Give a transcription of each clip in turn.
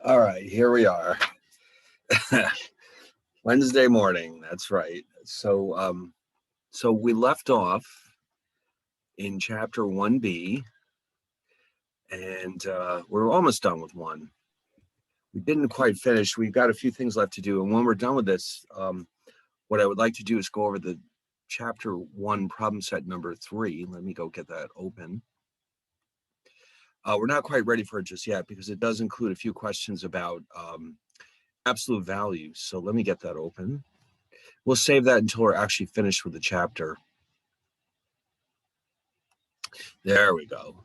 All right, here we are. Wednesday morning, that's right. So we left off in chapter 1b, and we're almost done with 1. We didn't quite finish. We've got a few things left to do, and when we're done with this, what I would like to do is go over the chapter 1 problem set number 3. Let me go get that open. We're not quite ready for it just yet because it does include a few questions about absolute values. So let me get that open. We'll save that until we're actually finished with the chapter. There we go.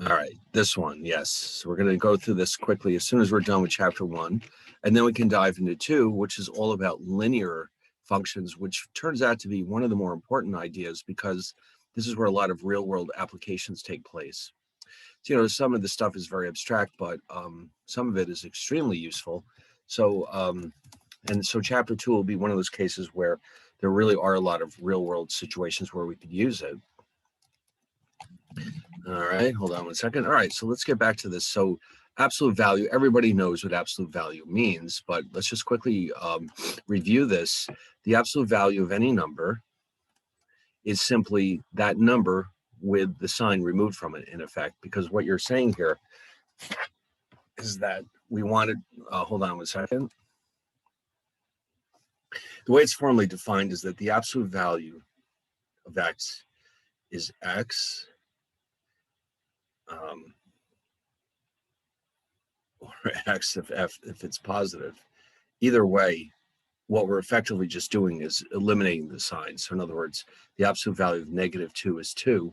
All right, this one, yes. So we're going to go through this quickly as soon as we're done with chapter 1. And then we can dive into 2, which is all about linear functions, which turns out to be one of the more important ideas because this is where a lot of real-world applications take place. So, you know, some of the stuff is very abstract, but some of it is extremely useful. So, and so chapter 2 will be one of those cases where there really are a lot of real-world situations where we could use it. All right, hold on one second. All right, so let's get back to this. So absolute value, everybody knows what absolute value means, but let's just quickly review this. The absolute value of any number is simply that number with the sign removed from it, in effect, because what you're saying here is that we wanted, hold on one second. The way it's formally defined is that the absolute value of x is x, or x if it's positive. Either way, what we're effectively just doing is eliminating the sign. So in other words, the absolute value of -2 is 2,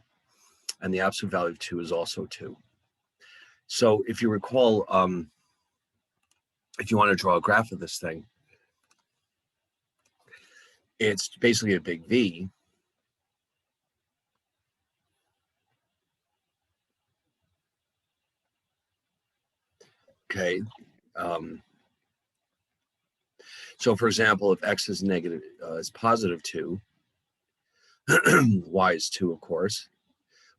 and the absolute value of 2 is also 2. So if you recall, if you want to draw a graph of this thing, it's basically a big V. Okay. So for example, if x is positive 2, y is 2, of course.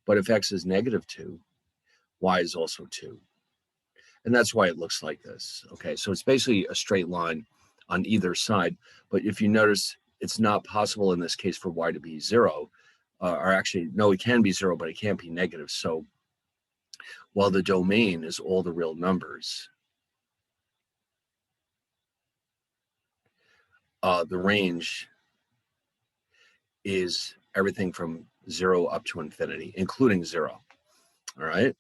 But if x is -2, y is also 2. And that's why it looks like this. Okay, so it's basically a straight line on either side. But if you notice, it's not possible in this case for y to be 0. Or actually, no, it can be 0, but it can't be negative. So while the domain is all the real numbers, the range is everything from 0 up to infinity, including 0. All right.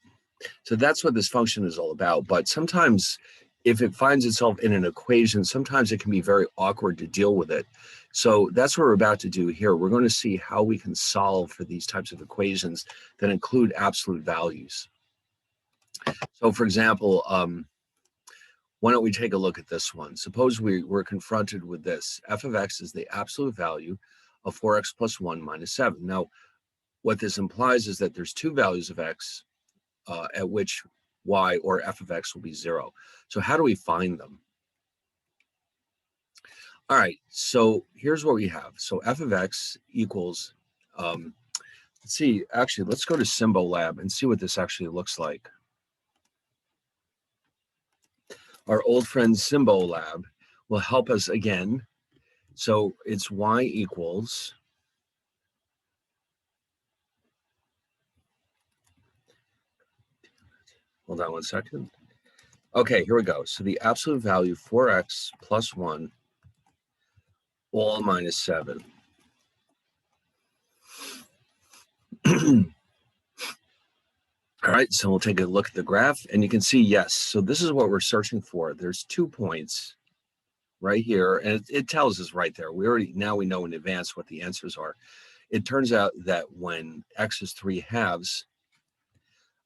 So that's what this function is all about. But sometimes if it finds itself in an equation, sometimes it can be very awkward to deal with it. So that's what we're about to do here. We're going to see how we can solve for these types of equations that include absolute values. So for example, why don't we take a look at this one? Suppose we're confronted with this. F of x is the absolute value of 4x plus 1 minus 7. Now, what this implies is that there's two values of x at which y or f of x will be 0. So how do we find them? All right, so here's what we have. So f of x equals, let's see, actually, let's go to Symbolab and see what this actually looks like. Our old friend Symbolab will help us again. So it's y equals, hold on one second. Okay, here we go. So the absolute value 4x plus 1 all minus 7. All right, so we'll take a look at the graph and you can see, yes, so this is what we're searching for. There's 2 points right here, and it tells us right there. Now we know in advance what the answers are. It turns out that when x is 3 halves,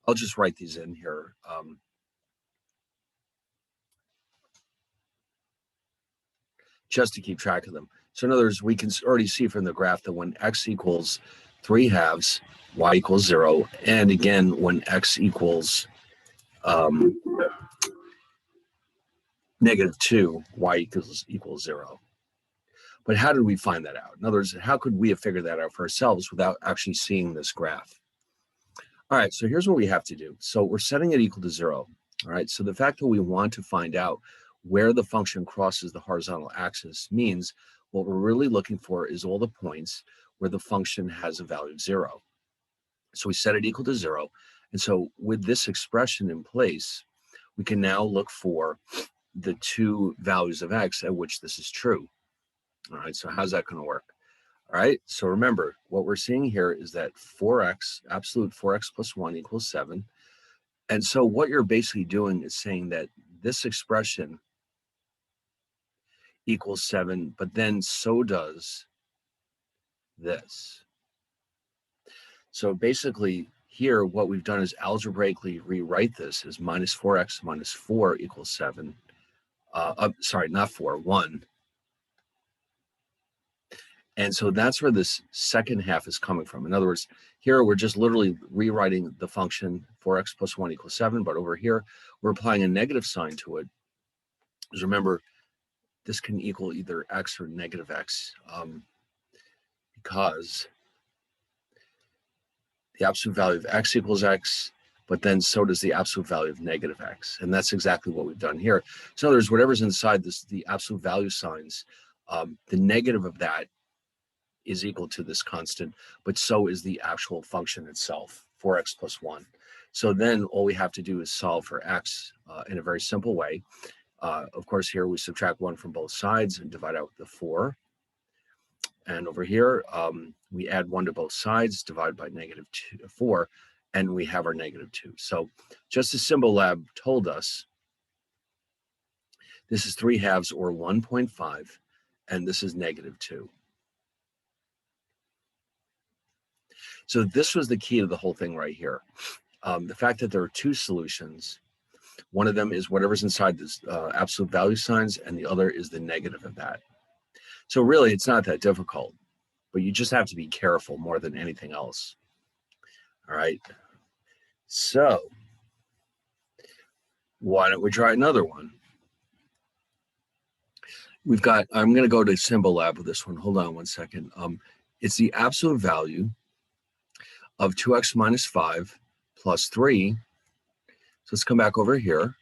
I'll just write these in here. Just to keep track of them. So in other words, we can already see from the graph that when x equals 3 halves, y equals 0. And again, when x equals -2, y equals 0. But how did we find that out? In other words, how could we have figured that out for ourselves without actually seeing this graph? All right, so here's what we have to do. So we're setting it equal to 0. All right, so the fact that we want to find out where the function crosses the horizontal axis means what we're really looking for is all the points where the function has a value of 0. So we set it equal to 0. And so with this expression in place, we can now look for the two values of x at which this is true. All right, so how's that going to work? All right, so remember, what we're seeing here is that 4x, absolute 4x plus 1 equals 7. And so what you're basically doing is saying that this expression equals 7, but then so does this. So basically here, what we've done is algebraically rewrite this as minus 4x minus 4 equals 7. Sorry, not 4, 1. And so that's where this second half is coming from. In other words, here we're just literally rewriting the function 4x plus 1 equals 7, but over here we're applying a negative sign to it. Because remember, this can equal either x or negative x, because the absolute value of x equals x, but then so does the absolute value of negative x. And that's exactly what we've done here. So in other words, whatever's inside this, the absolute value signs, the negative of that is equal to this constant, but so is the actual function itself, 4x plus 1. So then all we have to do is solve for x in a very simple way. Of course, here we subtract 1 from both sides and divide out the 4. And over here, we add 1 to both sides, divide by negative 4, and we have our negative 2. So just as Symbolab told us, this is 3 halves or 1.5, and this is negative 2. So this was the key to the whole thing right here. The fact that there are two solutions. One of them is whatever's inside this absolute value signs, and the other is the negative of that. So really, it's not that difficult, but you just have to be careful more than anything else. All right. So why don't we try another one? We've got, I'm going to go to Symbolab with this one. Hold on one second. It's the absolute value of 2x minus 5 plus 3. So let's come back over here.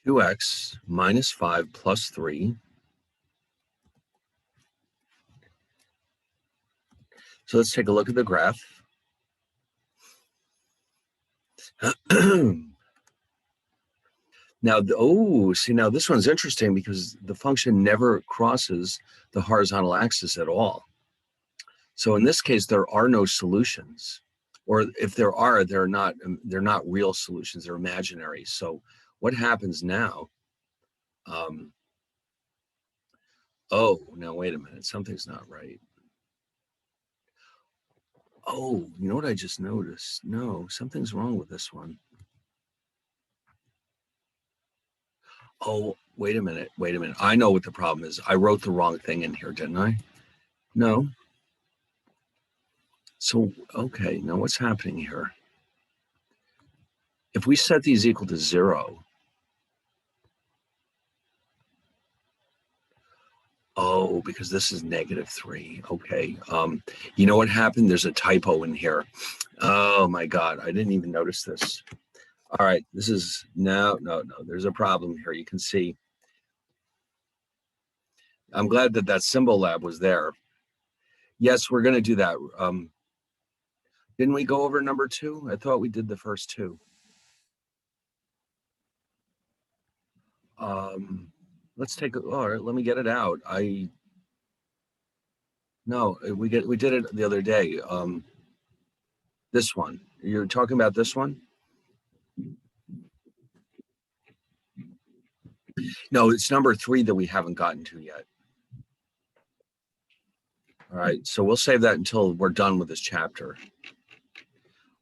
Two x minus 5 plus 3. So let's take a look at the graph. Now, now this one's interesting because the function never crosses the horizontal axis at all. So in this case, there are no solutions, or if there are, they're not real solutions, they're imaginary. So what happens now? Oh, now wait a minute, something's not right. Oh, you know what I just noticed? No, something's wrong with this one. Oh, wait a minute. I know what the problem is. I wrote the wrong thing in here, didn't I? No. So, okay, now what's happening here? If we set these equal to 0, oh, because this is negative 3. Okay. You know what happened? There's a typo in here. Oh my God, I didn't even notice this. All right, this is, no, there's a problem here. You can see. I'm glad that Symbolab was there. Yes, we're going to do that. Didn't we go over number 2? I thought we did the first 2. Let's take, all right, let me get it out. No, we did it the other day. This one, you're talking about this one? No, it's number 3 that we haven't gotten to yet. All right, so we'll save that until we're done with this chapter.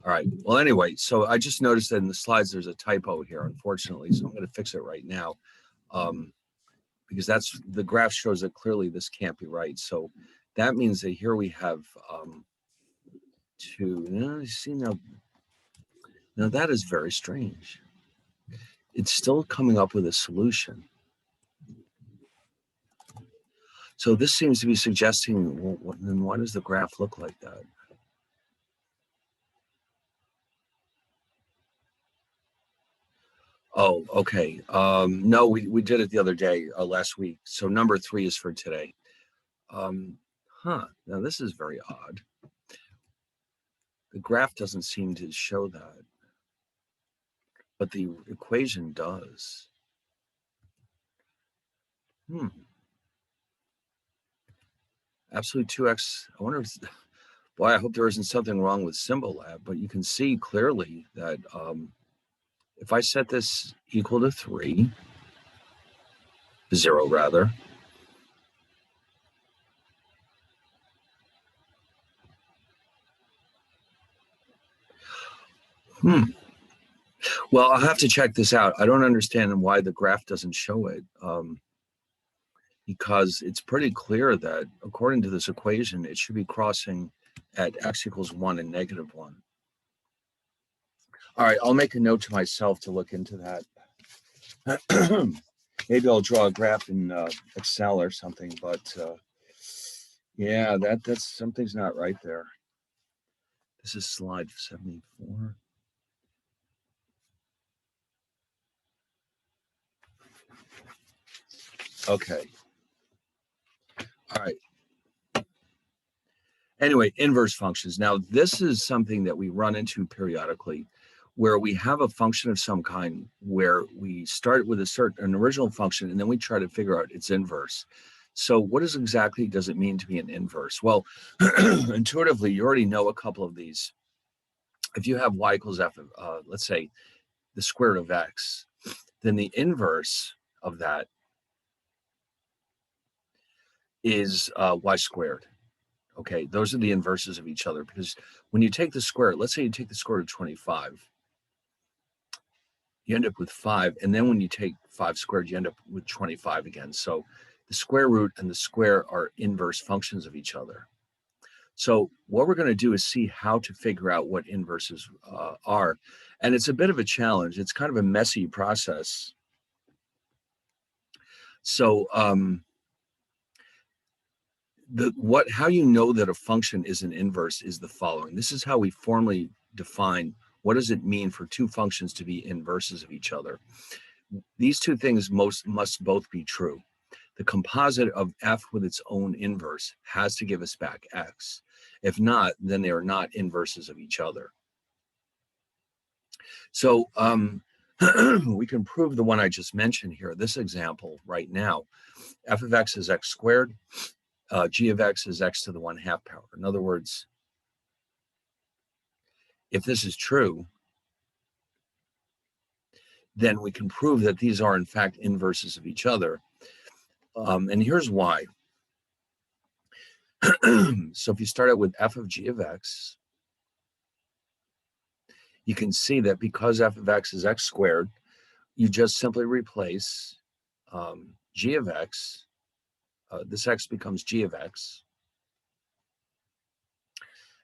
All right, well, anyway, so I just noticed that in the slides, there's a typo here, unfortunately, so I'm gonna fix it right now. Because that's, the graph shows that clearly this can't be right. So that means that here we have 2, you see now that is very strange. It's still coming up with a solution. So this seems to be suggesting, well, then why does the graph look like that? Oh, okay. No, we did it the other day, last week. So number 3 is for today. Um, Now this is very odd. The graph doesn't seem to show that, but the equation does. Absolute 2x. I wonder if, boy, I hope there isn't something wrong with Symbolab, but you can see clearly that if I set this equal to 0 rather, well, I'll have to check this out. I don't understand why the graph doesn't show it, because it's pretty clear that according to this equation, it should be crossing at x equals 1 and -1. All right, I'll make a note to myself to look into that. Maybe I'll draw a graph in Excel or something, but yeah, that's something's not right there. This is slide 74. Okay. All right. Anyway, inverse functions. Now, this is something that we run into periodically, where we have a function of some kind where we start with an original function, and then we try to figure out its inverse. So what exactly does it mean to be an inverse? Well, intuitively, you already know a couple of these. If you have y equals f of, let's say, the square root of x, then the inverse of that is y squared. Okay, those are the inverses of each other, because when you take the square, let's say you take the square root of 25, you end up with 5, and then when you take 5 squared, you end up with 25 again. So the square root and the square are inverse functions of each other. So what we're going to do is see how to figure out what inverses are. And it's a bit of a challenge. It's kind of a messy process. So how you know that a function is an inverse is the following. This is how we formally define what does it mean for two functions to be inverses of each other. These two things must both be true. The composite of f with its own inverse has to give us back x. If not, then they are not inverses of each other. So we can prove the one I just mentioned here, this example right now. F of x is x squared. G of x is x to the 1/2 power. In other words, if this is true, then we can prove that these are in fact inverses of each other. And here's why. So if you start out with f of g of x, you can see that because f of x is x squared, you just simply replace g of x. This x becomes g of x.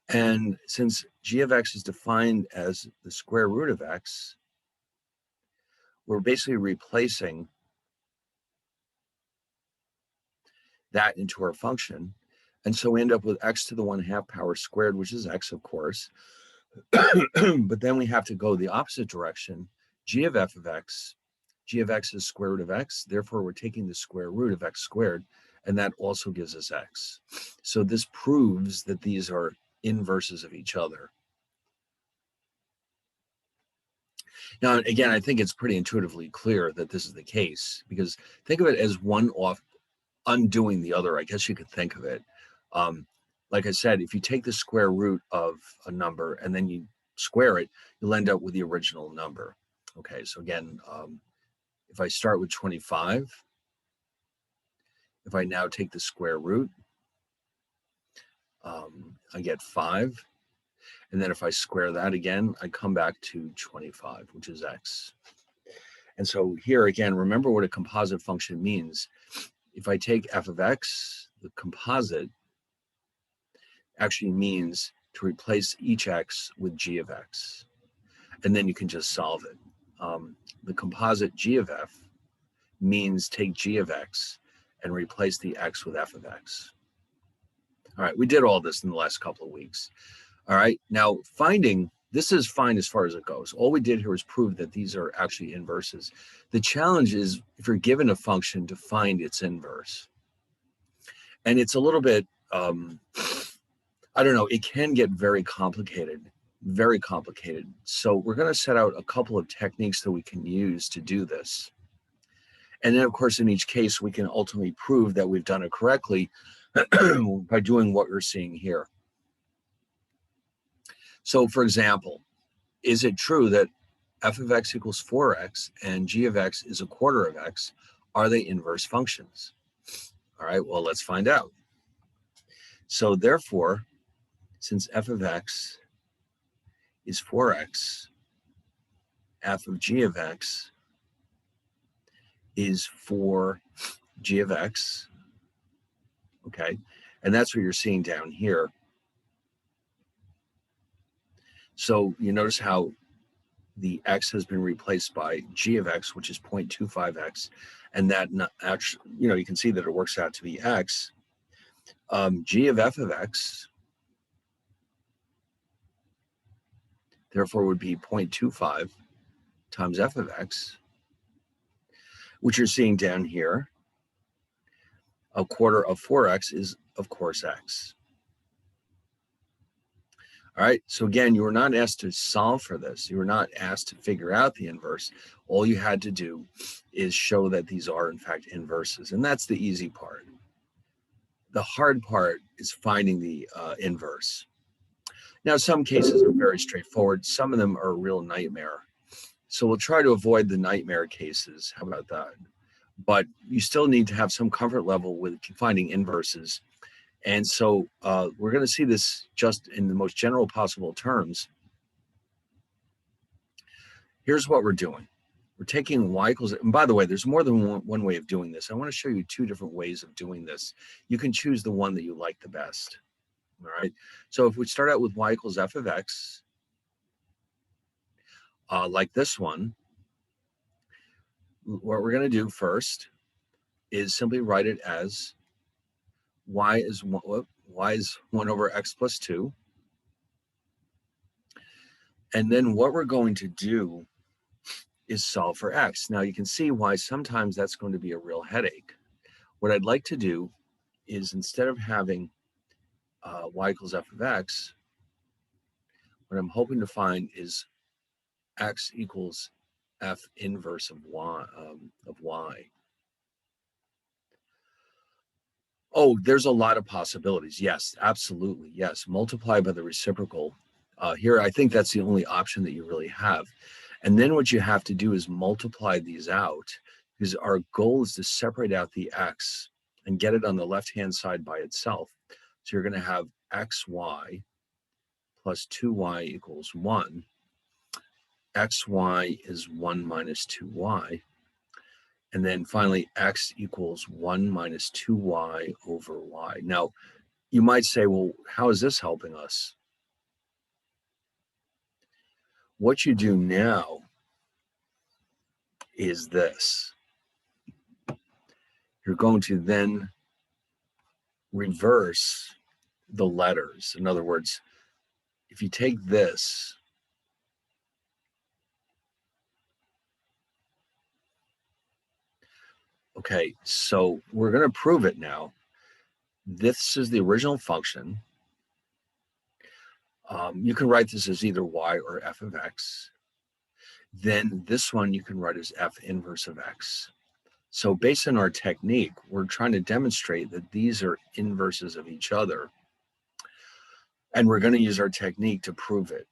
And since g of x is defined as the square root of x, we're basically replacing that into our function. And so we end up with x to the 1/2 power squared, which is x, of course. But then we have to go the opposite direction. G of f of x, g of x is square root of x. Therefore, we're taking the square root of x squared, and that also gives us x. So this proves that these are inverses of each other. Now, again, I think it's pretty intuitively clear that this is the case, because think of it as one off undoing the other. I guess you could think of it. Like I said, if you take the square root of a number and then you square it, you'll end up with the original number. Okay, so again, if I start with 25, if I now take the square root, I get 5. And then if I square that again, I come back to 25, which is x. And so here again, remember what a composite function means. If I take f of x, the composite actually means to replace each x with g of x. And then you can just solve it. The composite g of f means take g of x and replace the x with f of x. All right, we did all this in the last couple of weeks. All right, now finding This is fine as far as it goes. All we did here was prove that these are actually inverses. The challenge is if you're given a function to find its inverse. And it's a little bit, I don't know, it can get very complicated, very complicated. So we're going to set out a couple of techniques that we can use to do this. And then, of course, in each case, we can ultimately prove that we've done it correctly by doing what we're seeing here. So, for example, is it true that f of x equals 4x and g of x is a quarter of x? Are they inverse functions? All right, well, let's find out. So therefore, since f of x is 4x, f of g of x is 4g of x, okay? And that's what you're seeing down here. So you notice how the x has been replaced by g of x, which is 0.25x, and that actually, you can see that it works out to be x. G of f of x, therefore, would be 0.25 times f of x, which you're seeing down here. A quarter of 4x is, of course, x. All right, so again, you were not asked to solve for this. You were not asked to figure out the inverse. All you had to do is show that these are, in fact, inverses, and that's the easy part. The hard part is finding the inverse. Now, some cases are very straightforward. Some of them are a real nightmare. So we'll try to avoid the nightmare cases. How about that? But you still need to have some comfort level with finding inverses. And so we're going to see this just in the most general possible terms. Here's what we're doing. We're taking y equals, and by the way, there's more than one way of doing this. I want to show you two different ways of doing this. You can choose the one that you like the best. All right. So if we start out with y equals f of x, like this one, what we're going to do first is simply write it as y is 1 over x plus 2. And then what we're going to do is solve for x. Now you can see why sometimes that's going to be a real headache. What I'd like to do is, instead of having y equals f of x, what I'm hoping to find is x equals f inverse of y. Oh, there's a lot of possibilities. Yes, absolutely. Yes, multiply by the reciprocal. Here, I think that's the only option that you really have. And then what you have to do is multiply these out, because our goal is to separate out the x and get it on the left-hand side by itself. So you're going to have xy plus 2y equals 1. xy is 1 minus 2y. And then finally, x equals 1 minus 2y over y. Now, you might say, well, how is this helping us? What you do now is this. You're going to then reverse the letters. In other words, if you take this, okay, so we're going to prove it now. This is the original function. You can write this as either y or f of x. Then this one you can write as f inverse of x. So based on our technique, we're trying to demonstrate that these are inverses of each other. And we're going to use our technique to prove it.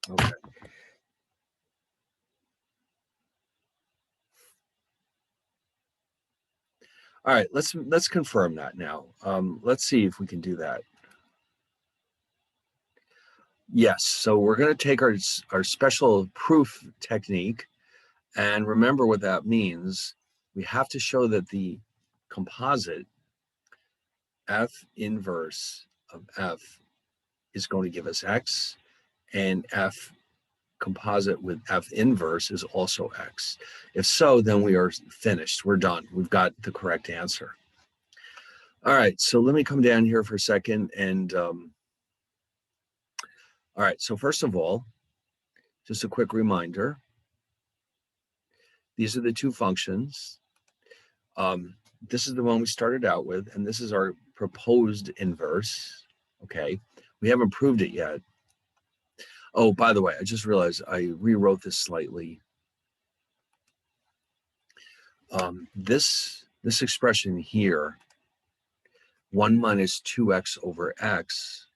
Okay. All right, let's confirm that now. Let's see if we can do that. Yes, so we're going to take our special proof technique, and remember what that means. We have to show that the composite f inverse of f is going to give us x, and f composite with f inverse is also x. If so, then we are finished. We're done. We've got the correct answer. All right, so let me come down here for a second and All right, so first of all, just a quick reminder. These are the two functions. This is the one we started out with, and this is our proposed inverse, okay? We haven't proved it yet. Oh, by the way, I just realized I rewrote this slightly. This expression here, 1 minus 2x over x,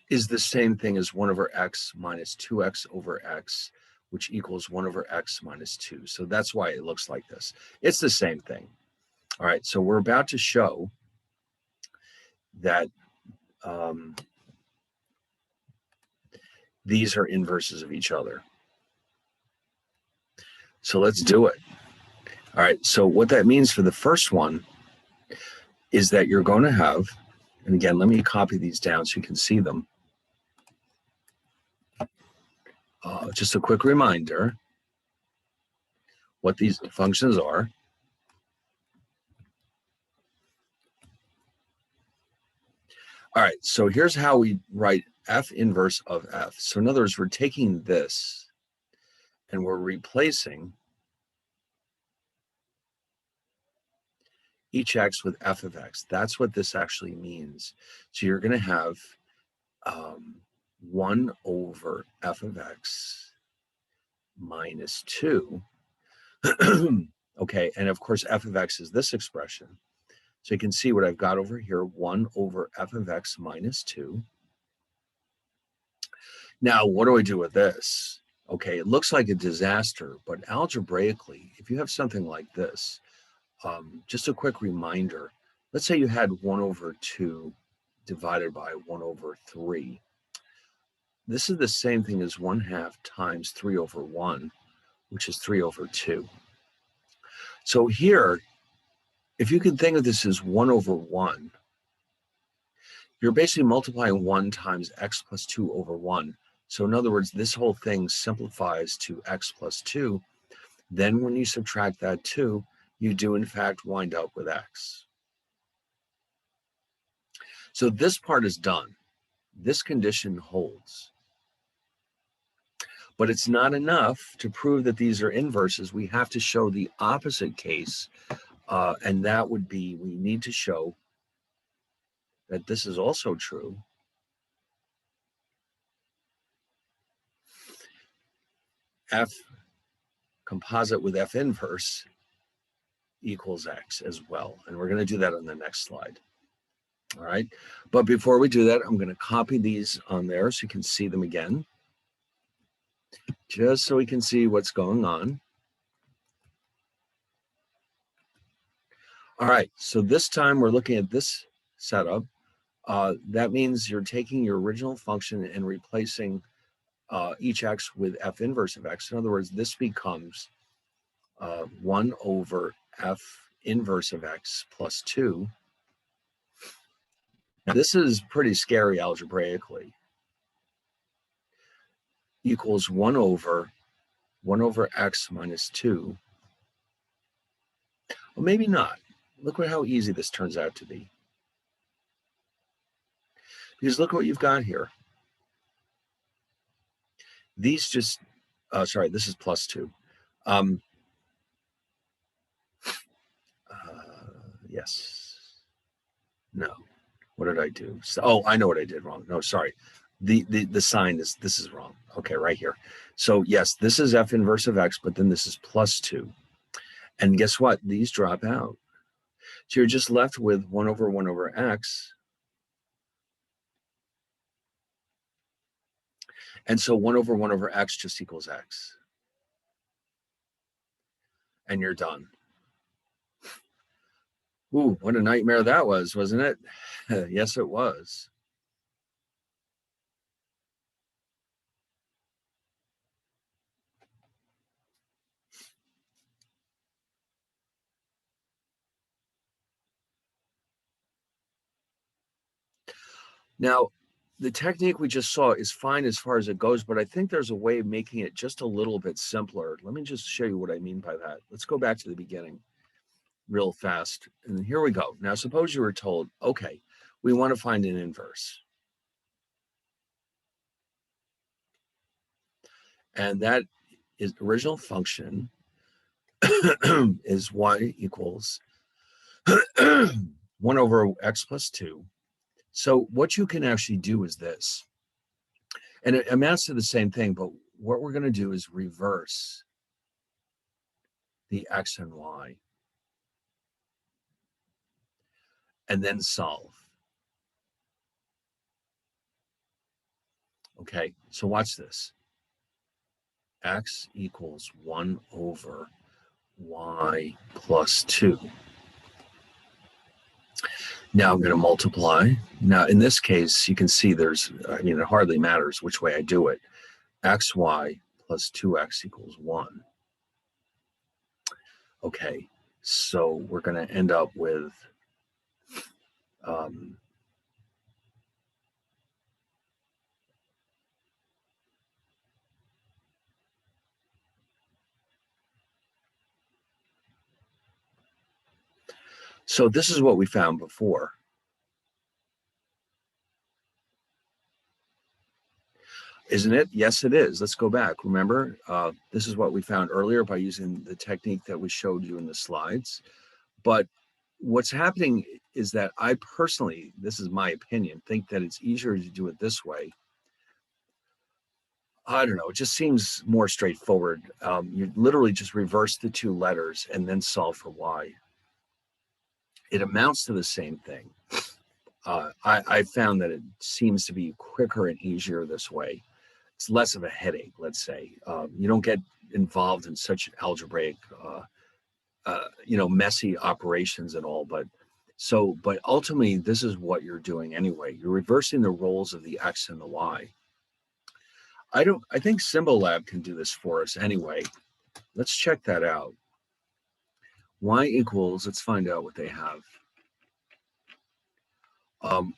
is the same thing as 1 over x minus 2x over x, which equals 1 over x minus 2. So that's why it looks like this. It's the same thing. All right, so we're about to show that these are inverses of each other. So let's do it. All right, so what that means for the first one is that you're going to have, and again, let me copy these down so you can see them. Just a quick reminder what these functions are. All right, so here's how we write f inverse of f. So in other words, we're taking this and we're replacing each x with f of x. That's what this actually means. So you're going to have 1 over f of x minus 2. Okay, and of course, f of x is this expression. So you can see what I've got over here, 1 over f of x minus 2. Now, what do I do with this? Okay, it looks like a disaster, but algebraically, if you have something like this, just a quick reminder, let's say you had 1 over 2 divided by 1 over 3. This is the same thing as 1/2 times 3 over 1, which is 3 over 2. So here, if you can think of this as 1 over 1, you're basically multiplying 1 times x plus 2 over 1. So in other words, this whole thing simplifies to x plus 2. Then when you subtract that 2, you do in fact wind up with x. So this part is done. This condition holds. But it's not enough to prove that these are inverses. We have to show the opposite case, and that would be we need to show that this is also true. F composite with F inverse equals X as well. And we're going to do that on the next slide. All right. But before we do that, I'm going to copy these on there so you can see them again, just so we can see what's going on. All right. So this time we're looking at this setup. That means you're taking your original function and replacing each x with f inverse of x. In other words, this becomes 1 over f inverse of x plus 2. Now, this is pretty scary algebraically. Equals 1 over x minus 2. Well, maybe not. Look at how easy this turns out to be. Because look what you've got here. These just, sorry, this is plus 2. Yes. No. What did I do? So, oh, I know what I did wrong. No, sorry. The sign is, this is wrong. Okay, right here. So yes, this is f inverse of x, but then this is plus 2. And guess what? These drop out. So you're just left with 1 over x. And so 1 over x just equals x. And you're done. Ooh, what a nightmare that was, wasn't it? Yes, it was. Now, the technique we just saw is fine as far as it goes, but I think there's a way of making it just a little bit simpler. Let me just show you what I mean by that. Let's go back to the beginning real fast. And here we go. Now, suppose you were told, okay, we want to find an inverse. And that is original function is y equals 1 over x plus 2. So what you can actually do is this. And it amounts to the same thing, but what we're going to do is reverse the x and y and then solve. Okay, so watch this. X equals 1 over y plus 2. Now I'm going to multiply. Now in this case, you can see there's, it hardly matters which way I do it. Xy plus 2x equals 1. Okay, so we're going to end up with so this is what we found before. Isn't it? Yes, it is. Let's go back. Remember, this is what we found earlier by using the technique that we showed you in the slides. But what's happening is that I personally, this is my opinion, think that it's easier to do it this way. I don't know. It just seems more straightforward. You literally just reverse the two letters and then solve for y. It amounts to the same thing. I found that it seems to be quicker and easier this way. It's less of a headache, let's say. You don't get involved in such algebraic, messy operations and all. But ultimately, this is what you're doing anyway. You're reversing the roles of the x and the y. I think Symbolab can do this for us anyway. Let's check that out. Y equals, let's find out what they have.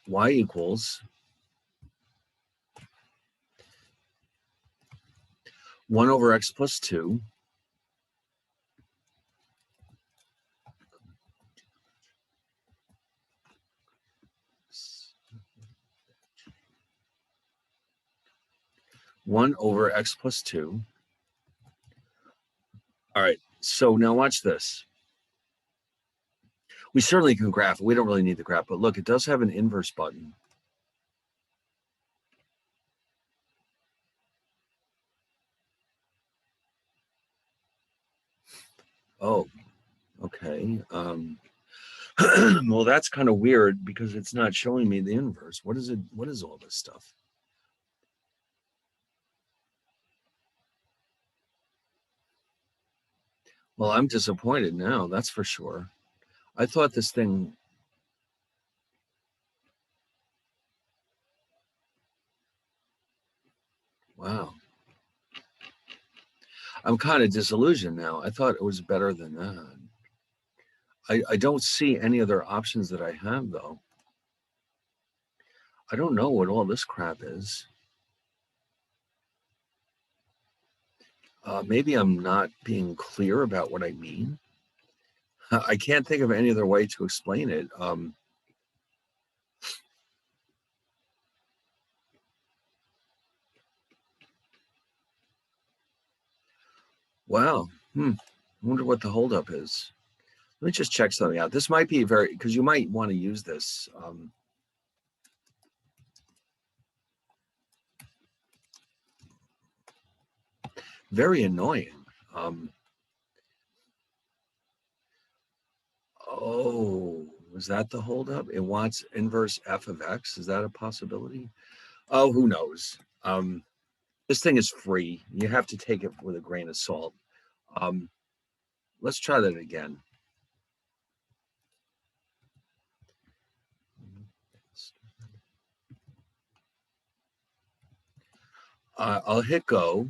Y equals 1 over x plus 2 . 1 over x plus 2. All right, so now watch this. We certainly can graph it. We don't really need the graph, but look, it does have an inverse button. Oh, okay. Well, that's kind of weird because it's not showing me the inverse. What is it? What is all this stuff? Well, I'm disappointed now, that's for sure. I thought this thing. Wow. I'm kind of disillusioned now. I thought it was better than that. I don't see any other options that I have, though. I don't know what all this crap is. Maybe I'm not being clear about what I mean. I can't think of any other way to explain it. Wow. I wonder what the holdup is. Let me just check something out. This might be because you might want to use this. Very annoying. Oh, is that the holdup? It wants inverse f of x. Is that a possibility? Oh, who knows? This thing is free. You have to take it with a grain of salt. Let's try that again. I'll hit go.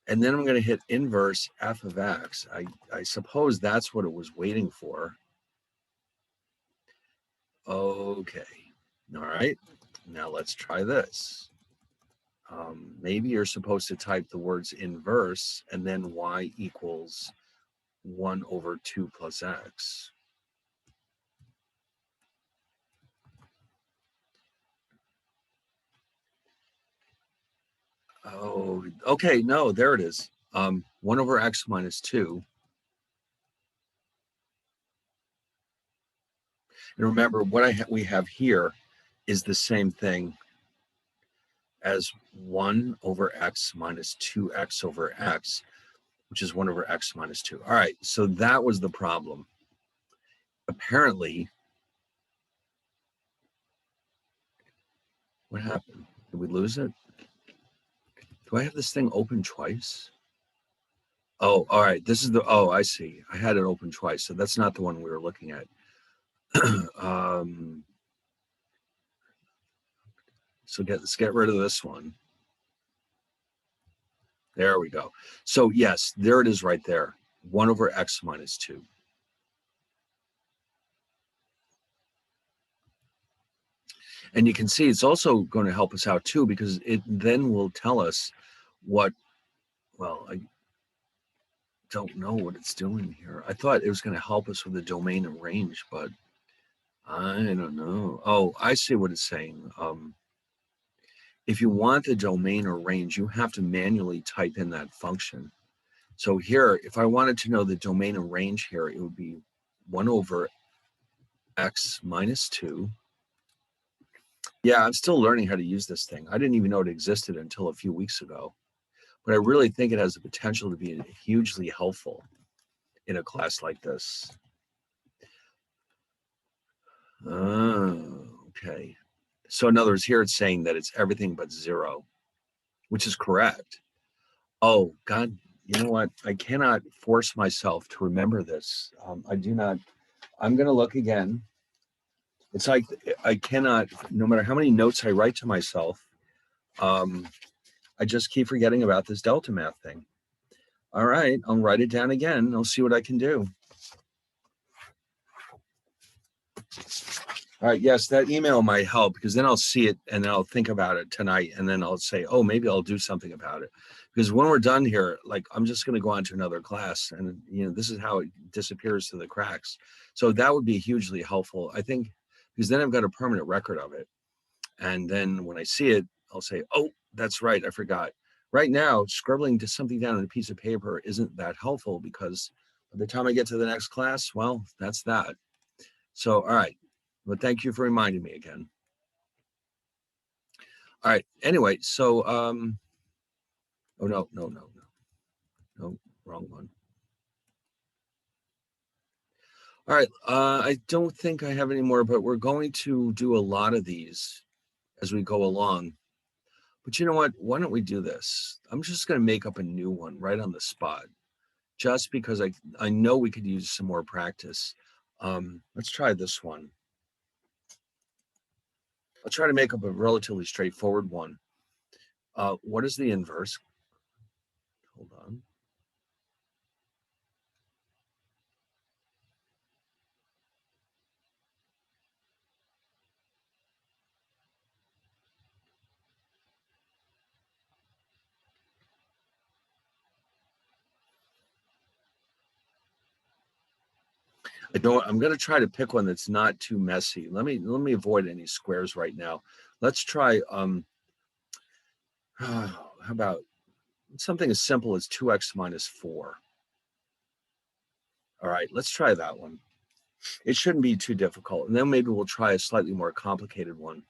And then I'm going to hit inverse f of x. I suppose that's what it was waiting for. Okay. All right. Now let's try this. Maybe you're supposed to type the words inverse and then y equals 1 over 2 plus x. Oh, okay, no, there it is. 1 over x minus 2. And remember, what we have here is the same thing as 1 over x minus 2x over x, which is 1 over x minus 2. All right, so that was the problem. Apparently, what happened? Did we lose it? Do I have this thing open twice? Oh, all right. This is the, oh, I see. I had it open twice. So that's not the one we were looking at. So let's get rid of this one. There we go. So yes, there it is right there. 1 over x minus 2. And you can see it's also going to help us out too, because it then will tell us what, well, I don't know what it's doing here. I thought it was going to help us with the domain and range, but I don't know. Oh, I see what it's saying. If you want the domain or range, you have to manually type in that function. So here, if I wanted to know the domain and range here, it would be 1 over x minus 2. Yeah, I'm still learning how to use this thing. I didn't even know it existed until a few weeks ago. But I really think it has the potential to be hugely helpful in a class like this. Okay. So in other words, here it's saying that it's everything but 0, which is correct. Oh, God, you know what? I cannot force myself to remember this. I do not. I'm going to look again. It's like I cannot, no matter how many notes I write to myself, I just keep forgetting about this delta math thing. All right, I'll write it down again. I'll see what I can do. All right, yes, that email might help, because then I'll see it and then I'll think about it tonight, and then I'll say, oh, maybe I'll do something about it. Because when we're done here, like, I'm just going to go on to another class, and this is how it disappears through the cracks. So that would be hugely helpful, I think, because then I've got a permanent record of it. And then when I see it, I'll say, oh, that's right, I forgot. Right now, scribbling to something down on a piece of paper isn't that helpful, because by the time I get to the next class, well, that's that. So, all right. But thank you for reminding me again. All right. Anyway, so oh no, wrong one. All right. I don't think I have any more, but we're going to do a lot of these as we go along. But you know what? Why don't we do this? I'm just going to make up a new one right on the spot, just because I know we could use some more practice. Let's try this one. I'll try to make up a relatively straightforward one. What is the inverse? Hold on. I'm going to try to pick one that's not too messy. Let me avoid any squares right now. Let's try how about something as simple as 2x minus 4. All right, let's try that one. It shouldn't be too difficult. And then maybe we'll try a slightly more complicated one.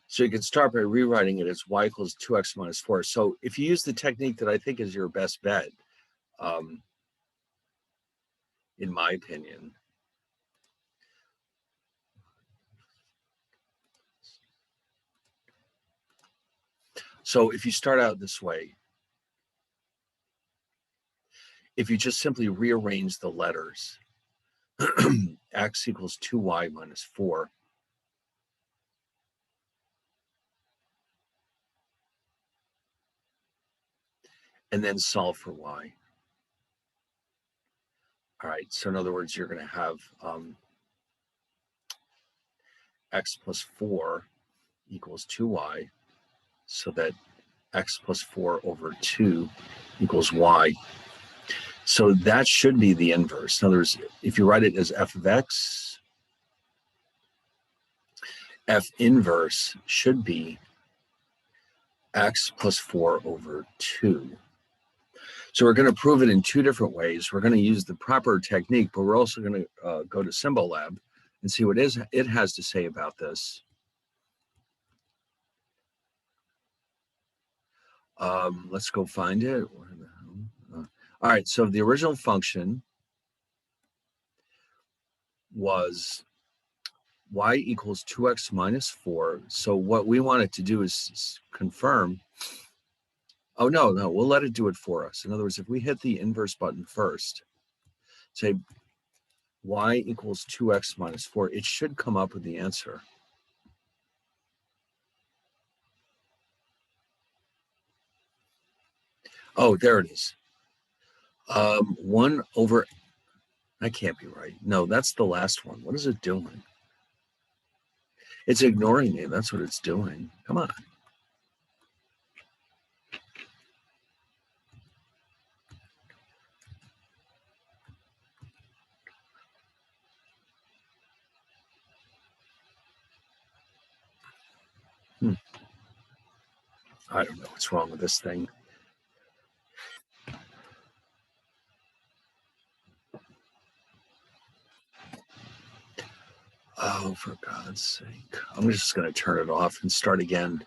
So you can start by rewriting it as y equals 2x minus 4. So if you use the technique that I think is your best bet, in my opinion, so if you start out this way, if you just simply rearrange the letters, x equals 2y minus 4, and then solve for y. All right, so in other words, you're going to have x plus 4 equals 2y, so that x plus 4 over 2 equals y. So that should be the inverse. In other words, if you write it as f of x, f inverse should be x plus 4 over 2. So we're going to prove it in two different ways. We're going to use the proper technique, but we're also going to go to Symbolab and see what it has to say about this. Let's go find it. All right, so the original function was y equals 2x minus 4. So what we want it to do is confirm. Oh, no, we'll let it do it for us. In other words, if we hit the inverse button first, say y equals 2x minus 4, it should come up with the answer. Oh, there it is. 1 over, that can't be right. No, that's the last one. What is it doing? It's ignoring me. That's what it's doing. Come on. I don't know what's wrong with this thing. Oh, for God's sake. I'm just going to turn it off and start again.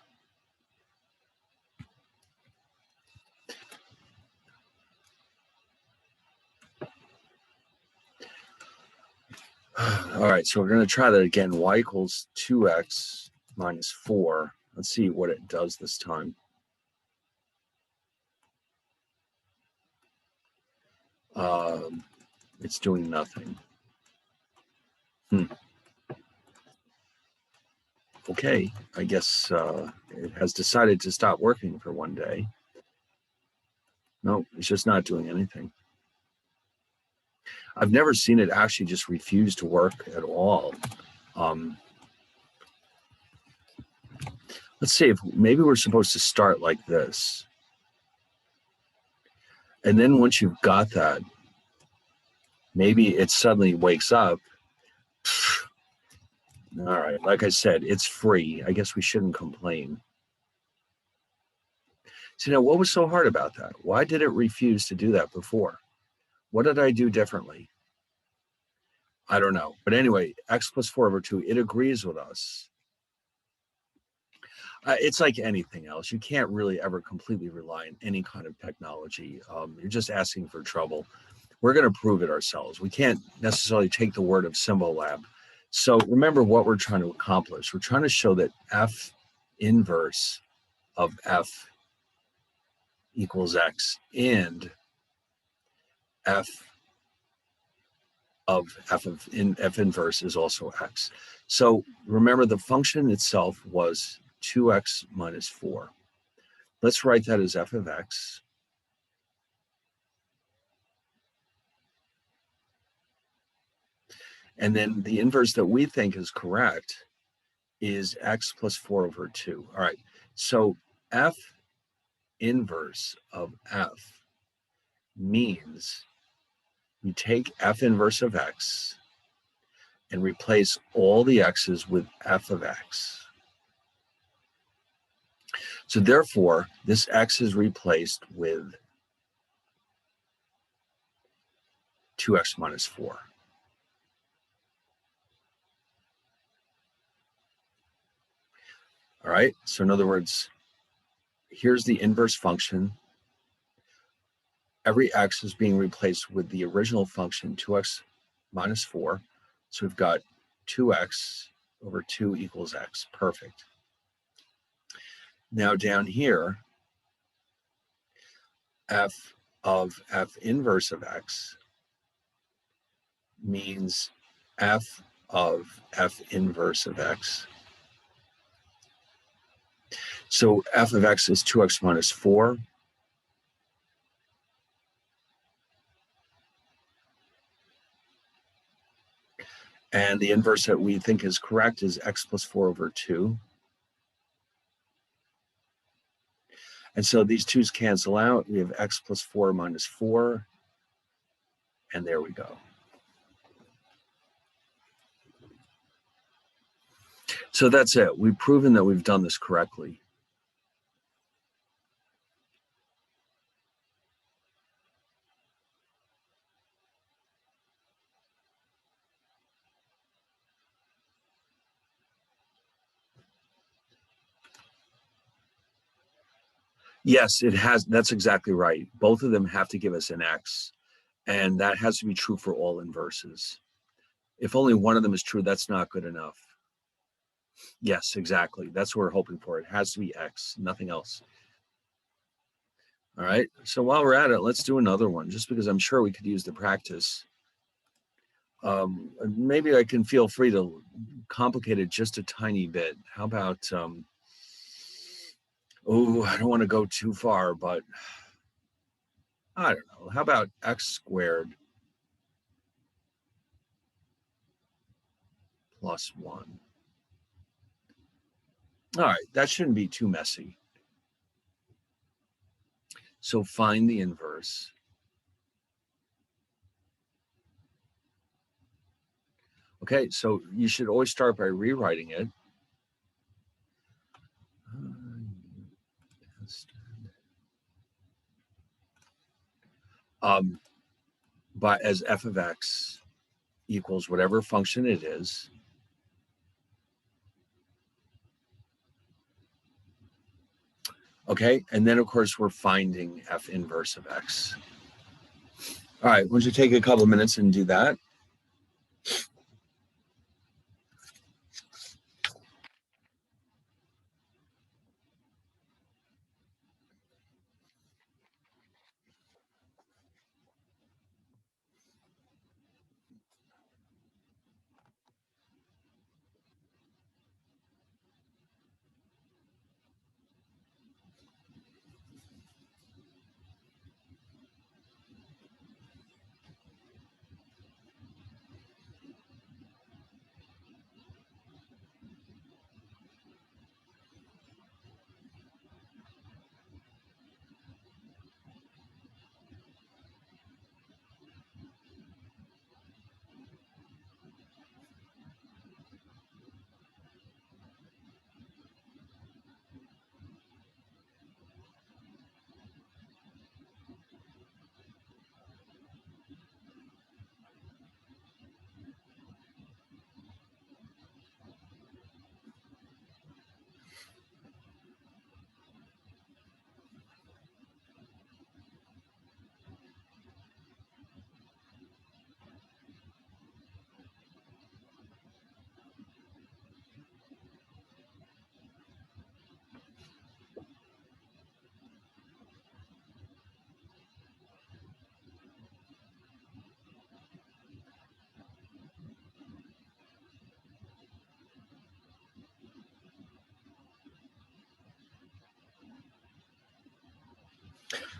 All right, so we're going to try that again. Y equals 2x minus 4. Let's see what it does this time. It's doing nothing. Okay, I guess it has decided to stop working for one day. No, it's just not doing anything. I've never seen it actually just refuse to work at all. Let's see if maybe we're supposed to start like this. And then once you've got that, maybe it suddenly wakes up. All right, like I said, it's free. I guess we shouldn't complain. So now, what was so hard about that? Why did it refuse to do that before? What did I do differently? I don't know. But anyway, x plus 4 over 2, it agrees with us. It's like anything else. You can't really ever completely rely on any kind of technology. You're just asking for trouble. We're going to prove it ourselves. We can't necessarily take the word of Symbolab. So remember what we're trying to accomplish. We're trying to show that f inverse of f equals x and f inverse is also x. So remember the function itself was 2x minus 4. Let's write that as f of x. And then the inverse that we think is correct is x plus 4 over 2. All right, so f inverse of f means you take f inverse of x and replace all the x's with f of x. So therefore, this x is replaced with 2x minus 4. All right, so in other words, here's the inverse function. Every x is being replaced with the original function, 2x minus 4. So we've got 2x over 2 equals x. Perfect. Now down here, f of f inverse of x means f of f inverse of x. So f of x is 2x minus 4. And the inverse that we think is correct is x plus 4 over 2. And so these 2's cancel out. We have x plus 4 minus 4. And there we go. So that's it. We've proven that we've done this correctly. Yes, it has. That's exactly right. Both of them have to give us an x. And that has to be true for all inverses. If only one of them is true, that's not good enough. Yes, exactly. That's what we're hoping for. It has to be x, nothing else. All right. So while we're at it, let's do another one, just because I'm sure we could use the practice. Maybe I can feel free to complicate it just a tiny bit. How about, oh, I don't want to go too far, but I don't know. How about x squared plus 1? All right, that shouldn't be too messy. So find the inverse. Okay, so you should always start by rewriting it. But as f of x equals whatever function it is. Okay, and then of course we're finding f inverse of x. All right, why don't you take a couple of minutes and do that?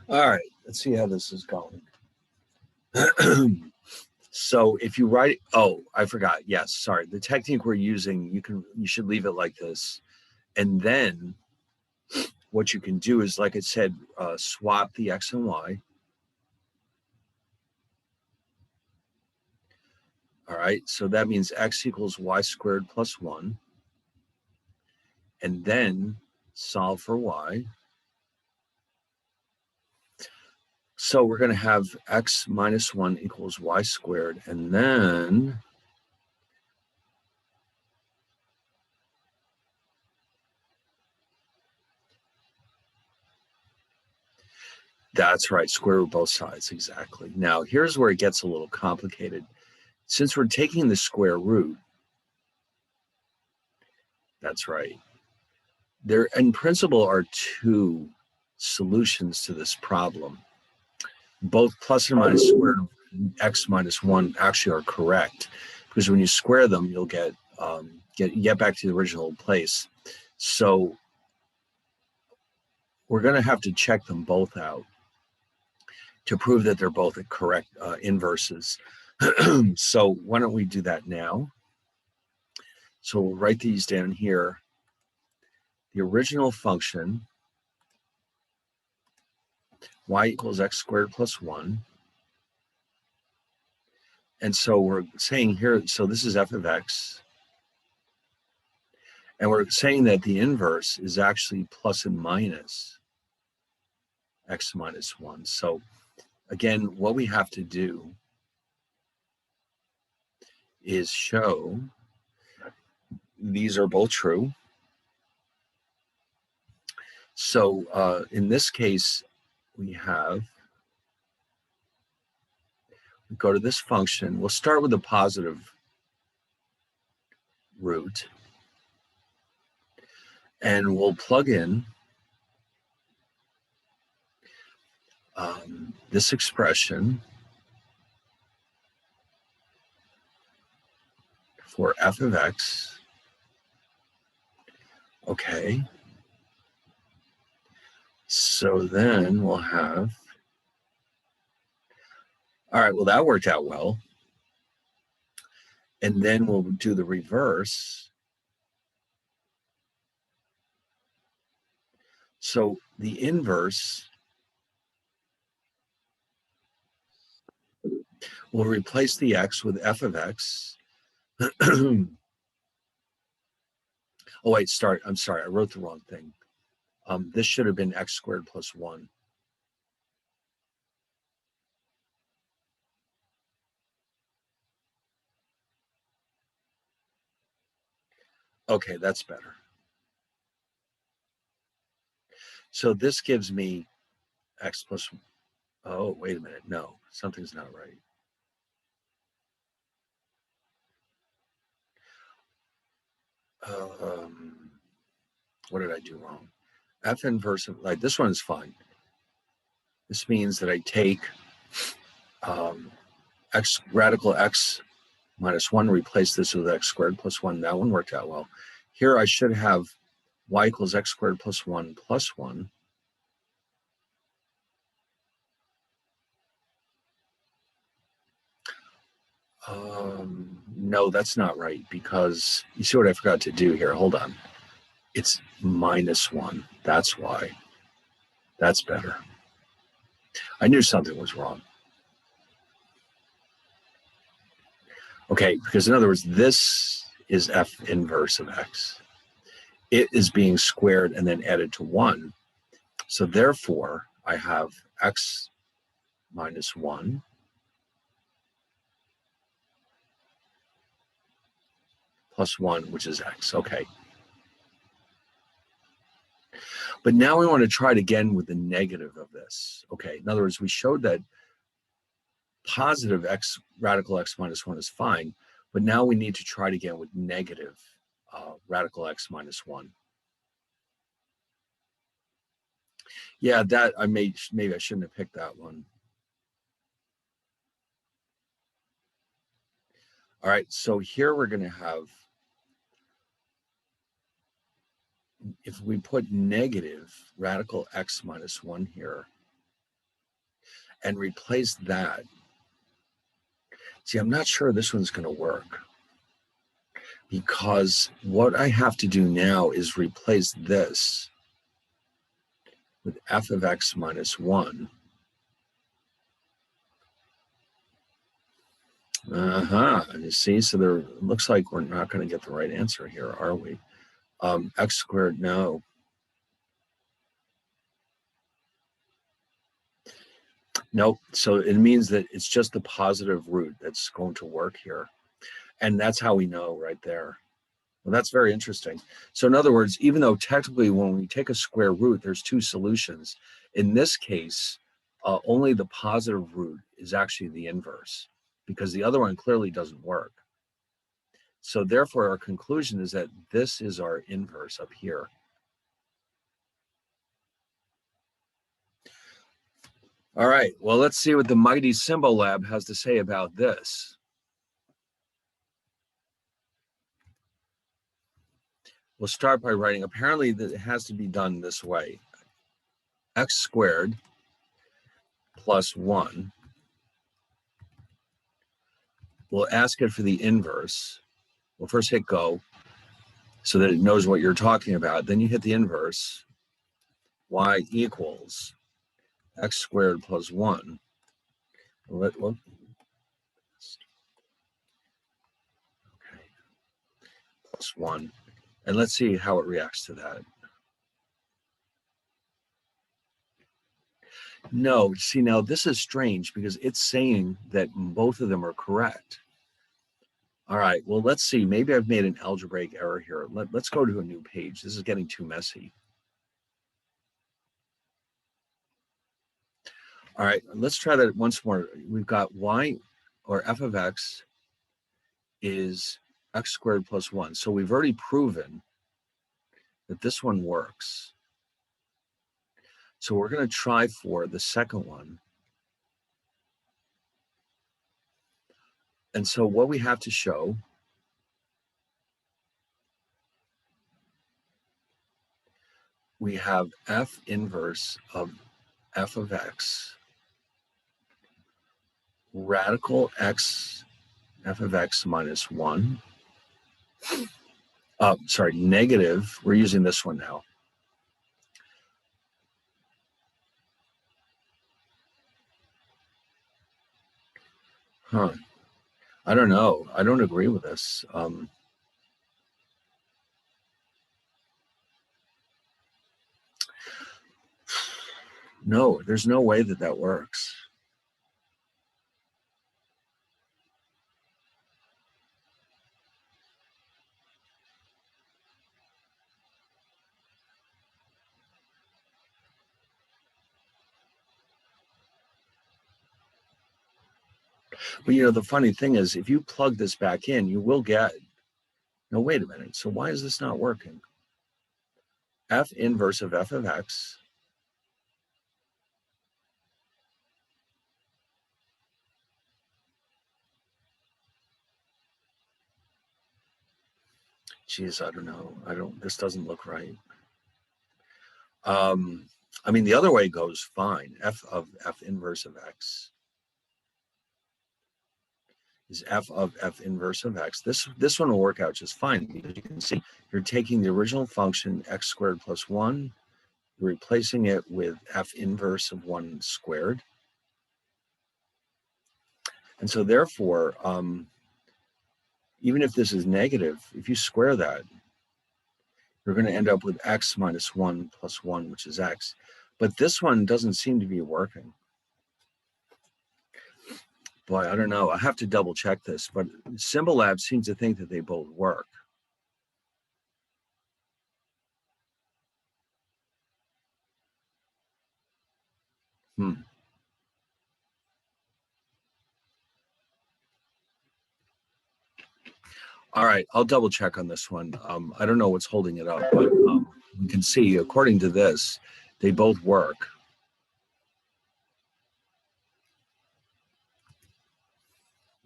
All right, let's see how this is going. So if you write, oh, I forgot. Yes, sorry. The technique we're using, you should leave it like this. And then what you can do is, like it said, swap the x and y. All right, so that means x equals y squared plus 1. And then solve for y. So we're going to have x minus 1 equals y squared. And then that's right, square root both sides, exactly. Now, here's where it gets a little complicated. Since we're taking the square root, that's right, there in principle are two solutions to this problem. Both plus and minus square root of x minus 1 actually are correct, because when you square them, you'll get back to the original place. So we're going to have to check them both out to prove that they're both correct inverses. So why don't we do that now? So we'll write these down here. The original function, y equals x squared plus 1. And so we're saying here, so this is f of x. And we're saying that the inverse is actually plus and minus x minus 1. So again, what we have to do is show these are both true. So in this case, we go to this function. We'll start with a positive root. And we'll plug in this expression for f of x. Okay. So then we'll have, all right, well, that worked out well. And then we'll do the reverse. So the inverse will replace the x with f of x. Oh, wait, I'm sorry, I wrote the wrong thing. This should have been x squared plus 1. Okay, that's better. So this gives me x plus, oh, wait a minute. No, something's not right. What did I do wrong? F inverse of, like, this one is fine. This means that I take x radical x minus 1, replace this with x squared plus 1. That one worked out well. Here I should have y equals x squared plus 1 plus 1. No, that's not right, because you see what I forgot to do here. Hold on. It's minus 1. That's why. That's better. I knew something was wrong. Okay, because in other words, this is f inverse of x. It is being squared and then added to 1. So therefore, I have x minus 1 plus 1, which is x. Okay. But now we want to try it again with the negative of this. Okay, in other words, we showed that positive x radical x minus 1 is fine, but now we need to try it again with negative radical x minus 1. Yeah, that maybe I shouldn't have picked that one. All right, so here we're going to have, if we put negative radical x minus 1 here and replace that, see, I'm not sure this one's going to work, because what I have to do now is replace this with f of x minus 1. You see, so there looks like we're not going to get the right answer here, are we? X squared, no. Nope. So it means that it's just the positive root that's going to work here. And that's how we know right there. Well, that's very interesting. So in other words, even though technically when we take a square root, there's two solutions. In this case, only the positive root is actually the inverse because the other one clearly doesn't work. So therefore, our conclusion is that this is our inverse up here. All right, well, let's see what the mighty Symbolab has to say about this. We'll start by writing, apparently that it has to be done this way. X squared plus 1. We'll ask it for the inverse. We'll first hit go so that it knows what you're talking about. Then you hit the inverse. Y equals x squared plus 1. Okay. Plus 1. And let's see how it reacts to that. No, see, now this is strange because it's saying that both of them are correct. All right, well, let's see. Maybe I've made an algebraic error here. Let's go to a new page. This is getting too messy. All right, let's try that once more. We've got y, or f of x, is x squared plus 1. So we've already proven that this one works. So we're going to try for the second one. And so what we have to show we have f inverse of f of x, radical x, f of x minus 1. Negative, we're using this one now. I don't know. I don't agree with this. No, there's no way that that works. But you know, the funny thing is, if you plug this back in, you will get, no, wait a minute. So why is this not working? F inverse of f of x geez, I don't know. This doesn't look right. I mean, the other way goes fine. F of f inverse of x is f of f inverse of x. This one will work out just fine because you can see you're taking the original function x squared plus 1, you're replacing it with f inverse of 1 squared. And so therefore, even if this is negative, if you square that, you're going to end up with x minus 1 plus 1, which is x. But this one doesn't seem to be working. Boy, I don't know. I have to double check this, but Symbolab seems to think that they both work. All right, I'll double check on this one. I don't know what's holding it up, but you can see, according to this, they both work.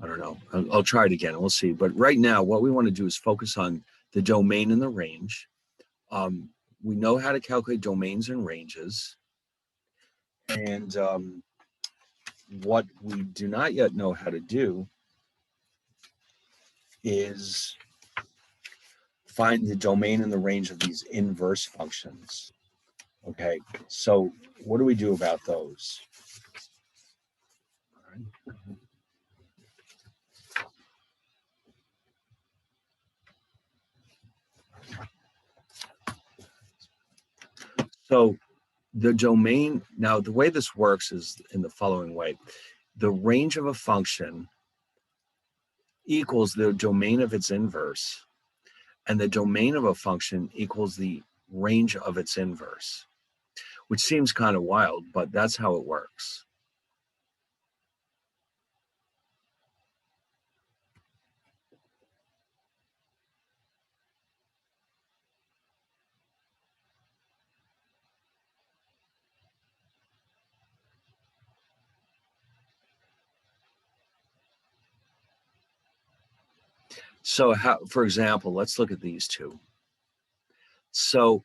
I don't know. I'll try it again and we'll see. But right now, what we want to do is focus on the domain and the range. We know how to calculate domains and ranges. And what we do not yet know how to do is find the domain and the range of these inverse functions. Okay, so what do we do about those? So the domain, now the way this works is in the following way. The range of a function equals the domain of its inverse, and the domain of a function equals the range of its inverse, which seems kind of wild, but that's how it works. So how, for example, let's look at these two. So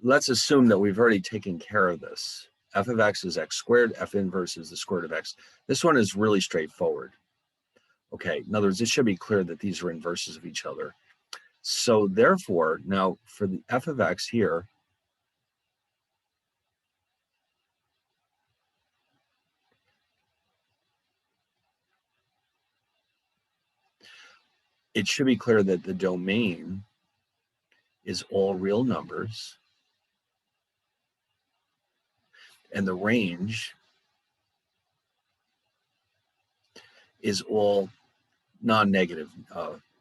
let's assume that we've already taken care of this. F of x is x squared, f inverse is the square root of x. This one is really straightforward. Okay, in other words, it should be clear that these are inverses of each other. So therefore, now for the f of x here, it should be clear that the domain is all real numbers, and the range is all non-negative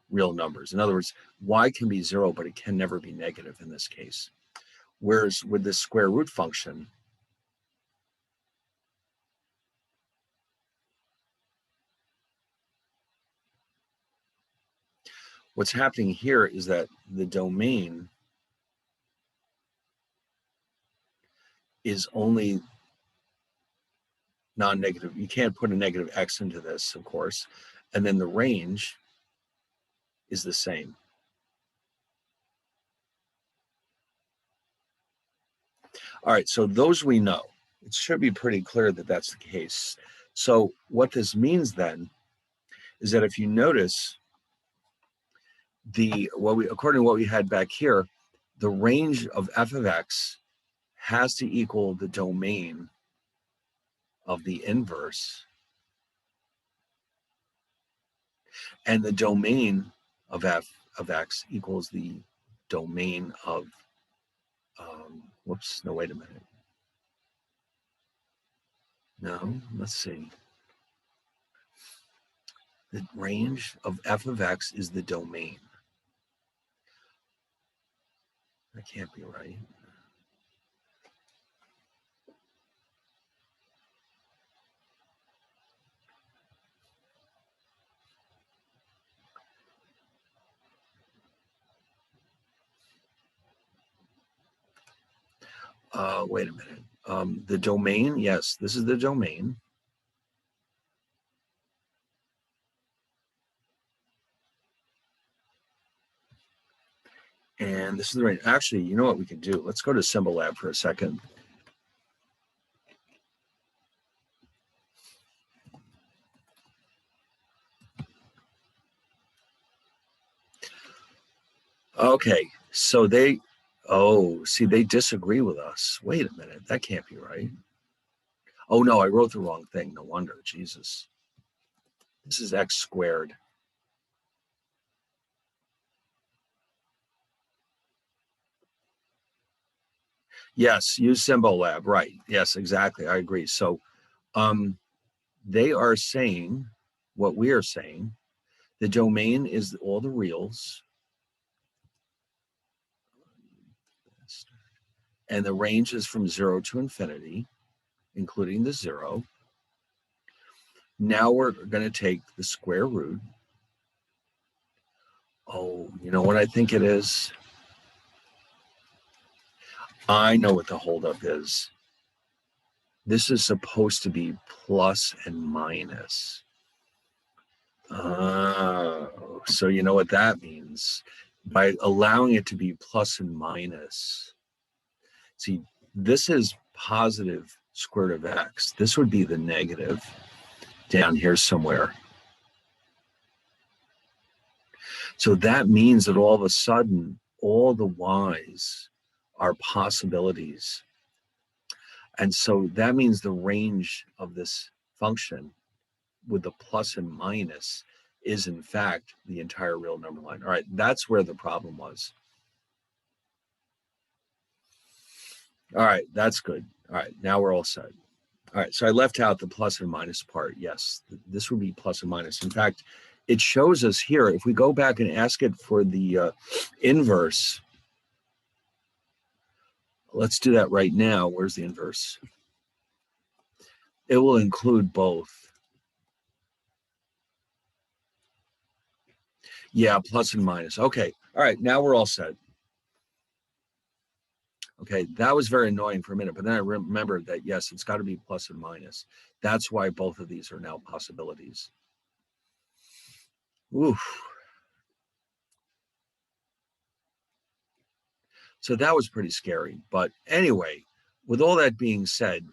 real numbers. In other words, y can be 0, but it can never be negative in this case. Whereas with this square root function, what's happening here is that the domain is only non-negative. You can't put a negative x into this, of course. And then the range is the same. All right, so those we know. It should be pretty clear that that's the case. So what this means then is that if you notice according to what we had back here, the range of f of x has to equal the domain of the inverse, and the domain of f of x equals the domain of whoops, no, wait a minute. No, let's see. The range of f of x is the domain. That can't be right. Wait a minute. The domain, yes, this is the domain. And this is the range. Actually, you know what we can do? Let's go to Symbolab for a second. Okay, so they disagree with us. Wait a minute, that can't be right. Oh no, I wrote the wrong thing. No wonder, Jesus. This is x squared. Yes, use Symbolab, right. Yes, exactly, I agree. So they are saying what we are saying. The domain is all the reals, and the range is from 0 to infinity, including the 0. Now we're going to take the square root. Oh, you know what I think it is? I know what the holdup is. This is supposed to be plus and minus. Oh, so you know what that means? By allowing it to be plus and minus. See, this is positive square root of x. This would be the negative down here somewhere. So that means that all of a sudden, all the y's are possibilities. And so that means the range of this function with the plus and minus is in fact the entire real number line. All right, that's where the problem was. All right, that's good. All right, now we're all set. All right, so I left out the plus and minus part. Yes, this would be plus and minus. In fact, it shows us here, if we go back and ask it for the inverse, let's do that right now. Where's the inverse? It will include both. Yeah, plus and minus. Okay, all right, now we're all set. Okay, that was very annoying for a minute, but then I remembered that, yes, it's got to be plus and minus. That's why both of these are now possibilities. Oof. So that was pretty scary. But anyway, with all that being said,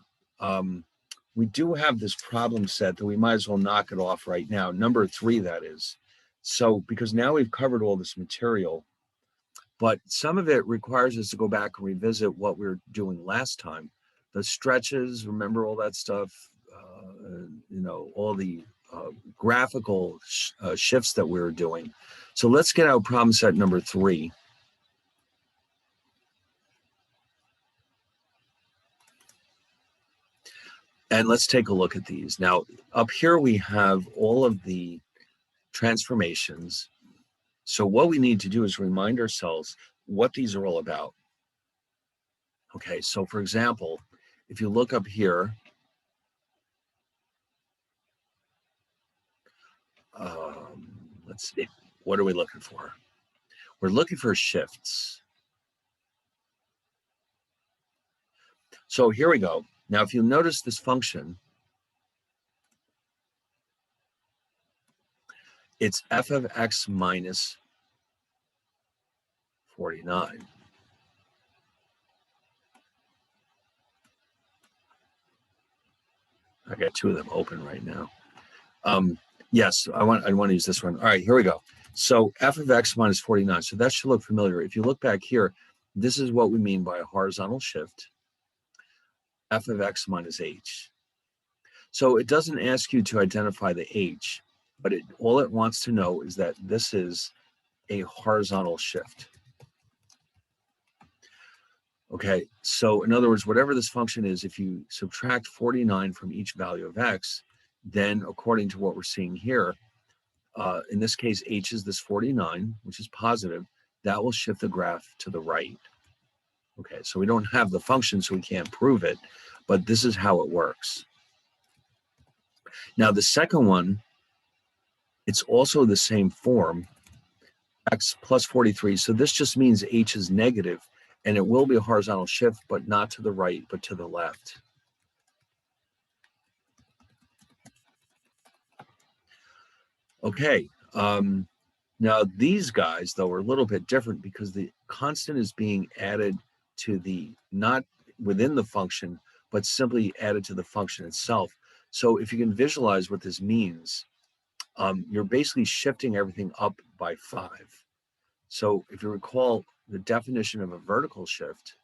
we do have this problem set that we might as well knock it off right now. Number 3, that is. So because now we've covered all this material, but some of it requires us to go back and revisit what we were doing last time. The stretches, remember all that stuff, all the graphical shifts that we were doing. So let's get out problem set number 3. And let's take a look at these. Now, up here we have all of the transformations. So what we need to do is remind ourselves what these are all about. Okay, so for example, if you look up here, let's see, what are we looking for? We're looking for shifts. So here we go. Now, if you notice this function, it's f of x minus 49. I got 2 of them open right now. Yes, I want to use this one. All right, here we go. So f of x minus 49. So that should look familiar. If you look back here, this is what we mean by a horizontal shift, f of x minus h. So it doesn't ask you to identify the h, but all it wants to know is that this is a horizontal shift. Okay, so in other words, whatever this function is, if you subtract 49 from each value of x, then according to what we're seeing here, in this case, h is this 49, which is positive, that will shift the graph to the right. Okay, so we don't have the function, so we can't prove it, but this is how it works. Now, the second one, it's also the same form, x plus 43. So this just means h is negative, and it will be a horizontal shift, but not to the right, but to the left. Okay, now these guys, though, are a little bit different because the constant is being added to the, not within the function, but simply added to the function itself. So if you can visualize what this means, you're basically shifting everything up by 5. So if you recall the definition of a vertical shift,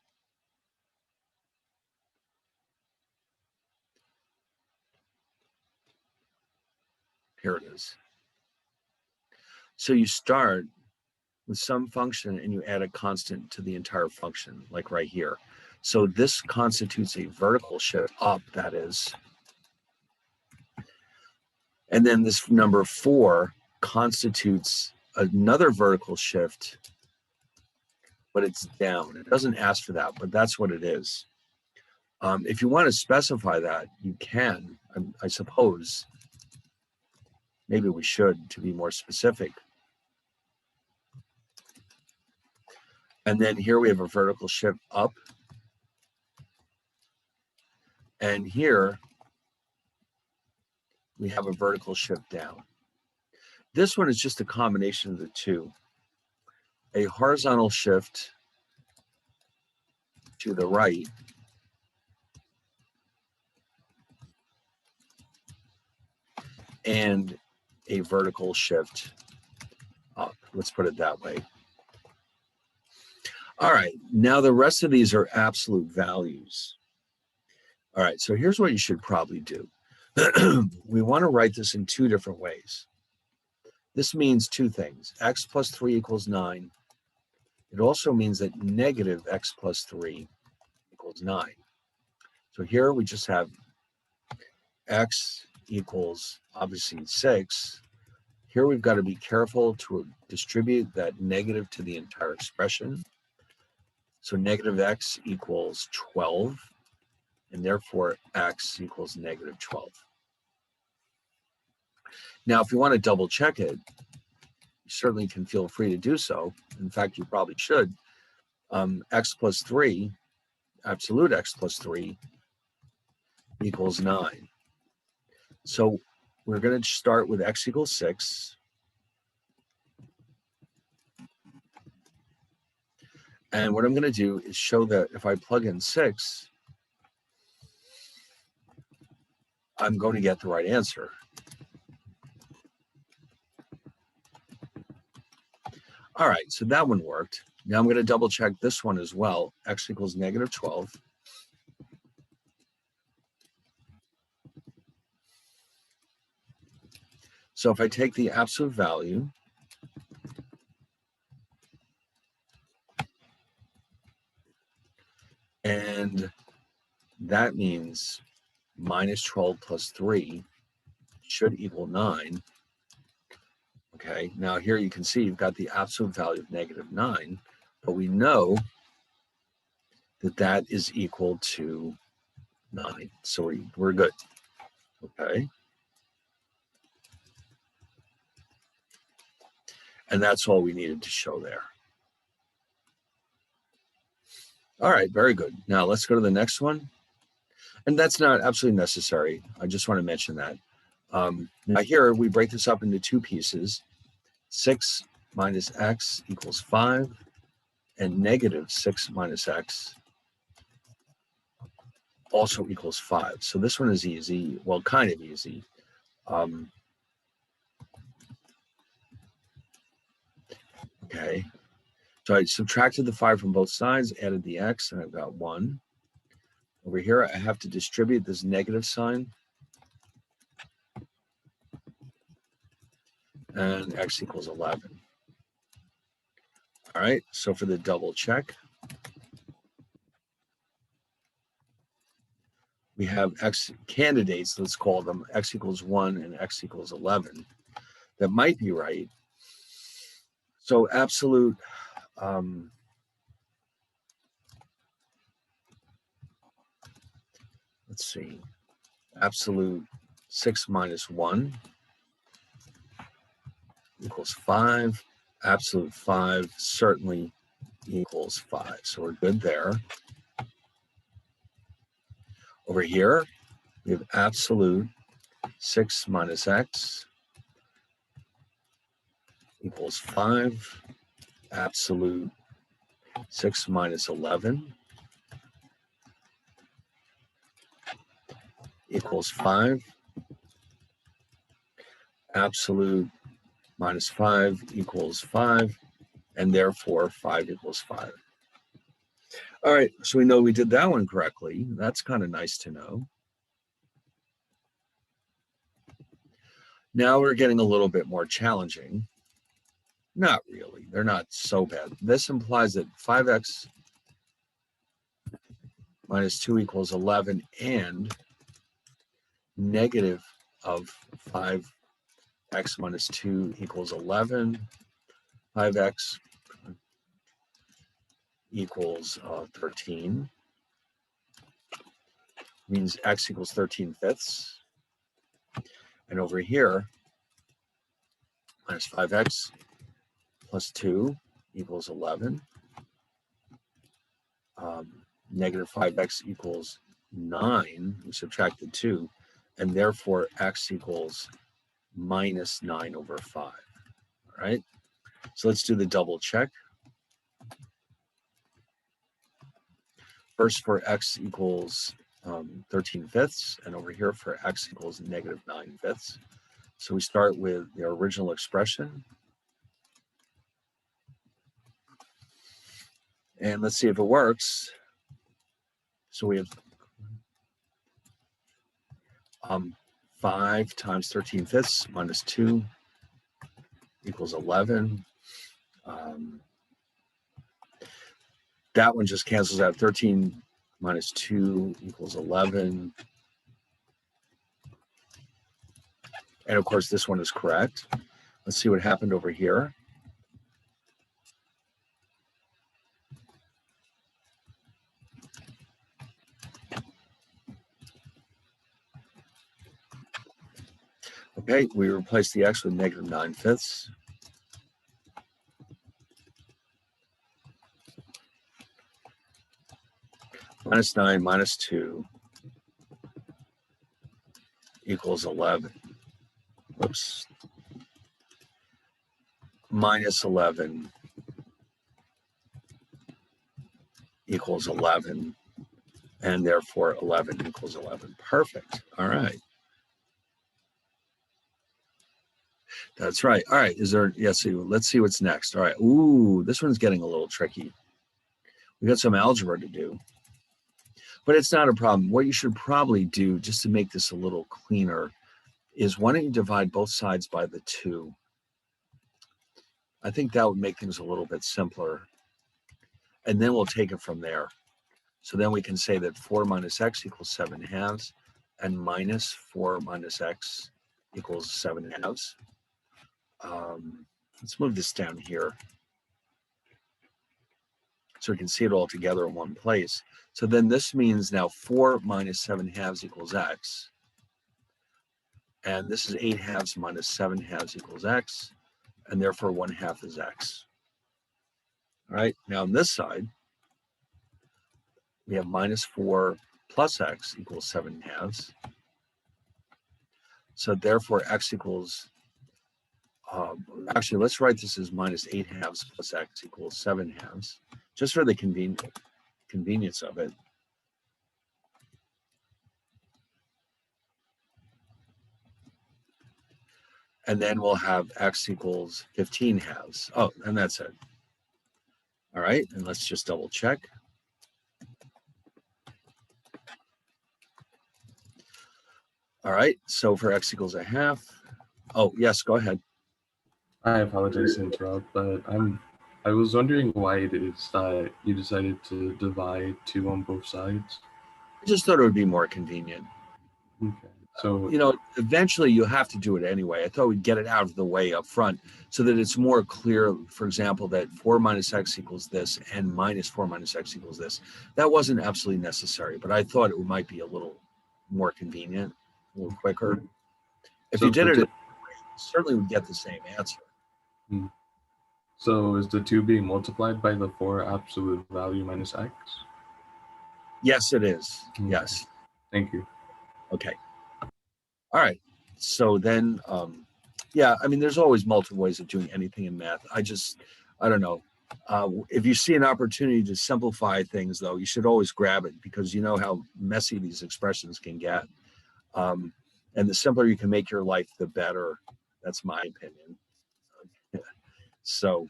here it is. So you start with some function and you add a constant to the entire function, like right here. So this constitutes a vertical shift up, that is. And then this number 4 constitutes another vertical shift, but it's down. It doesn't ask for that, but that's what it is. If you want to specify that, you can, I suppose. Maybe we should, to be more specific. And then here we have a vertical shift up. And here we have a vertical shift down. This one is just a combination of the two. A horizontal shift to the right and a vertical shift up. Let's put it that way. All right, now the rest of these are absolute values. All right, so here's what you should probably do. We want to write this in 2 different ways. This means 2 things. X plus 3 equals 9. It also means that negative x plus 3 equals equals 9. So here we just have x equals obviously 6. Here we've got to be careful to distribute that negative to the entire expression. So negative x equals 12, and therefore x equals negative 12. Now, if you want to double check it, you certainly can feel free to do so. In fact, you probably should. X plus 3, absolute x plus 3 equals 9. So we're going to start with x equals 6. And what I'm going to do is show that if I plug in 6, I'm going to get the right answer. All right, so that one worked. Now I'm going to double check this one as well. X equals negative 12. So if I take the absolute value and that means minus 12 plus 3 should equal 9. Okay, now here you can see you've got the absolute value of negative 9, but we know that that is equal to 9. So we're good. Okay. And that's all we needed to show there. All right, very good. Now let's go to the next one. And that's not absolutely necessary. I just want to mention that. Now here we break this up into two pieces. 6 minus x equals 5, and negative 6 minus x also equals 5. So this one is easy, well, kind of easy. Okay, so I subtracted the 5 from both sides, added the x, and I've got 1. Over here, I have to distribute this negative sign. And x equals 11. All right, so for the double check, we have x candidates, let's call them, x equals 1 and x equals 11. That might be right. So absolute, let's see, absolute 6 minus 1 equals 5. Absolute 5 certainly equals 5. So we're good there. Over here, we have absolute 6 minus x equals 5. Absolute 6 minus 11 equals 5. Absolute minus 5 equals 5. And therefore, 5 equals 5. All right, so we know we did that one correctly. That's kind of nice to know. Now we're getting a little bit more challenging. Not really. They're not so bad. This implies that 5x minus 2 equals 11 and negative of 5x minus 2 equals 11. 5x equals 13. Means x equals 13/5. And over here, minus 5x plus 2 equals 11. Negative 5x equals 9. We subtracted 2. And therefore, x equals minus 9 over 5. All right. So let's do the double check. First for x equals 13/5, and over here for x equals negative 9/5. So we start with the original expression. And let's see if it works. So we have 5 times 13/5 minus 2 equals 11. That one just cancels out. 13 minus 2 equals 11. And of course, this one is correct. Let's see what happened over here. Okay, we replace the x with negative 9/5. Minus 9 minus 2 equals 11. Whoops. Minus 11 equals 11. And therefore 11 equals 11. Perfect. All right. That's right. All right. Is there, yes, let's see what's next. All right. Ooh, this one's getting a little tricky. We got some algebra to do, but it's not a problem. What you should probably do, just to make this a little cleaner, is why don't you divide both sides by the 2? I think that would make things a little bit simpler. And then we'll take it from there. So then we can say that 4 minus x equals 7/2, and minus 4 minus x equals 7/2. Let's move this down here so we can see it all together in one place. So then this means now 4 minus 7/2 equals x. And this is 8/2 minus 7/2 equals x. And therefore 1/2 is x. All right, now on this side, we have minus 4 plus x equals 7/2. So therefore x equals, actually, let's write this as minus 8/2 plus x equals 7/2, just for the convenience of it. And then we'll have x equals 15/2. Oh, and that's it. All right, and let's just double check. All right, so for x equals 1/2. Oh, yes, go ahead. I apologize to interrupt, but I was wondering why it is that you decided to divide 2 on both sides. I just thought it would be more convenient. Okay. So, eventually you have to do it anyway. I thought we'd get it out of the way up front so that it's more clear, for example, that 4 minus x equals this and minus 4 minus x equals this. That wasn't absolutely necessary, but I thought it might be a little more convenient, a little quicker. If you did it, you certainly would get the same answer. So is the 2 being multiplied by the 4 absolute value minus x? Yes, it is. Yes. Thank you. Okay. All right. So then, yeah, I mean, there's always multiple ways of doing anything in math. I don't know. If you see an opportunity to simplify things, though, you should always grab it because you know how messy these expressions can get. And the simpler you can make your life, the better. That's my opinion. So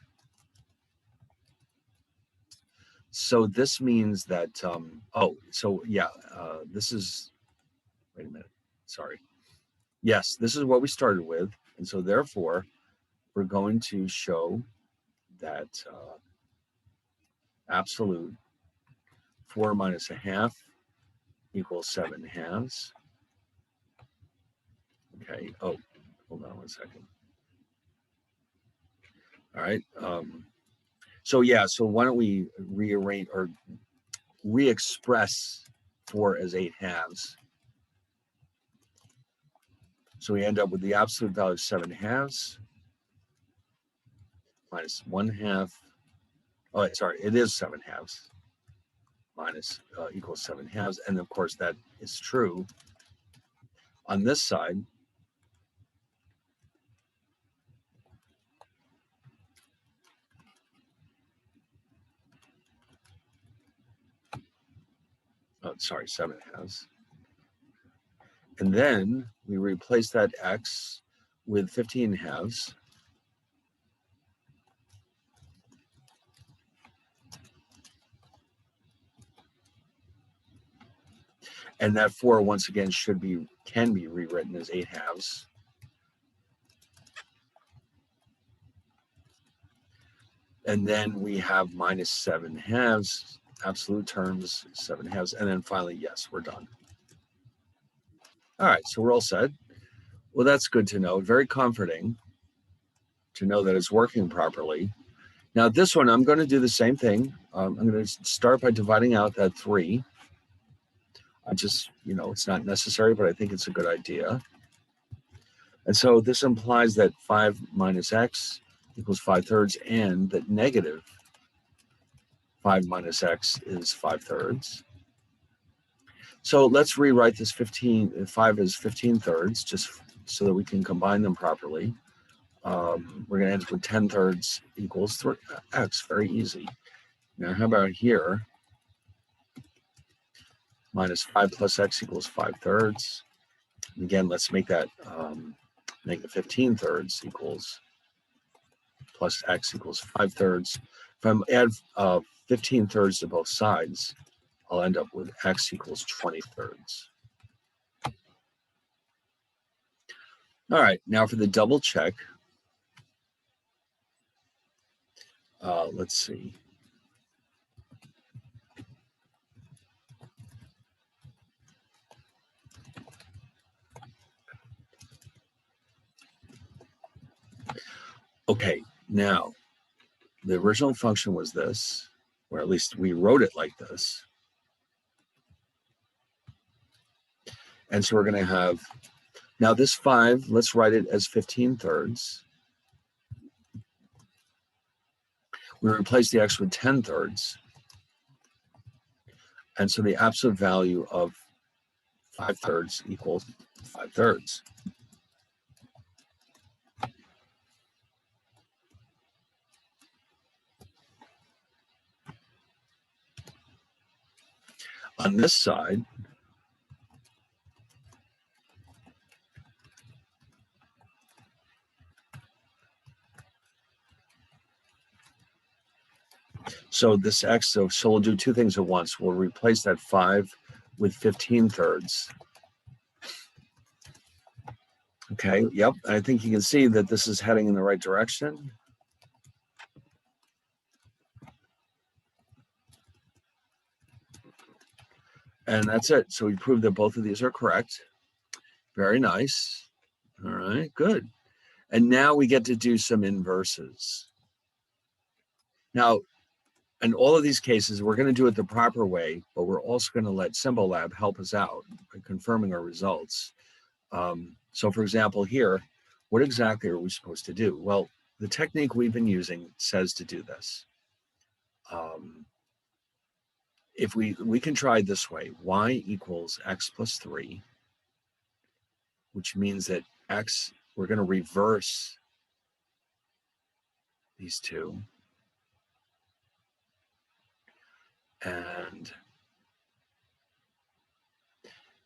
this means that, this is, wait a minute, sorry. Yes, this is what we started with. And so therefore, we're going to show that absolute 4 minus 1/2 equals 7/2. Okay, oh, hold on one second. All right, so why don't we rearrange or re-express 4 as 8/2. So we end up with the absolute value of 7/2 minus 1/2. Oh, sorry, it is 7/2 minus equals 7/2. And of course, that is true. On this side, oh, sorry, 7/2. And then we replace that x with 15/2. And that 4 once again can be rewritten as 8/2. And then we have minus 7/2 absolute terms, 7/2, and then finally, yes, we're done. All right, so we're all set. Well, that's good to know. Very comforting to know that it's working properly. Now, this one, I'm going to do the same thing. I'm going to start by dividing out that 3. I just, it's not necessary, but I think it's a good idea. And so this implies that 5 minus x equals 5/3, and that negative 5 minus x is 5/3. So let's rewrite this 5 as 15/3, just so that we can combine them properly. We're going to end up with 10/3 equals 3x, very easy. Now, how about here? Minus 5 plus x equals 5/3. And again, let's make that negative 15/3 equals plus x equals 5/3. If I add 15/3 to both sides, I'll end up with x equals 20/3. All right, now for the double check. Let's see. Okay, now the original function was this, or at least we wrote it like this. And so we're going to have, now this 5, let's write it as 15/3. We replace the x with 10/3. And so the absolute value of 5/3 equals 5/3. On this side, so this x, so we'll do two things at once. We'll replace that 5 with 15/3. Okay, yep, I think you can see that this is heading in the right direction. And that's it. So we proved that both of these are correct. Very nice. All right, good. And now we get to do some inverses. Now, in all of these cases, we're going to do it the proper way, but we're also going to let Symbolab help us out by confirming our results. So for example, here, what exactly are we supposed to do? Well, the technique we've been using says to do this. If we can try this way, y equals x plus 3, which means that x, we're going to reverse these two. And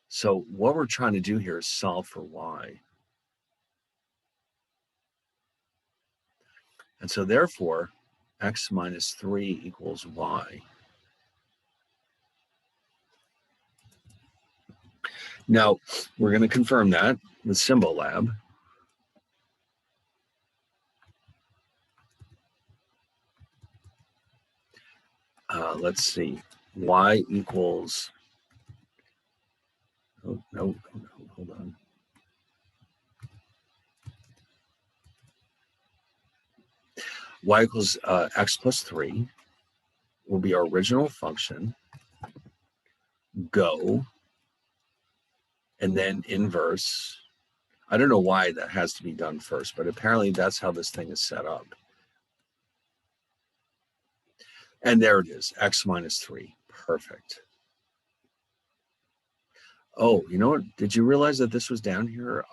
so what we're trying to do here is solve for y. And so therefore, x minus 3 equals y. Now, we're going to confirm that with Symbolab. Let's see, y equals, oh, no, hold on. Y equals x plus 3 will be our original function, go, and then inverse. I don't know why that has to be done first, but apparently that's how this thing is set up. And there it is, x minus 3. Perfect. Oh, you know what? Did you realize that this was down here?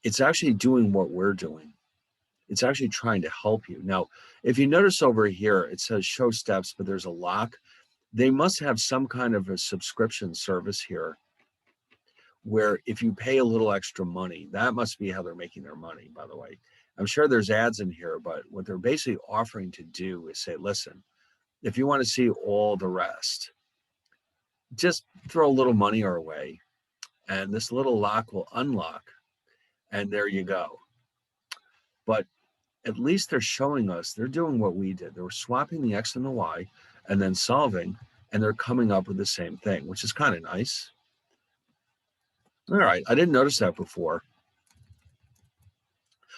It's actually doing what we're doing. It's actually trying to help you. Now, if you notice over here, it says show steps, but there's a lock. They must have some kind of a subscription service here where if you pay a little extra money, that must be how they're making their money, by the way. I'm sure there's ads in here, but what they're basically offering to do is say, listen, if you want to see all the rest, just throw a little money our way and this little lock will unlock, and there you go. But at least they're showing us they're doing what we did. They were swapping the x and the y, and then solving, and they're coming up with the same thing, which is kind of nice. All right, I didn't notice that before.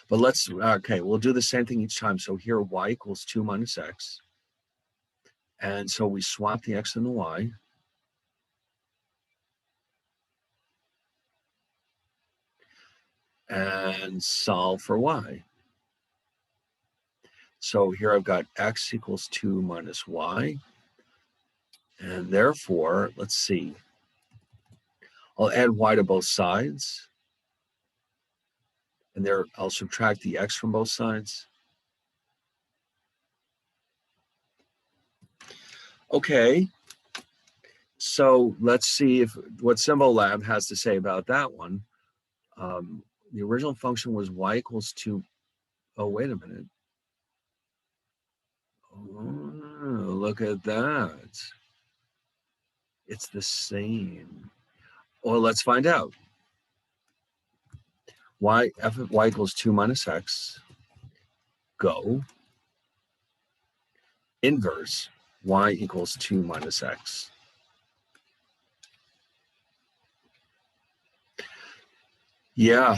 But okay, we'll do the same thing each time. So here y equals 2 minus x. And so we swap the x and the y. And solve for y. So here I've got x equals 2 minus y. And therefore, let's see. I'll add y to both sides. And there I'll subtract the x from both sides. Okay. So let's see what Symbolab has to say about that one. The original function was y equals 2. Oh, wait a minute. Oh, look at that. It's the same. Well, let's find out. F of y equals 2 minus x. Go. Inverse y equals 2 minus x. Yeah.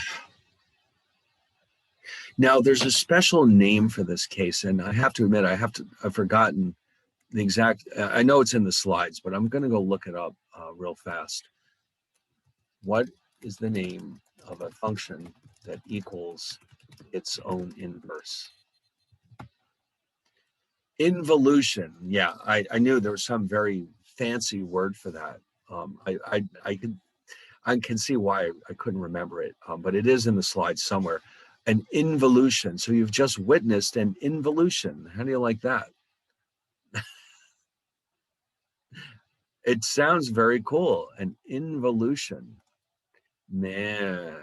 Now there's a special name for this case, and I have to admit I've forgotten the exact. I know it's in the slides, but I'm going to go look it up real fast. What is the name of a function that equals its own inverse? Involution. Yeah, I knew there was some very fancy word for that. I can see why I couldn't remember it, but it is in the slides somewhere. An involution. So you've just witnessed an involution. How do you like that? It sounds very cool. An involution. Man.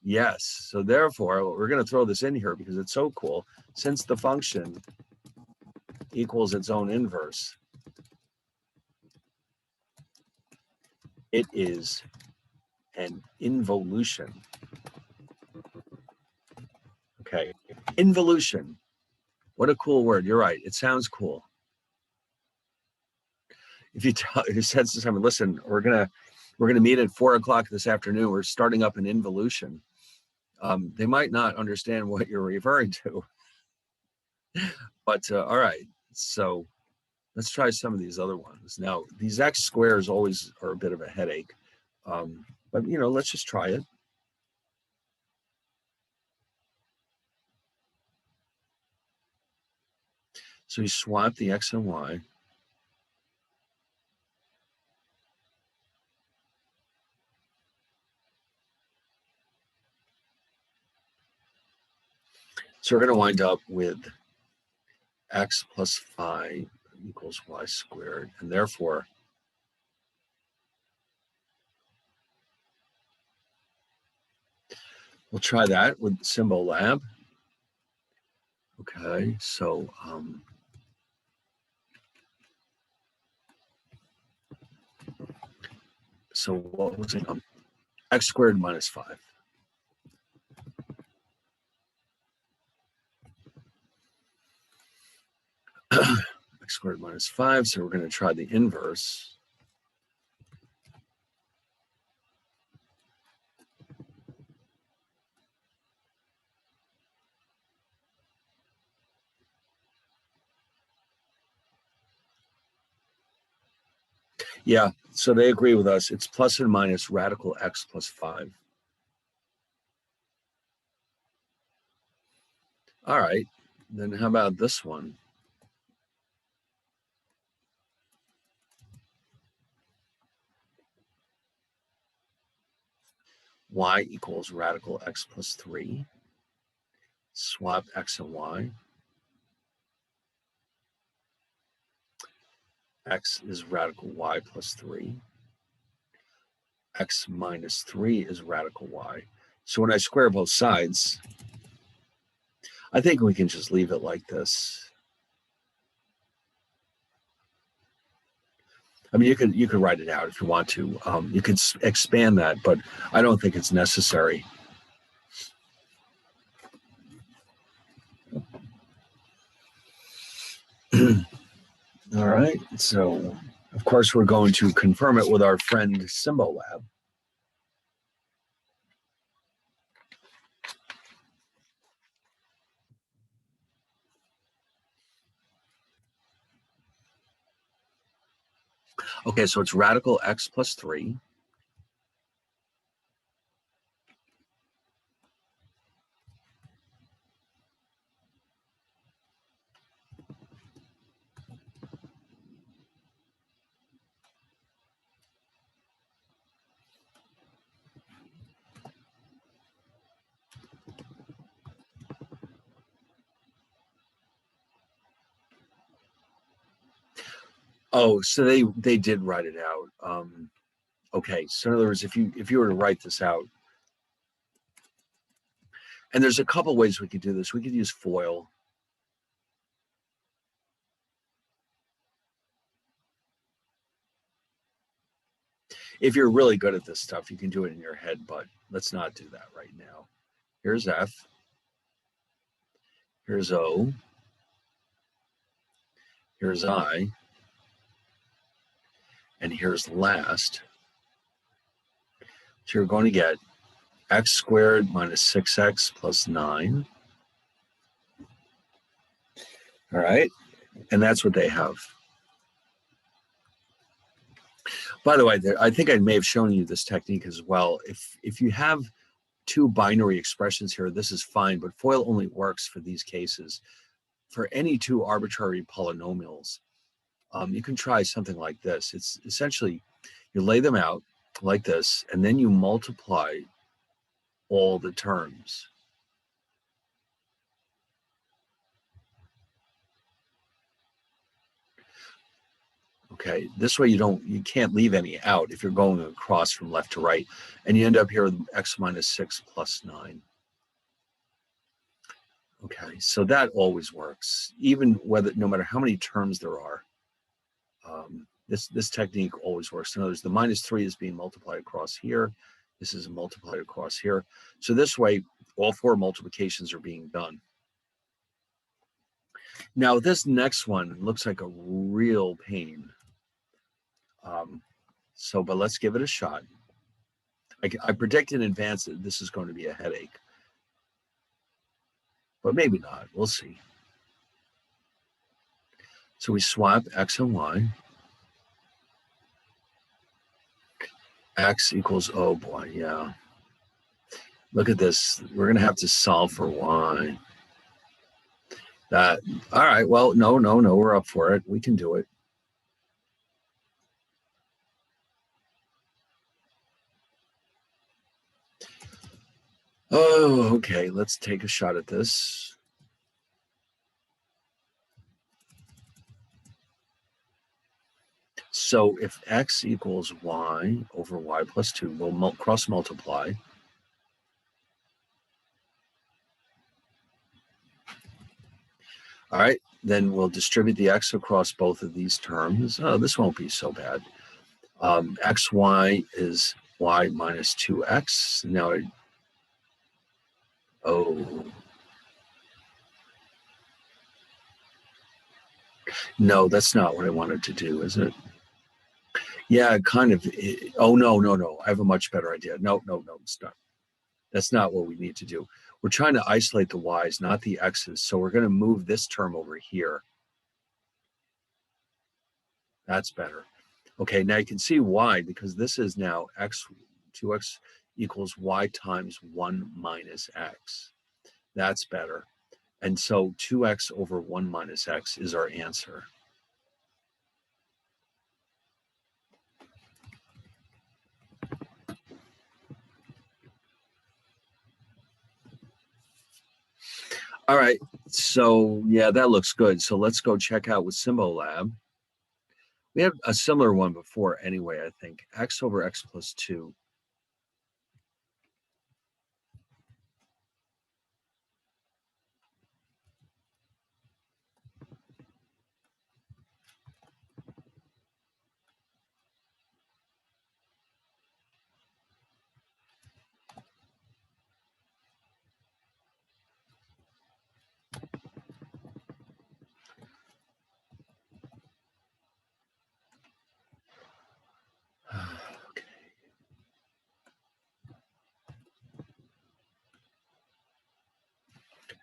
Yes. So therefore, we're going to throw this in here because it's so cool. Since the function equals its own inverse, it is an involution. Okay. Involution. What a cool word. You're right. It sounds cool. If you said to someone, listen, we're gonna meet at 4 o'clock this afternoon. We're starting up an involution. They might not understand what you're referring to. But all right. So let's try some of these other ones. Now, these x squares always are a bit of a headache. But let's just try it. So you swap the x and y. So we're going to wind up with x plus 5 equals y squared. And therefore, we'll try that with Symbolab. Okay, so what was it? X squared minus 5. X squared minus 5, so we're going to try the inverse. Yeah, so they agree with us. It's plus and minus radical x plus 5. All right, then how about this one? Y equals radical x plus 3. Swap x and y. X is radical y plus 3. X minus 3 is radical y. So when I square both sides, I think we can just leave it like this. I mean, you could write it out if you want to. You could expand that, but I don't think it's necessary. right, so of course we're going to confirm it with our friend Symbolab. Okay, so it's radical x plus 3. Oh, so they did write it out. Okay, so in other words, if you were to write this out, and there's a couple ways we could do this. We could use FOIL. If you're really good at this stuff, you can do it in your head, but let's not do that right now. Here's F. Here's O. Here's I. And here's last. So you're going to get x squared minus 6x plus 9. All right. And that's what they have. By the way, I think I may have shown you this technique as well. If you have two binary expressions here, this is fine, but FOIL only works for these cases. For any two arbitrary polynomials, you can try something like this. It's essentially, you lay them out like this, and then you multiply all the terms. Okay, this way you can't leave any out if you're going across from left to right, and you end up here with x minus 6 plus 9. Okay, so that always works, even no matter how many terms there are. This technique always works. In other words, the minus 3 is being multiplied across here. This is multiplied across here. So this way, all 4 multiplications are being done. Now, this next one looks like a real pain. But let's give it a shot. I predict in advance that this is going to be a headache. But maybe not. We'll see. So we swap x and y. X equals, oh boy, yeah. Look at this. We're going to have to solve for y. All right, well, no, we're up for it. We can do it. Oh, okay, let's take a shot at this. So if x equals y over y plus 2, we'll cross multiply. All right, then we'll distribute the x across both of these terms. Oh, this won't be so bad. Xy is y minus 2x. Now, no, that's not what I wanted to do, is it? Yeah, kind of. Oh, no. I have a much better idea. No, it's not. That's not what we need to do. We're trying to isolate the y's, not the x's. So we're going to move this term over here. That's better. Okay, now you can see why, because this is now 2x equals y times 1 minus x. That's better. And so 2x over 1 minus x is our answer. All right, so yeah, that looks good. So let's go check out with Symbolab. We had a similar one before anyway, I think. X over x plus 2.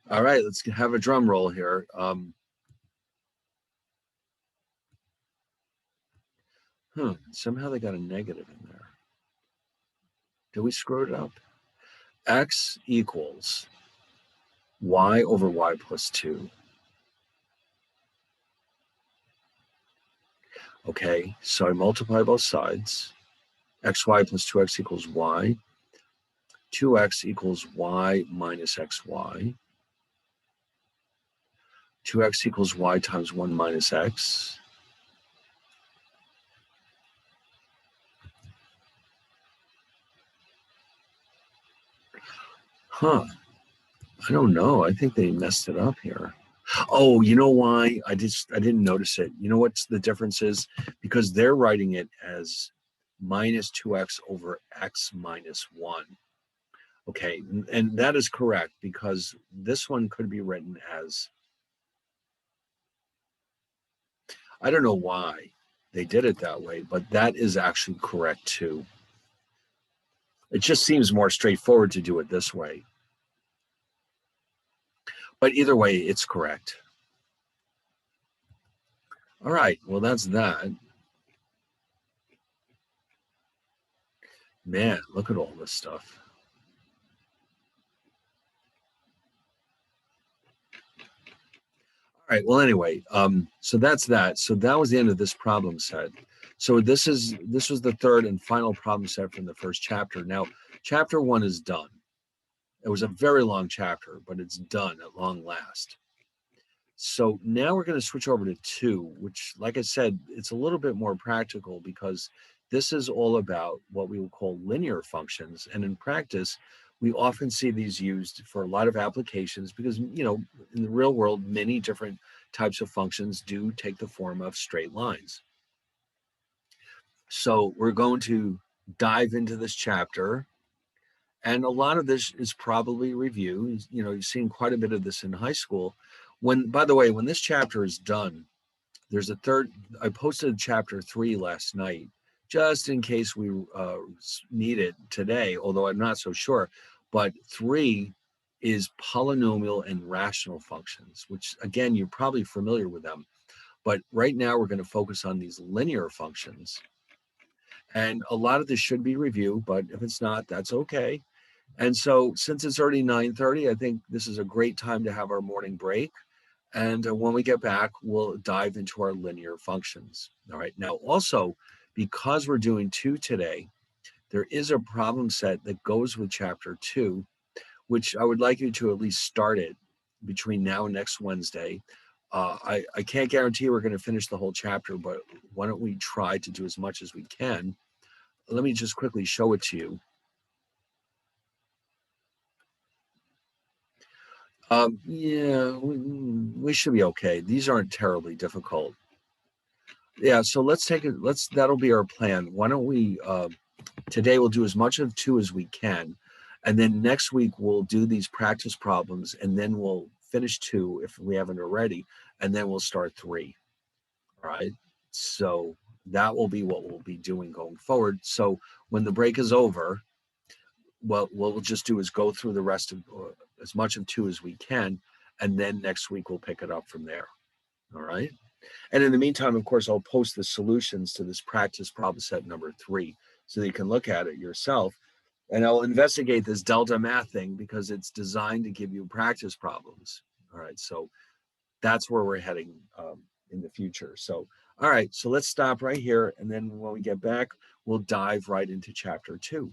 All right, let's have a drum roll here. Somehow they got a negative in there. Did we screw it up? X equals y over y plus 2. Okay, so I multiply both sides. Xy plus 2x equals y. 2x equals y minus xy. 2x equals y times 1 minus x. Huh. I don't know. I think they messed it up here. Oh, you know why? I didn't notice it. You know what's the difference is? Because they're writing it as minus 2x over x minus 1. Okay, and that is correct because this one could be written as, I don't know why they did it that way, but that is actually correct too. It just seems more straightforward to do it this way. But either way, it's correct. All right, well, that's that. Man, look at all this stuff. All right, well, anyway, so that's that. So that was the end of this problem set. So this was the third and final problem set from the first chapter. Now, chapter 1 is done. It was a very long chapter, but it's done at long last. So now we're going to switch over to 2, which, like I said, it's a little bit more practical because this is all about what we will call linear functions. And in practice, we often see these used for a lot of applications because, in the real world, many different types of functions do take the form of straight lines. So we're going to dive into this chapter. And a lot of this is probably review. You've seen quite a bit of this in high school. By the way, when this chapter is done, there's a third. I posted chapter 3 last night, just in case we need it today, although I'm not so sure. But 3 is polynomial and rational functions, which again, you're probably familiar with them. But right now we're going to focus on these linear functions. And a lot of this should be review, but if it's not, that's okay. And so since it's already 9:30, I think this is a great time to have our morning break. And when we get back, we'll dive into our linear functions. All right. Now, also, because we're doing 2 today, there is a problem set that goes with chapter 2, which I would like you to at least start it between now and next Wednesday. I can't guarantee we're going to finish the whole chapter, but why don't we try to do as much as we can? Let me just quickly show it to you. Yeah, we should be okay. These aren't terribly difficult. Yeah, so that'll be our plan. Why don't we, today we'll do as much of 2 as we can. And then next week we'll do these practice problems and then we'll finish 2 if we haven't already. And then we'll start 3. All right. So that will be what we'll be doing going forward. So when the break is over, what we'll just do is go through the rest of as much of 2 as we can. And then next week we'll pick it up from there. All right. And in the meantime, of course, I'll post the solutions to this practice problem set number 3 so that you can look at it yourself. And I'll investigate this delta math thing because it's designed to give you practice problems. All right. So that's where we're heading in the future. So, all right. So let's stop right here. And then when we get back, we'll dive right into chapter 2.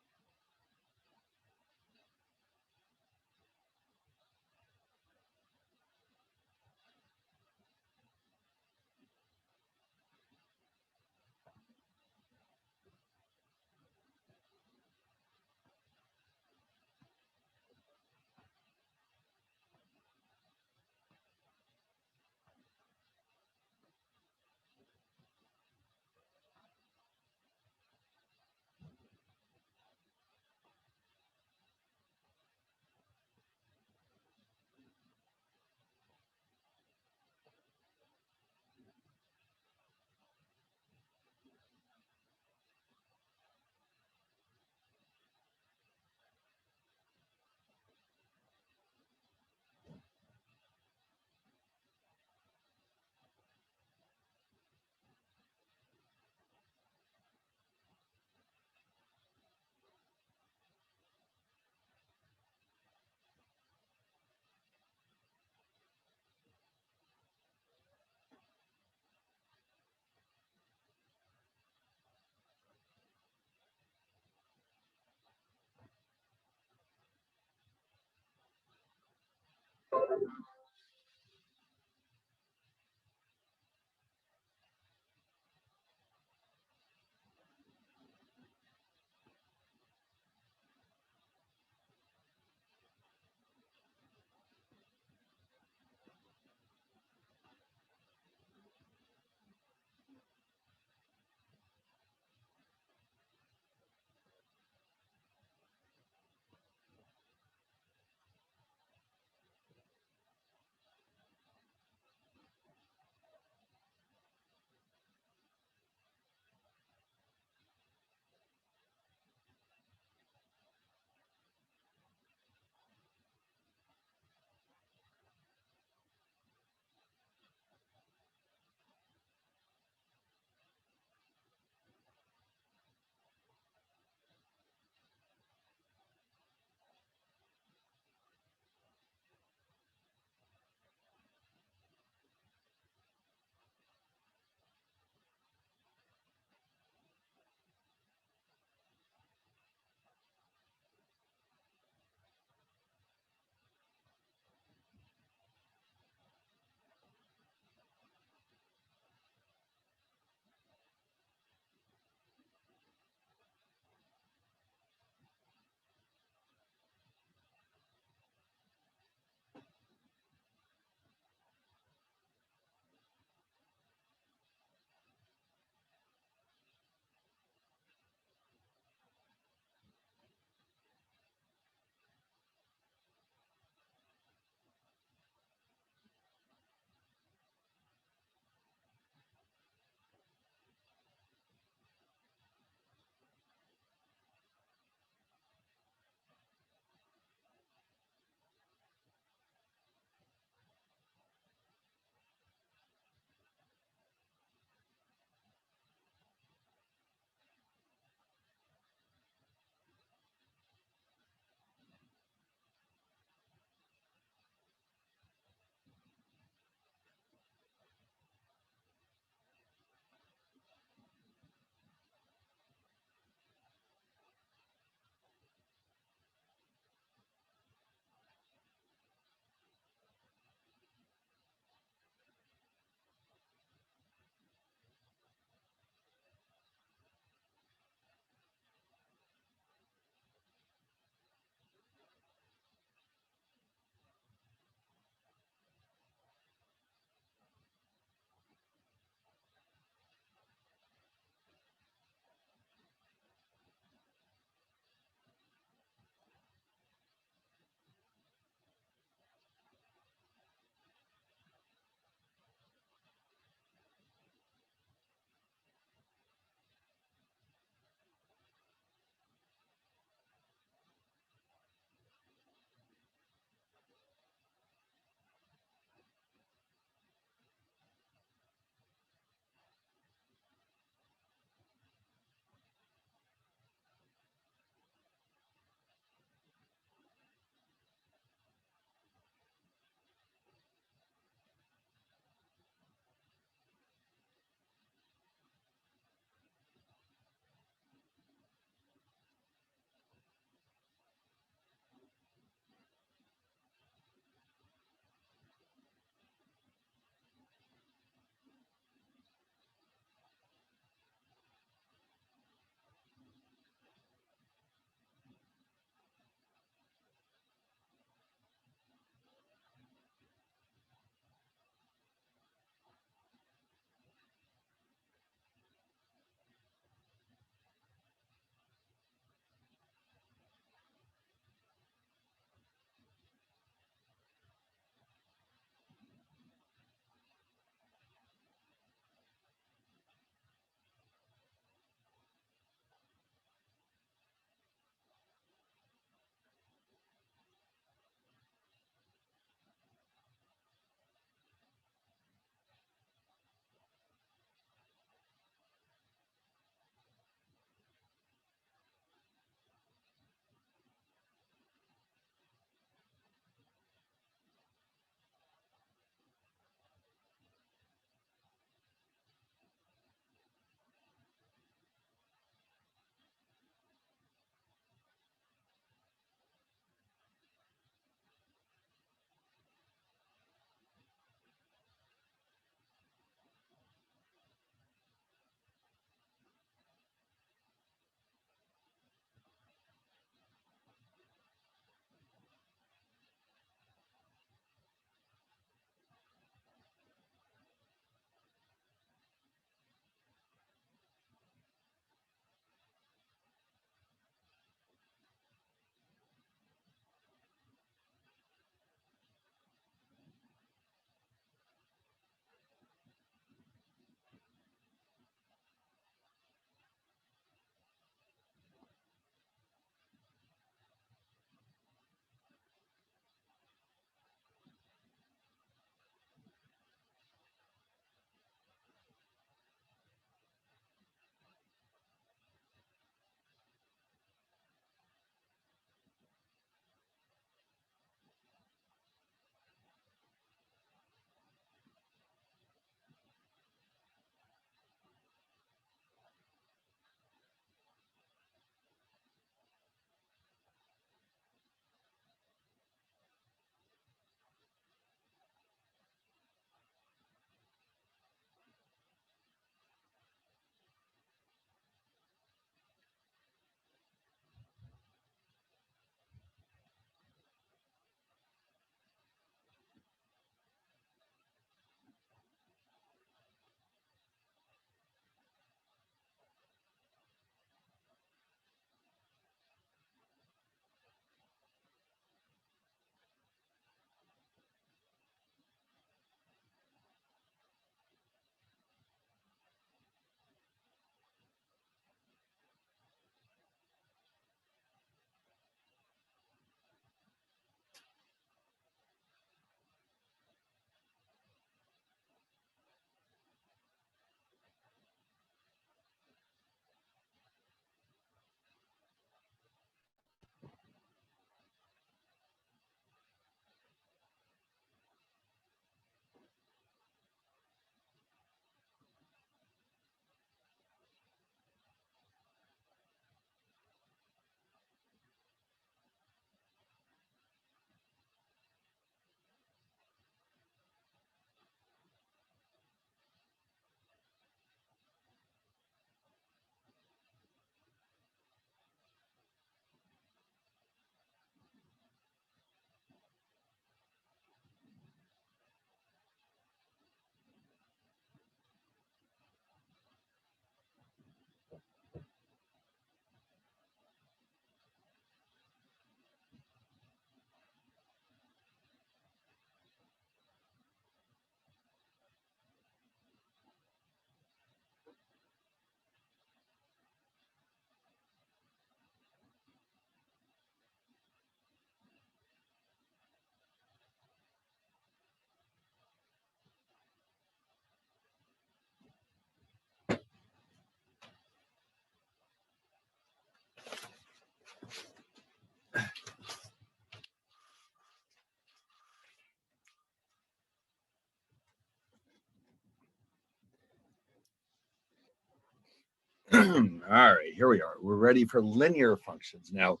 All right, here we are. We're ready for linear functions. Now,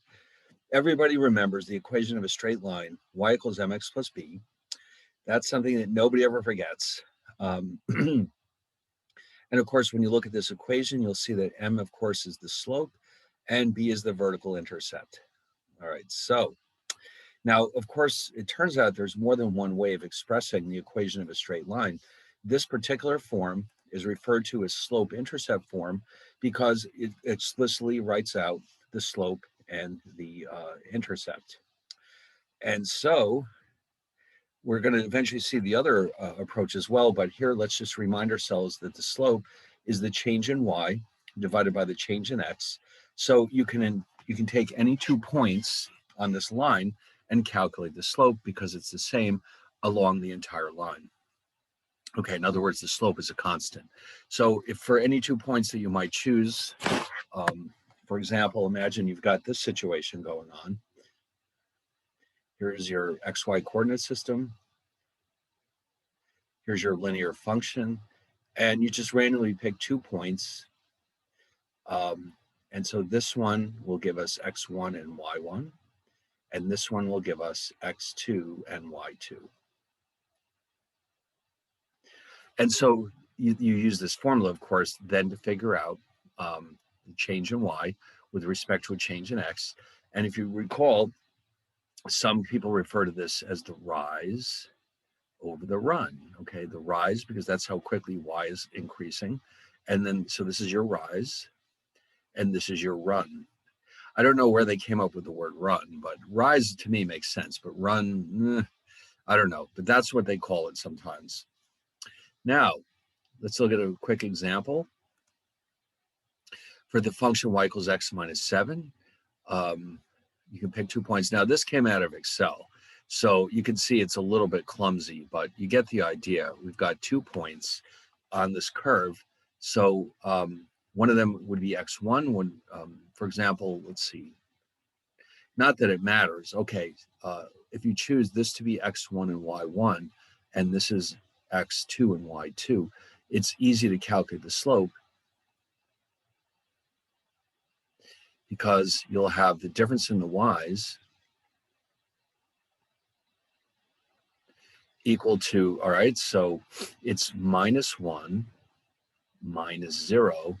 everybody remembers the equation of a straight line, y equals mx plus b. That's something that nobody ever forgets. And of course, when you look at this equation, you'll see that m, of course, is the slope and b is the vertical intercept. All right, so now, of course, it turns out there's more than one way of expressing the equation of a straight line. This particular form is referred to as slope-intercept form because it explicitly writes out the slope and the intercept. And so we're going to eventually see the other approach as well, but here let's just remind ourselves that the slope is the change in y divided by the change in x. So you can take any 2 points on this line and calculate the slope because it's the same along the entire line. Okay, in other words, the slope is a constant. So if for any 2 points that you might choose, for example, imagine you've got this situation going on. Here's your XY coordinate system. Here's your linear function. And you just randomly pick 2 points. And so this one will give us x1 and y1. And this one will give us x2 and y2. And so you use this formula, of course, then to figure out the change in y with respect to a change in x. And if you recall, some people refer to this as the rise over the run. Okay, the rise, because that's how quickly y is increasing. And then, so this is your rise, and this is your run. I don't know where they came up with the word run, but rise to me makes sense, but run, I don't know, but that's what they call it sometimes. Now, let's look at a quick example. For the function y equals x minus 7, you can pick 2 points. Now, this came out of Excel, so you can see it's a little bit clumsy, but you get the idea. We've got 2 points on this curve. So one of them would be x1. For example, let's see. Not that it matters. Okay, if you choose this to be x1 and y1, and this is x2 and y2, it's easy to calculate the slope because you'll have the difference in the y's equal to, all right, so it's -1 minus 0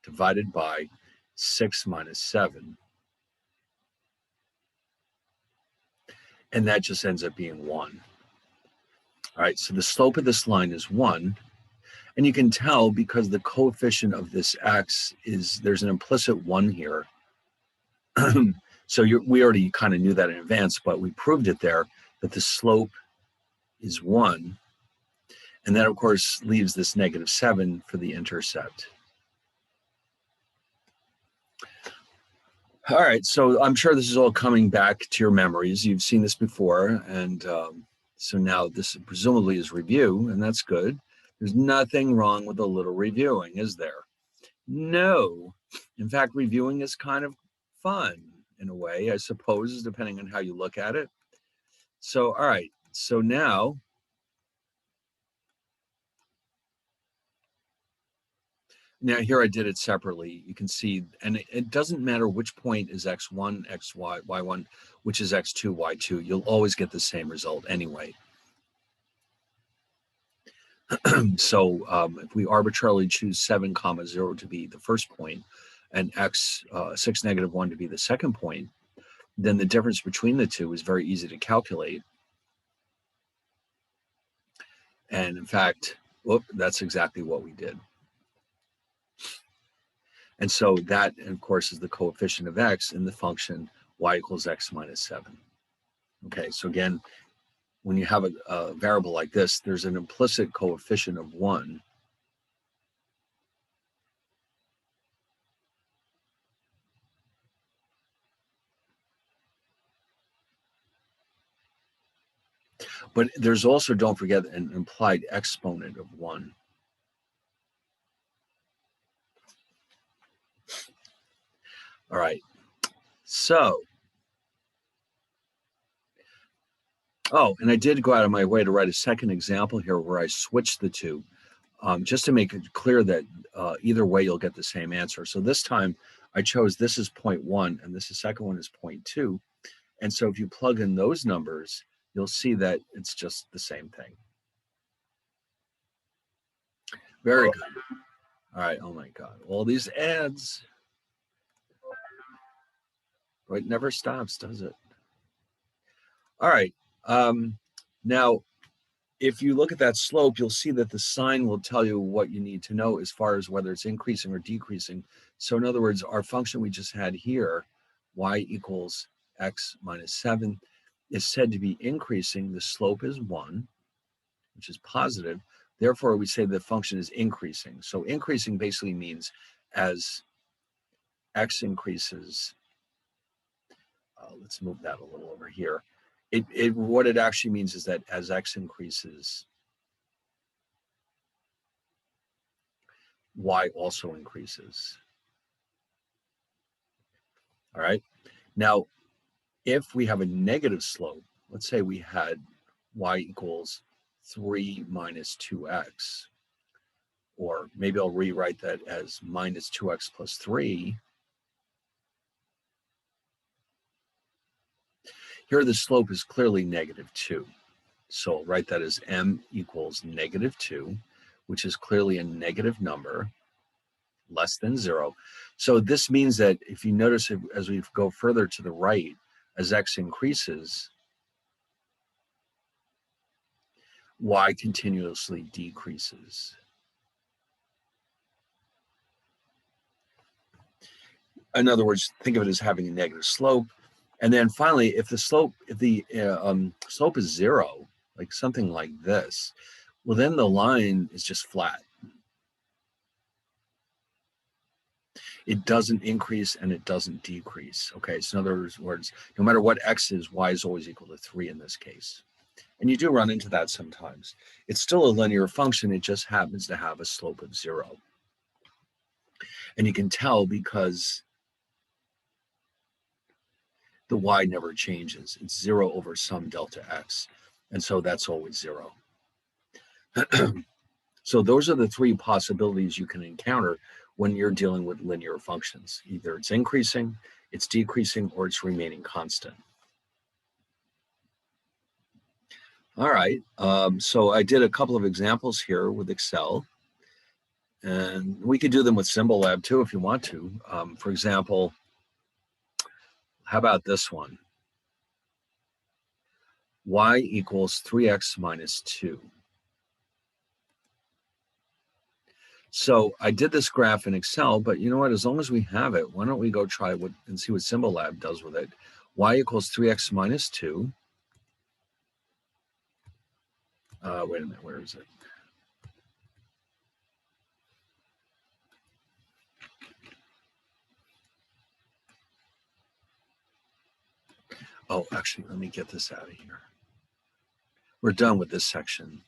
divided by 6 minus 7. And that just ends up being 1. All right, so the slope of this line is 1. And you can tell because the coefficient of this x is, there's an implicit 1 here. So we already kind of knew that in advance, but we proved it there, that the slope is 1. And that, of course, leaves this -7 for the intercept. All right, so I'm sure this is all coming back to your memories. You've seen this before, and so now this presumably is review, and that's good. There's nothing wrong with a little reviewing, is there? No. In fact, reviewing is kind of fun in a way, I suppose, depending on how you look at it. So, all right, so now, here I did it separately. You can see, and it doesn't matter which point is x1, xy, y1, which is x2, y2. You'll always get the same result anyway. So if we arbitrarily choose 7, 0 to be the first point, and x 6, -1 to be the second point, then the difference between the two is very easy to calculate. And in fact, that's exactly what we did. And so that, of course, is the coefficient of x in the function y equals x minus 7. Okay, so again, when you have a variable like this, there's an implicit coefficient of 1. But there's also, don't forget, an implied exponent of 1. All right, so, and I did go out of my way to write a second example here where I switched the two. just to make it clear that either way you'll get the same answer. So this time I chose this is 0.1 and this second one is 0.2. And so if you plug in those numbers, you'll see that it's just the same thing. Very good. All right. Oh my God. All these ads. It never stops, does it? All right. Now, if you look at that slope, you'll see that the sign will tell you what you need to know as far as whether it's increasing or decreasing. So in other words, our function we just had here, y equals x minus 7, is said to be increasing. The slope is 1, which is positive. Therefore, we say the function is increasing. So increasing basically means as x increases, let's move that a little over here. What it actually means is that as x increases, y also increases. All right. Now, if we have a negative slope, let's say we had y equals 3 minus 2x, or maybe I'll rewrite that as minus 2x plus 3. Here the slope is clearly negative 2. So I'll write that as m equals negative 2, which is clearly a negative number, less than 0. So this means that if you notice as we go further to the right, as x increases, y continuously decreases. In other words, think of it as having a negative slope. And then finally, if the slope is 0, like something like this, well, then the line is just flat. It doesn't increase and it doesn't decrease. Okay, so in other words, no matter what x is, y is always equal to 3 in this case. And you do run into that sometimes. It's still a linear function. It just happens to have a slope of 0. And you can tell because the y never changes. It's 0 over some delta x. And so that's always 0. So those are the 3 possibilities you can encounter when you're dealing with linear functions. Either it's increasing, it's decreasing, or it's remaining constant. All right, so I did a couple of examples here with Excel. And we could do them with Symbolab too if you want to. For example, how about this one? Y equals 3x minus 2. So I did this graph in Excel, but you know what? As long as we have it, why don't we go try it and see what Symbolab does with it? Y equals 3x minus 2. Wait a minute, where is it? Oh, actually, let me get this out of here. We're done with this section.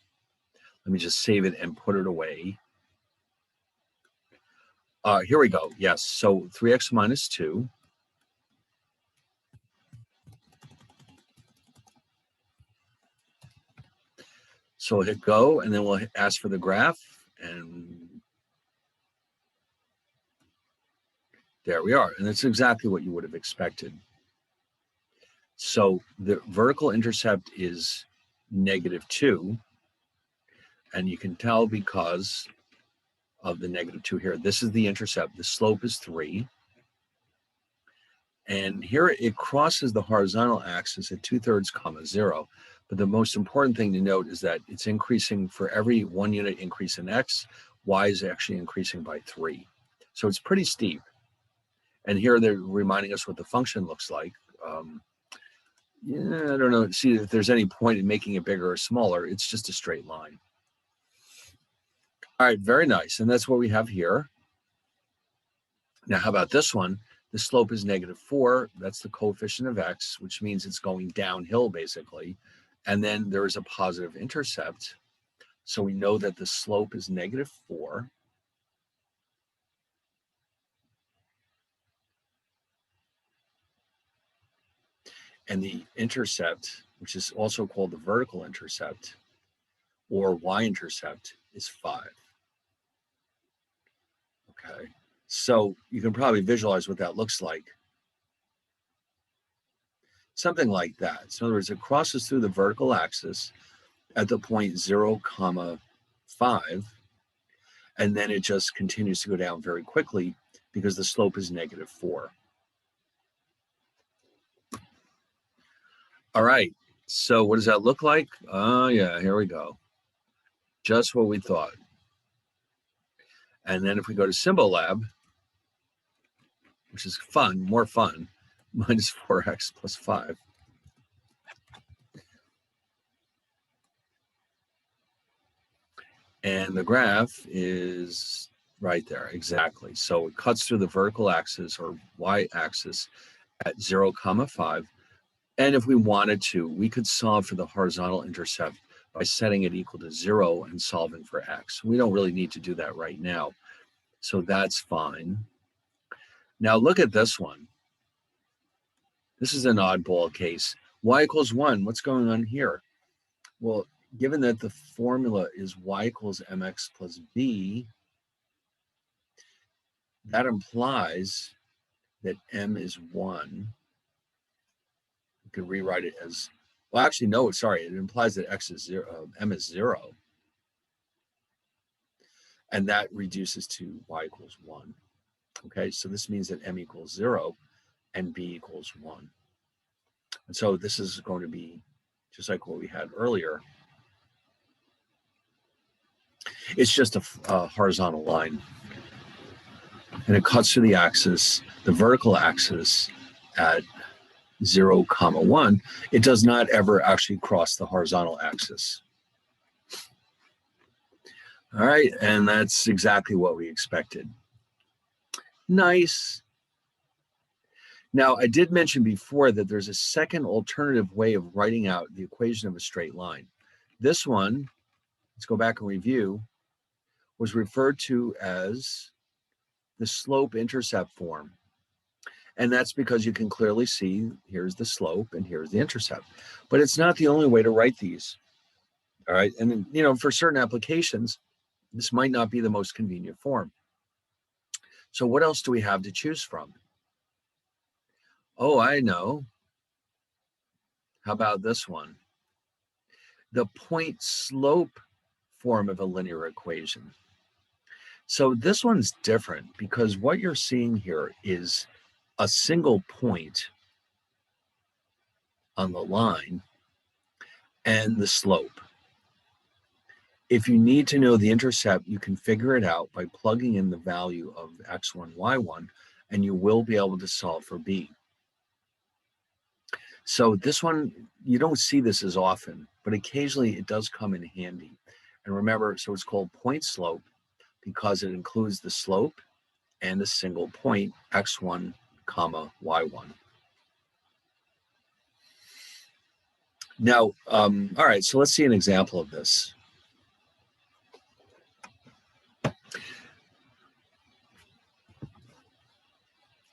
Let me just save it and put it away. Here we go. Yes, so 3x minus 2. So we'll hit go, and then we'll ask for the graph, and there we are. And that's exactly what you would have expected. So the vertical intercept is -2, and you can tell because of the -2 here. This is the intercept. The slope is 3. And here it crosses the horizontal axis at 2/3, 0. But the most important thing to note is that it's increasing for every 1 unit increase in x, y is actually increasing by 3. So it's pretty steep. And here they're reminding us what the function looks like. Yeah, I don't know, see if there's any point in making it bigger or smaller. It's just a straight line. All right, very nice. And that's what we have here. Now, how about this one? The slope is -4. That's the coefficient of x, which means it's going downhill, basically. And then there is a positive intercept. So we know that the slope is -4. And the intercept, which is also called the vertical intercept, or y-intercept, is 5. Okay, so you can probably visualize what that looks like. Something like that. So in other words, it crosses through the vertical axis at the point 0, 5, and then it just continues to go down very quickly because the slope is -4. All right, so what does that look like? Oh yeah, here we go. Just what we thought. And then if we go to Symbolab, which is fun, more fun, minus 4x plus 5. And the graph is right there, exactly. So it cuts through the vertical axis or y-axis at 0, 5. And if we wanted to, we could solve for the horizontal intercept by setting it equal to 0 and solving for x. We don't really need to do that right now. So that's fine. Now look at this one. This is an oddball case. Y = 1. What's going on here? Well, given that the formula is y = mx plus b, that implies that m is 1. You could rewrite it as, well, actually, no, sorry. It implies that x is 0, m is 0. And that reduces to y = 1. Okay, so this means that m = 0 and b = 1. And so this is going to be just like what we had earlier. It's just a horizontal line. And it cuts through the axis, the vertical axis at 0, 1. It does not ever actually cross the horizontal axis. All right, and that's exactly what we expected. Nice. Now, I did mention before that there's a second alternative way of writing out the equation of a straight line. This one, let's go back and review, was referred to as the slope-intercept form. And that's because you can clearly see here's the slope and here's the intercept. But it's not the only way to write these. All right, and you know, for certain applications, this might not be the most convenient form. So what else do we have to choose from? Oh, I know. How about this one? The point slope form of a linear equation. So this one's different because what you're seeing here is a single point on the line and the slope. If you need to know the intercept, you can figure it out by plugging in the value of x1, y1, and you will be able to solve for b. So this one, you don't see this as often, but occasionally it does come in handy. And remember, so it's called point slope because it includes the slope and a single point, x1, y1. Now, all right, so let's see an example of this.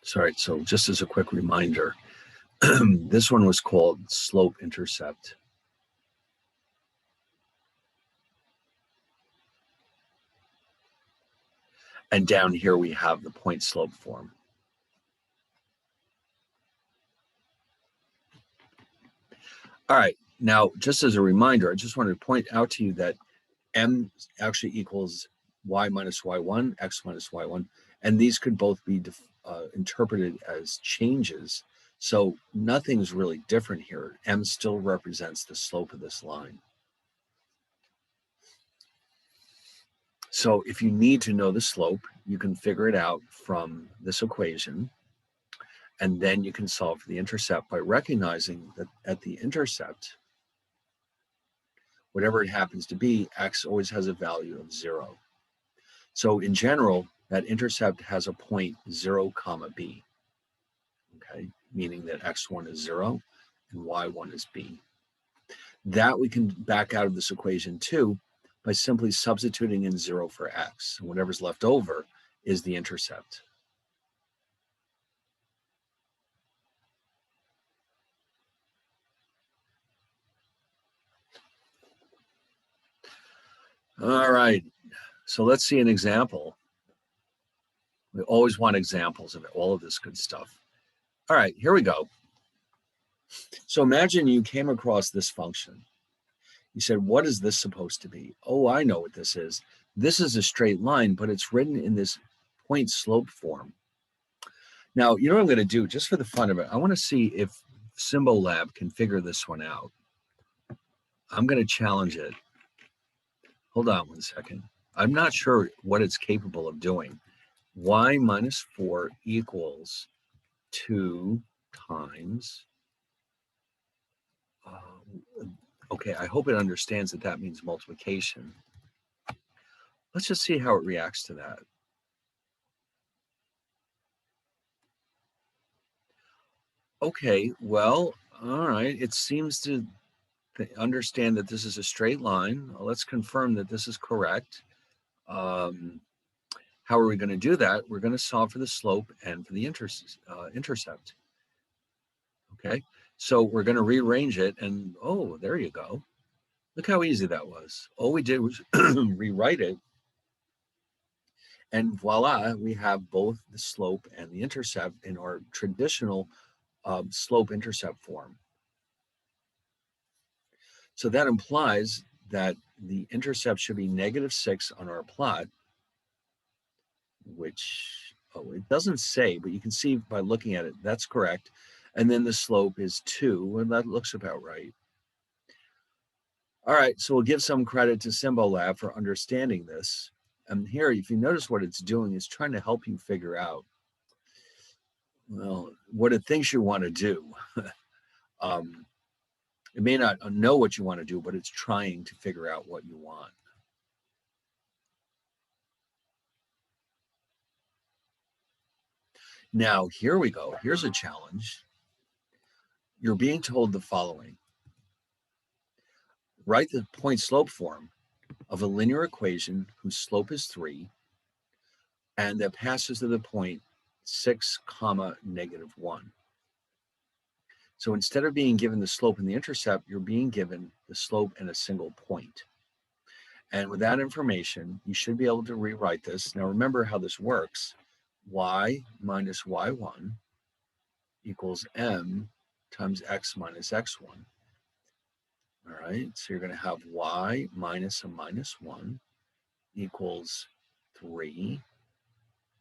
Sorry, so just as a quick reminder, this one was called slope intercept. And down here we have the point slope form. All right, now just as a reminder, I just wanted to point out to you that m actually equals y minus y1, x minus y1, and these could both be interpreted as changes. So nothing's really different here. M still represents the slope of this line. So if you need to know the slope, you can figure it out from this equation, and then you can solve for the intercept by recognizing that at the intercept, whatever it happens to be, x always has a value of 0. So in general, that intercept has a point 0, b, okay, meaning that x1 is 0 and y1 is b. That we can back out of this equation too by simply substituting in 0 for x. And whatever's left over is the intercept. All right, so let's see an example. We always want examples of all of this good stuff. All right, here we go. So imagine you came across this function. You said, what is this supposed to be? Oh, I know what this is. This is a straight line, but it's written in this point slope form. Now, you know what I'm going to do, just for the fun of it, I want to see if Symbolab can figure this one out. I'm going to challenge it. Hold on one second. I'm not sure what it's capable of doing. Y minus 4 equals 2 times. Okay, I hope it understands that that means multiplication. Let's just see how it reacts to that. Okay, well, all right. It seems to understand that this is a straight line. Let's confirm that this is correct. How are we going to do that? We're going to solve for the slope and for the intercept. Okay, so we're going to rearrange it, and oh, there you go. Look how easy that was. All we did was rewrite it, and voila, we have both the slope and the intercept in our traditional slope-intercept form. So that implies that the intercept should be -6 on our plot, which, it doesn't say, but you can see by looking at it, that's correct. And then the slope is 2, and that looks about right. All right, so we'll give some credit to Symbolab for understanding this. And here, if you notice what it's doing, is trying to help you figure out, well, what it thinks you want to do. It may not know what you want to do, but it's trying to figure out what you want. Now, here we go. Here's a challenge. You're being told the following. Write the point slope form of a linear equation whose slope is 3 and that passes to the point 6, -1. So instead of being given the slope and the intercept, you're being given the slope and a single point. And with that information, you should be able to rewrite this. Now remember how this works. Y minus y1 equals m times x minus x1. All right, so you're going to have y minus a minus 1 equals 3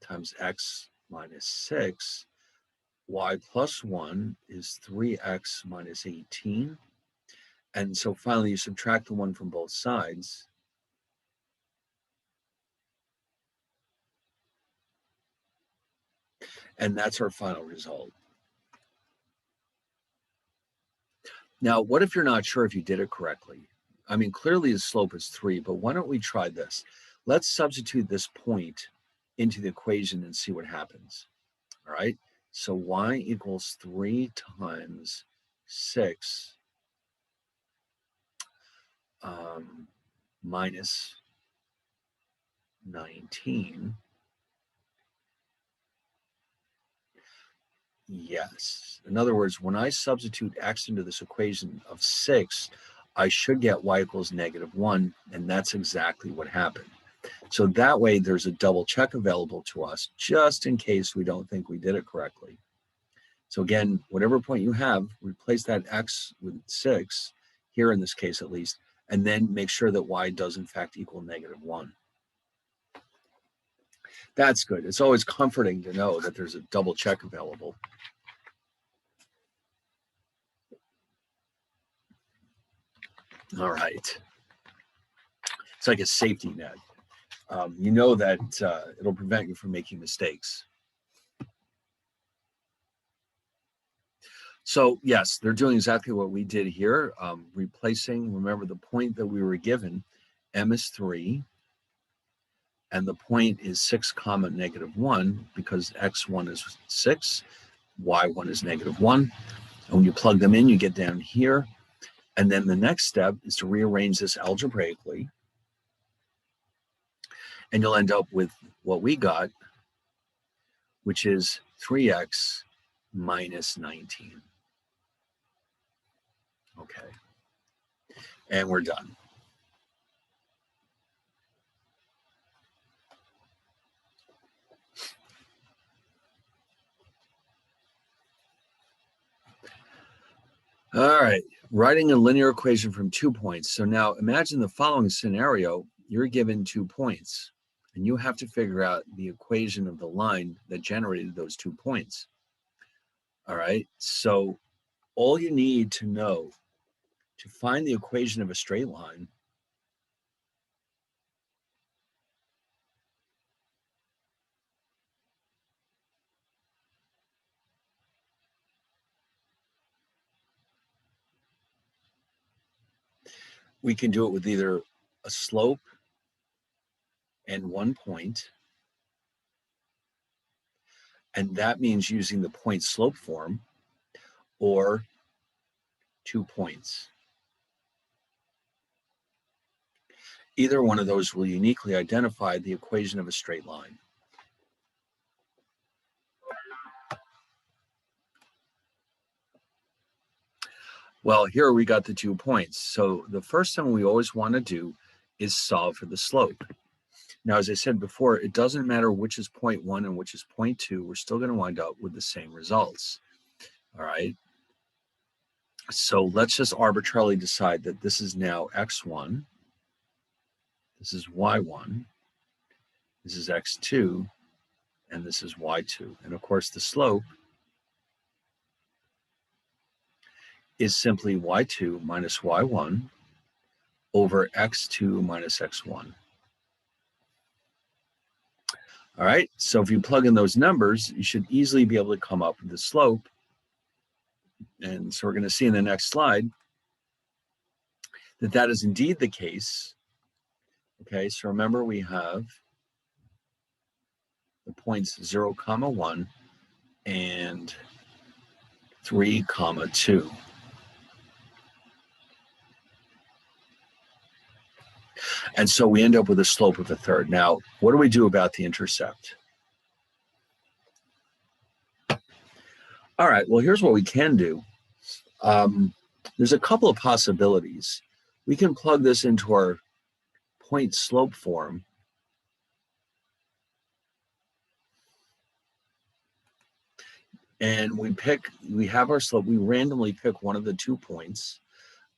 times x minus 6. Y plus 1 is 3x minus 18. And so finally, you subtract the 1 from both sides. And that's our final result. Now, what if you're not sure if you did it correctly? I mean, clearly the slope is 3, but why don't we try this? Let's substitute this point into the equation and see what happens. All right, so y equals 3 times 6 minus 19. Yes. In other words, when I substitute x into this equation of 6, I should get y equals -1, and that's exactly what happened. So that way there's a double check available to us just in case we don't think we did it correctly. So again, whatever point you have, replace that x with 6, here in this case at least, and then make sure that y does in fact equal -1. That's good. It's always comforting to know that there's a double check available. All right. It's like a safety net. You know that it'll prevent you from making mistakes. So yes, they're doing exactly what we did here, replacing, remember the point that we were given, m is 3, and the point is 6, -1, because x1 is 6, y1 is -1. And when you plug them in, you get down here. And then the next step is to rearrange this algebraically. And you'll end up with what we got, which is 3x minus 19. Okay. And we're done. All right, writing a linear equation from 2 points. So now imagine the following scenario. You're given 2 points, and you have to figure out the equation of the line that generated those 2 points. All right, so all you need to know to find the equation of a straight line we can do it with either a slope and 1 point, and that means using the point slope form, or 2 points. Either one of those will uniquely identify the equation of a straight line. Well, here we got the 2 points. So the first thing we always want to do is solve for the slope. Now, as I said before, it doesn't matter which is 0.1 and which is 0.2. We're still going to wind up with the same results. All right. So let's just arbitrarily decide that this is now x1, this is y1, this is x2, and this is y2. And of course, the slope is simply y2 minus y1 over x2 minus x1. All right, so if you plug in those numbers, you should easily be able to come up with the slope. And so we're going to see in the next slide that that is indeed the case. Okay, so remember we have the points 0, 1 and 3, 2. And so we end up with a slope of a third. Now, what do we do about the intercept? All right, well, here's what we can do. There's a couple of possibilities. We can plug this into our point slope form. And we have our slope, we randomly pick one of the 2 points.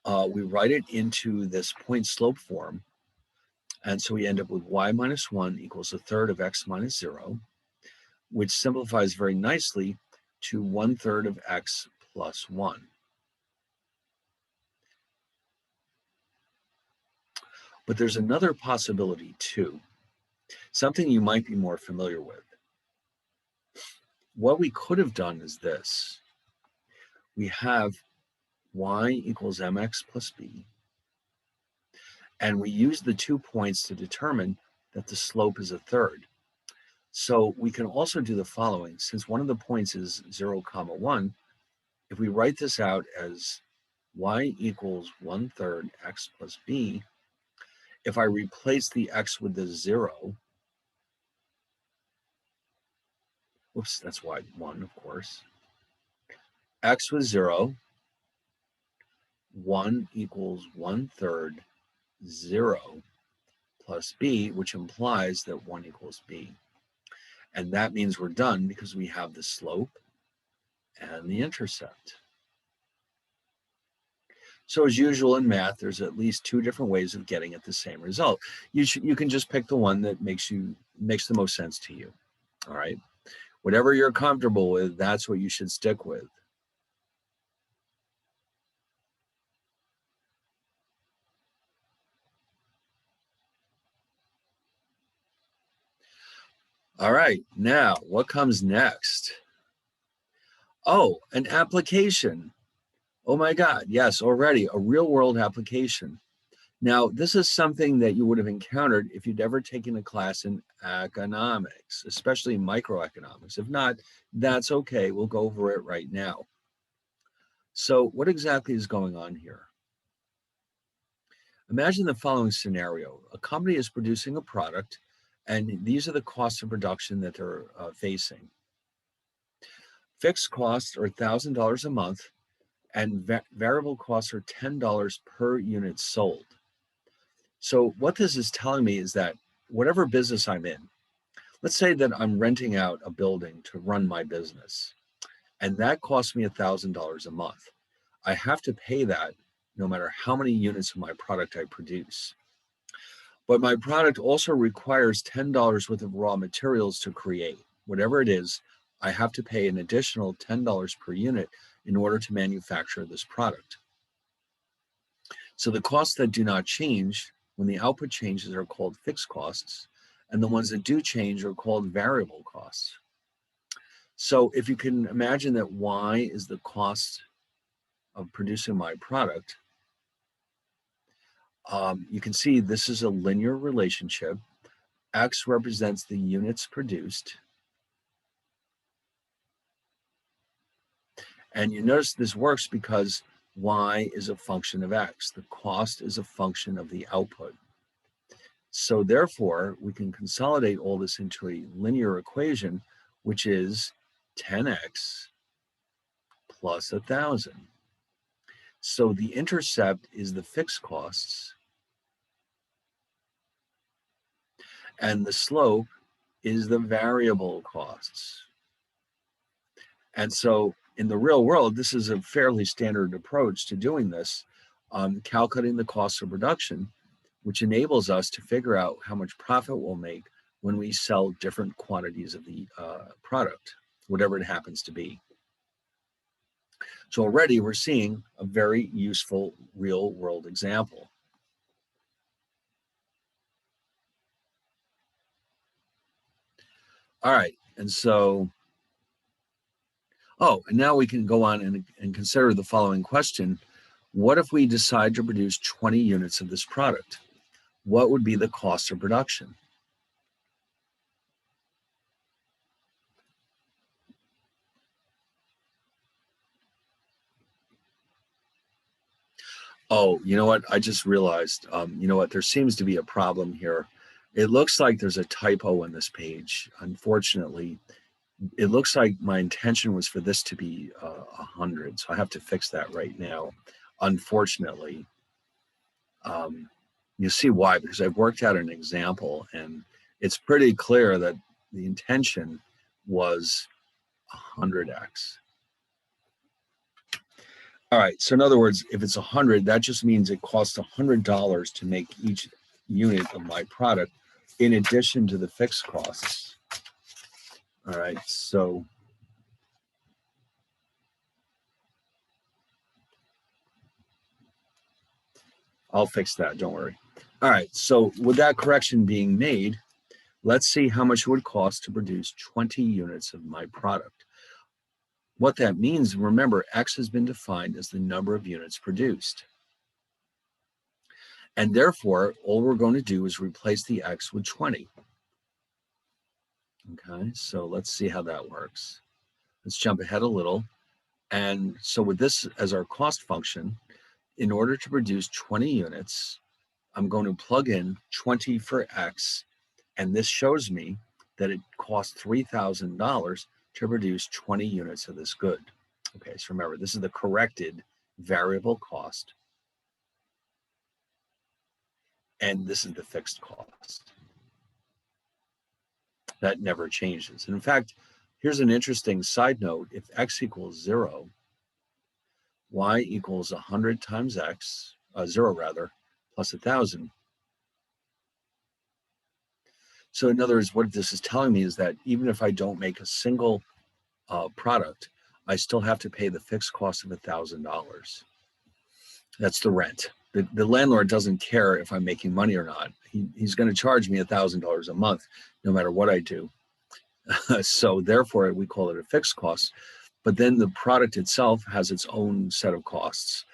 We write it into this point slope form. And so we end up with y minus 1 equals a third of x minus 0, which simplifies very nicely to 1/3 of x plus 1. But there's another possibility too, something you might be more familiar with. What we could have done is this. We have y equals mx plus b, and we use the 2 points to determine that the slope is a third. So we can also do the following. Since one of the points is 0, 1, if we write this out as y equals 1/3 x plus b, if I replace the x with the 0, whoops, that's y1, of course. X was 0, 1 equals 1/3 0 plus b, which implies that 1 equals b. And that means we're done because we have the slope and the intercept. So as usual in math, there's at least 2 different ways of getting at the same result. You can just pick the one that makes the most sense to you. All right. Whatever you're comfortable with, that's what you should stick with. All right, now what comes next? Oh, an application. Oh my God, yes, already a real world application. Now, this is something that you would have encountered if you'd ever taken a class in economics, especially microeconomics. If not, that's okay, we'll go over it right now. So what exactly is going on here? Imagine the following scenario. A company is producing a product, and these are the costs of production that they're facing. Fixed costs are $1,000 a month, and variable costs are $10 per unit sold. So what this is telling me is that whatever business I'm in, let's say that I'm renting out a building to run my business, and that costs me $1,000 a month. I have to pay that no matter how many units of my product I produce. But my product also requires $10 worth of raw materials to create. Whatever it is, I have to pay an additional $10 per unit in order to manufacture this product. So the costs that do not change when the output changes are called fixed costs, and the ones that do change are called variable costs. So if you can imagine that Y is the cost of producing my product, you can see this is a linear relationship. X represents the units produced. And you notice this works because Y is a function of X. The cost is a function of the output. So therefore, we can consolidate all this into a linear equation, which is 10X plus 1,000. So the intercept is the fixed costs, and the slope is the variable costs. And so in the real world, this is a fairly standard approach to doing this, calculating the cost of production, which enables us to figure out how much profit we'll make when we sell different quantities of the product, whatever it happens to be. So already we're seeing a very useful real world example. All right, and so, and now we can go on and consider the following question. What if we decide to produce 20 units of this product? What would be the cost of production? Oh, you know what? I just realized, you know what? There seems to be a problem here. It looks like there's a typo on this page. Unfortunately, it looks like my intention was for this to be 100. So I have to fix that right now. Unfortunately, you see why, because I've worked out an example and it's pretty clear that the intention was 100x. All right, so in other words, if it's 100, that just means it costs $100 to make each unit of my product in addition to the fixed costs. All right, so I'll fix that, don't worry. All right, so with that correction being made, let's see how much it would cost to produce 20 units of my product. What that means, remember, X has been defined as the number of units produced. And therefore, all we're going to do is replace the X with 20. Okay, so let's see how that works. Let's jump ahead a little. And so with this as our cost function, in order to produce 20 units, I'm going to plug in 20 for X, and this shows me that it costs $3,000 to produce 20 units of this good. Okay, so remember, this is the corrected variable cost, and this is the fixed cost. That never changes. And in fact, here's an interesting side note. If X equals 0, Y equals 100 times X, 0 rather, plus 1,000. So in other words, what this is telling me is that even if I don't make a single product, I still have to pay the fixed cost of $1,000. That's the rent. The landlord doesn't care if I'm making money or not. He's going to charge me $1,000 a month, no matter what I do. So therefore, we call it a fixed cost. But then the product itself has its own set of costs.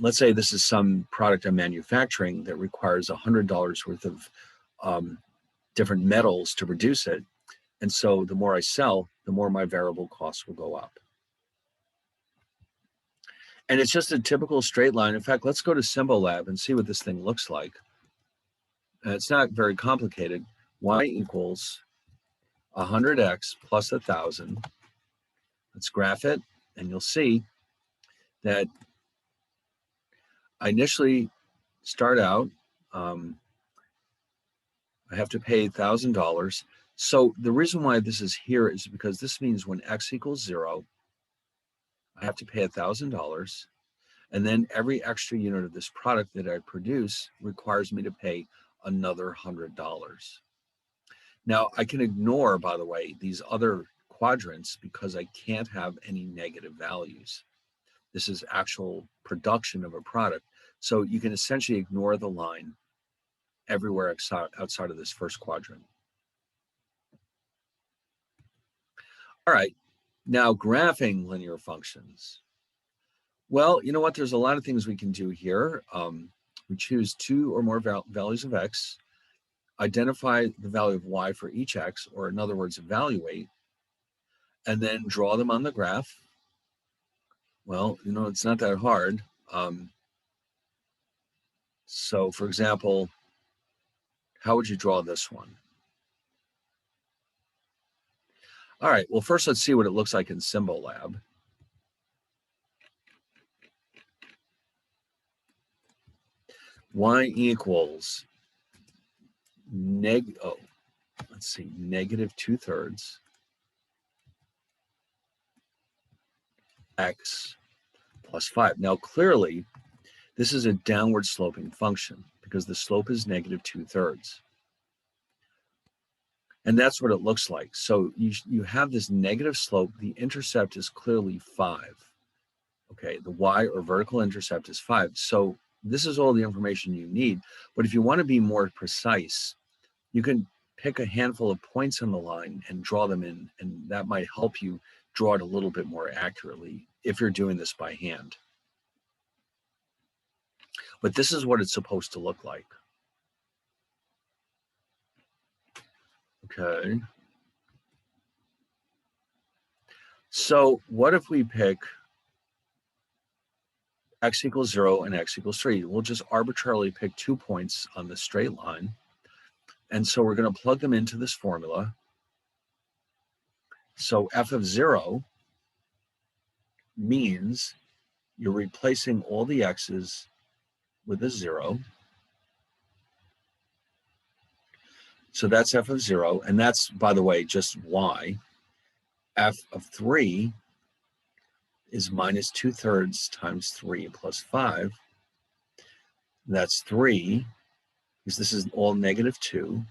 Let's say this is some product I'm manufacturing that requires $100 worth of different metals to produce it. And so the more I sell, the more my variable costs will go up. And it's just a typical straight line. In fact, let's go to Symbolab and see what this thing looks like. It's not very complicated. Y equals 100x plus 1,000. Let's graph it, and you'll see that I initially start out, I have to pay $1,000. So the reason why this is here is because this means when X equals 0, I have to pay $1,000. And then every extra unit of this product that I produce requires me to pay another $100. Now, I can ignore, by the way, these other quadrants because I can't have any negative values. This is actual production of a product. So you can essentially ignore the line everywhere outside of this first quadrant. All right, now graphing linear functions. Well, you know what? There's a lot of things we can do here. We choose 2 or more values of x, identify the value of y for each x, or in other words, evaluate, and then draw them on the graph. Well, you know, it's not that hard. So for example, how would you draw this one? All right, well, first let's see what it looks like in Symbolab. Y equals negative 2/3 x plus 5. Now, clearly, this is a downward sloping function because the slope is negative 2/3. And that's what it looks like. So you have this negative slope. The intercept is clearly 5. Okay, the y or vertical intercept is 5. So this is all the information you need. But if you want to be more precise, you can pick a handful of points on the line and draw them in, and that might help you draw it a little bit more accurately if you're doing this by hand. But this is what it's supposed to look like. Okay. So what if we pick x equals 0 and x equals 3? We'll just arbitrarily pick 2 points on the straight line. And so we're going to plug them into this formula. So f of 0 means you're replacing all the x's with a 0. So that's f of 0. And that's, by the way, just y. F of 3 is minus 2/3 times 3 plus 5. That's 3, because this is all negative 2.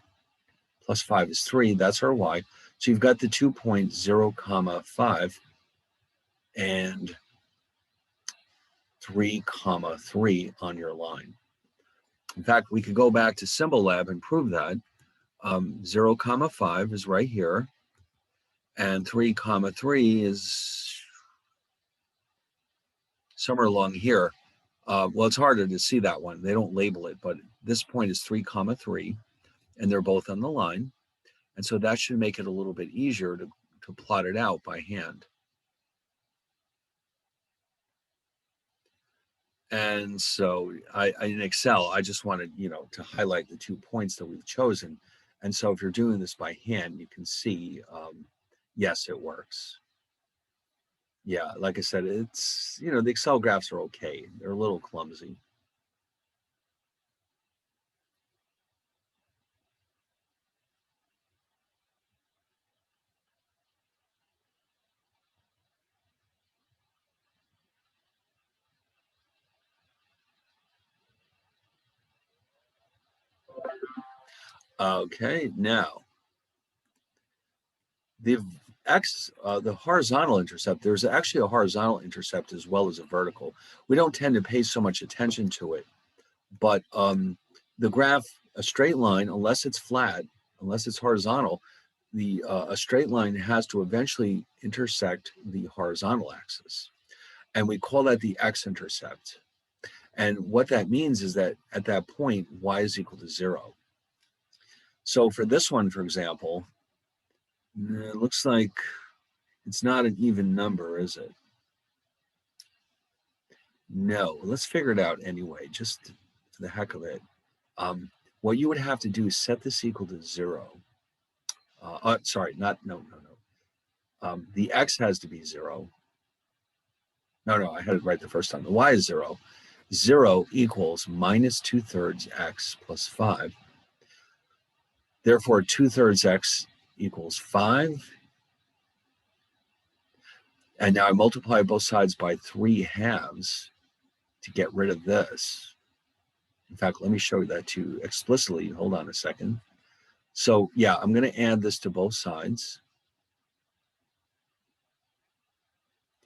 Plus 5 is 3. That's our y. So you've got the 2 points 0, 5 and 3, 3 on your line. In fact, we could go back to Symbolab and prove that. 0, 5 is right here. And 3, 3 is somewhere along here. Well, it's harder to see that one. They don't label it, but this point is 3, 3, and they're both on the line. And so that should make it a little bit easier to plot it out by hand. And so in Excel, I just wanted, to highlight the 2 points that we've chosen. And so if you're doing this by hand, you can see, yes, it works. Yeah, like I said, it's, the Excel graphs are okay. They're a little clumsy. Okay, now the horizontal intercept, there's actually a horizontal intercept as well as a vertical. We don't tend to pay so much attention to it, but the graph, a straight line, unless it's flat, unless it's horizontal, a straight line has to eventually intersect the horizontal axis. And we call that the x-intercept. And what that means is that at that point, y is equal to 0. So for this one, for example, it looks like it's not an even number, is it? No, let's figure it out anyway, just for the heck of it. What you would have to do is set this equal to 0. Sorry, no. The x has to be 0. No, I had it right the first time. The y is 0. 0 equals minus 2/3 x plus 5. Therefore, 2/3 x equals 5. And now I multiply both sides by 3 halves. to get rid of this. In fact, let me show you that too explicitly. Hold on a second. So yeah, I'm going to add this to both sides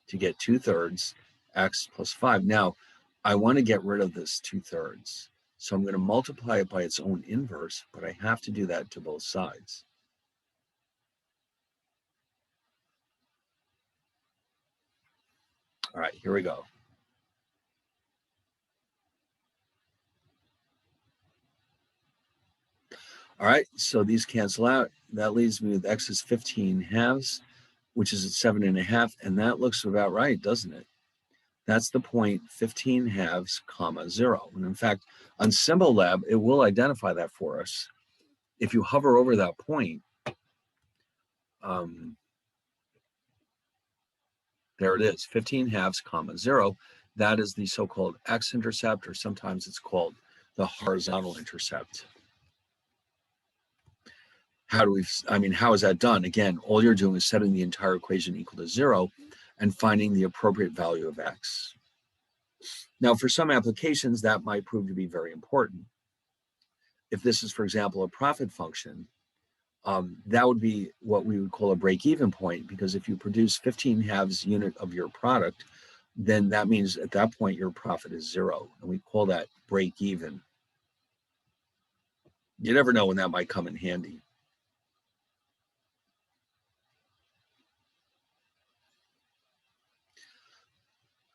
to get 2/3 x plus 5. Now, I want to get rid of this 2/3. So I'm going to multiply it by its own inverse, but I have to do that to both sides. All right, here we go. All right, so these cancel out. That leaves me with x is 15/2, which is at 7.5, and that looks about right, doesn't it? That's the point 15/2, comma 0. And in fact, on Symbolab, it will identify that for us. If you hover over that point, there it is, 15/2, comma 0. That is the so-called x-intercept, or sometimes it's called the horizontal intercept. How is that done? Again, all you're doing is setting the entire equation equal to 0 and finding the appropriate value of x. Now, for some applications, that might prove to be very important. If this is, for example, a profit function, that would be what we would call a break-even point, because if you produce 15/2 unit of your product, then that means at that point your profit is 0, and we call that break-even. You never know when that might come in handy.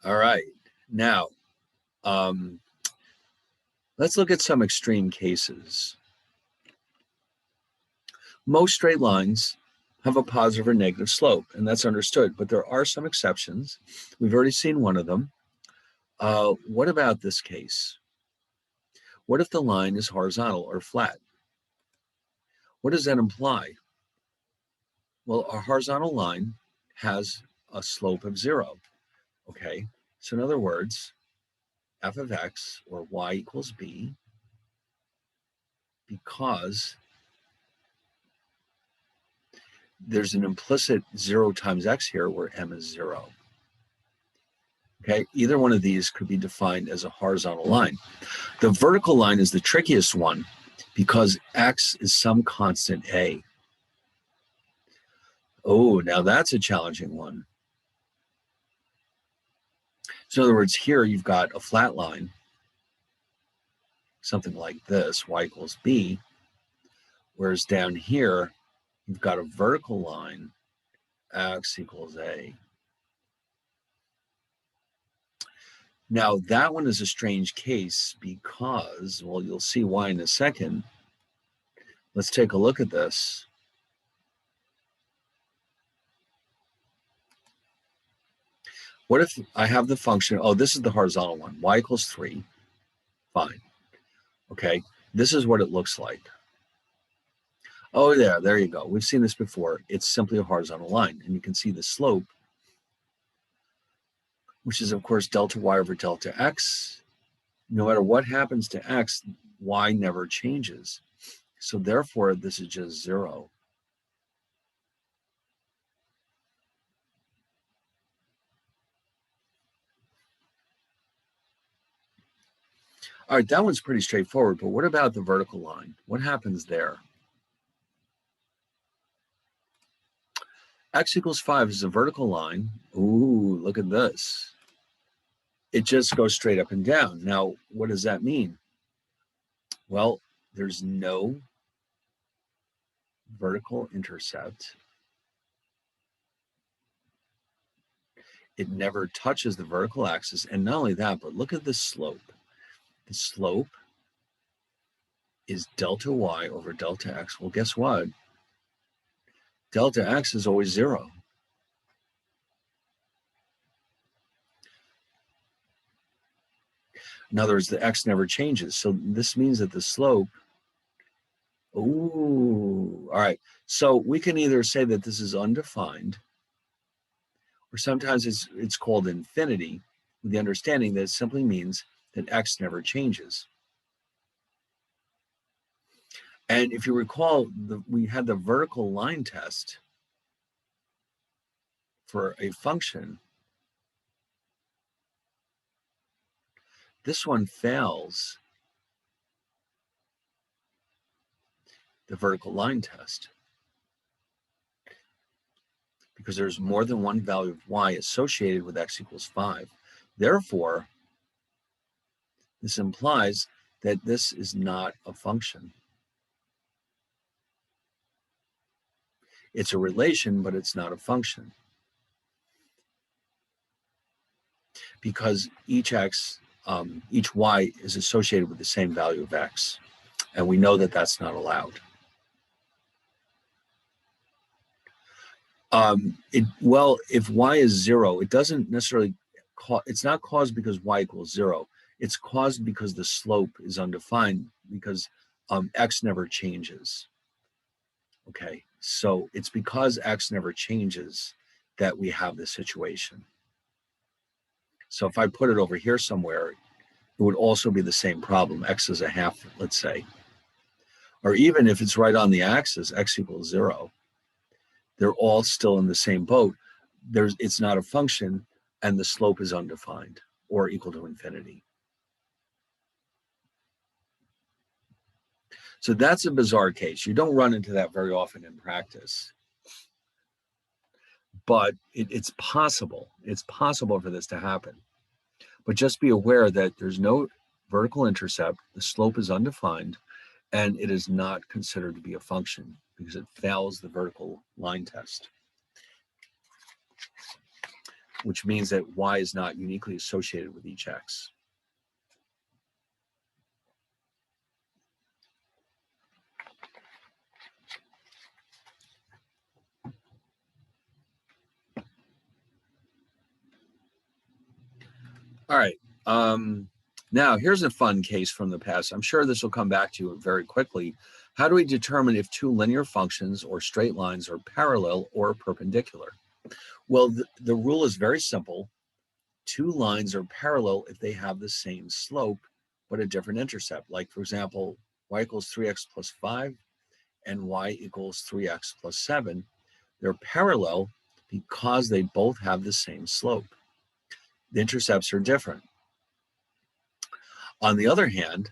All right, now let's look at some extreme cases. Most straight lines have a positive or negative slope, and that's understood, but there are some exceptions. We've already seen one of them. What about this case? What if the line is horizontal or flat? What does that imply? Well, a horizontal line has a slope of 0, okay? So in other words, f of x, or y equals b, because there's an implicit 0 times x here where m is 0. Okay, either one of these could be defined as a horizontal line. The vertical line is the trickiest one because x is some constant a. Oh, now that's a challenging one. So in other words, here you've got a flat line, something like this, y equals b, whereas down here, you've got a vertical line, x equals a. Now that one is a strange case because, well, you'll see why in a second. Let's take a look at this. What if I have the function, oh, this is the horizontal one, y equals 3, fine. Okay, this is what it looks like. Oh, there you go. We've seen this before. It's simply a horizontal line, and you can see the slope, which is, of course, delta y over delta x. No matter what happens to x, y never changes. So therefore, this is just 0. All right, that one's pretty straightforward, but what about the vertical line? What happens there? X equals 5 is a vertical line. Ooh, look at this. It just goes straight up and down. Now, what does that mean? Well, there's no vertical intercept. It never touches the vertical axis. And not only that, but look at the slope. The slope is delta y over delta x. Well, guess what? Delta x is always 0. In other words, the x never changes. So this means that the slope, ooh, all right. So we can either say that this is undefined, or sometimes it's called infinity, with the understanding that it simply means that x never changes. And if you recall, we had the vertical line test for a function. This one fails the vertical line test because there's more than one value of y associated with x equals 5. Therefore, this implies that this is not a function. It's a relation, but it's not a function. Because each y is associated with the same value of x. And we know that that's not allowed. If y is 0, it doesn't necessarily, it's not caused because y equals 0. It's caused because the slope is undefined because x never changes. Okay, so it's because x never changes that we have this situation. So if I put it over here somewhere, it would also be the same problem. X is a half, let's say. Or even if it's right on the axis, x equals 0, they're all still in the same boat. It's not a function, and the slope is undefined or equal to infinity. So that's a bizarre case. You don't run into that very often in practice. But it's possible. It's possible for this to happen. But just be aware that there's no vertical intercept, the slope is undefined, and it is not considered to be a function because it fails the vertical line test, which means that y is not uniquely associated with each x. All right. Now, here's a fun case from the past. I'm sure this will come back to you very quickly. How do we determine if two linear functions or straight lines are parallel or perpendicular? Well, the rule is very simple. Two lines are parallel if they have the same slope, but a different intercept. Like, for example, y equals 3x plus 5 and y equals 3x plus 7. They're parallel because they both have the same slope. The intercepts are different. On the other hand,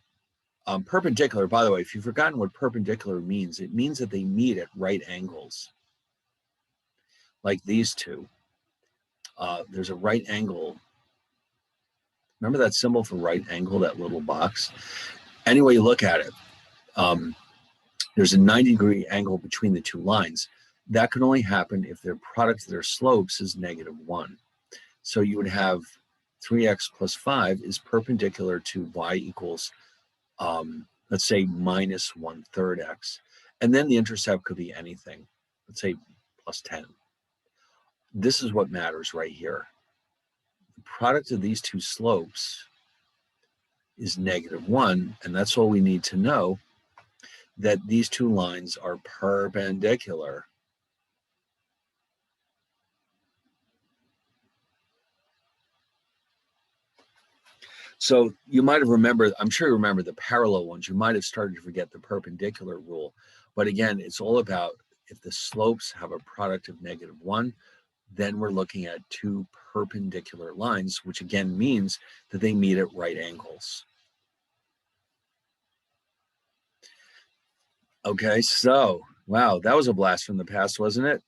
perpendicular, by the way, if you've forgotten what perpendicular means, it means that they meet at right angles. Like these two. There's a right angle. Remember that symbol for right angle, that little box? Any way you look at it, there's a 90-degree angle between the two lines. That can only happen if their product of their slopes is -1. So you would have 3x plus 5 is perpendicular to y equals, let's say, -1/3 x. And then the intercept could be anything. Let's say plus 10. This is what matters right here. The product of these two slopes is -1, and that's all we need to know, that these two lines are perpendicular. So you might have remembered, I'm sure you remember the parallel ones. You might have started to forget the perpendicular rule. But again, it's all about if the slopes have a product of -1, then we're looking at two perpendicular lines, which again means that they meet at right angles. Okay, so, wow, that was a blast from the past, wasn't it?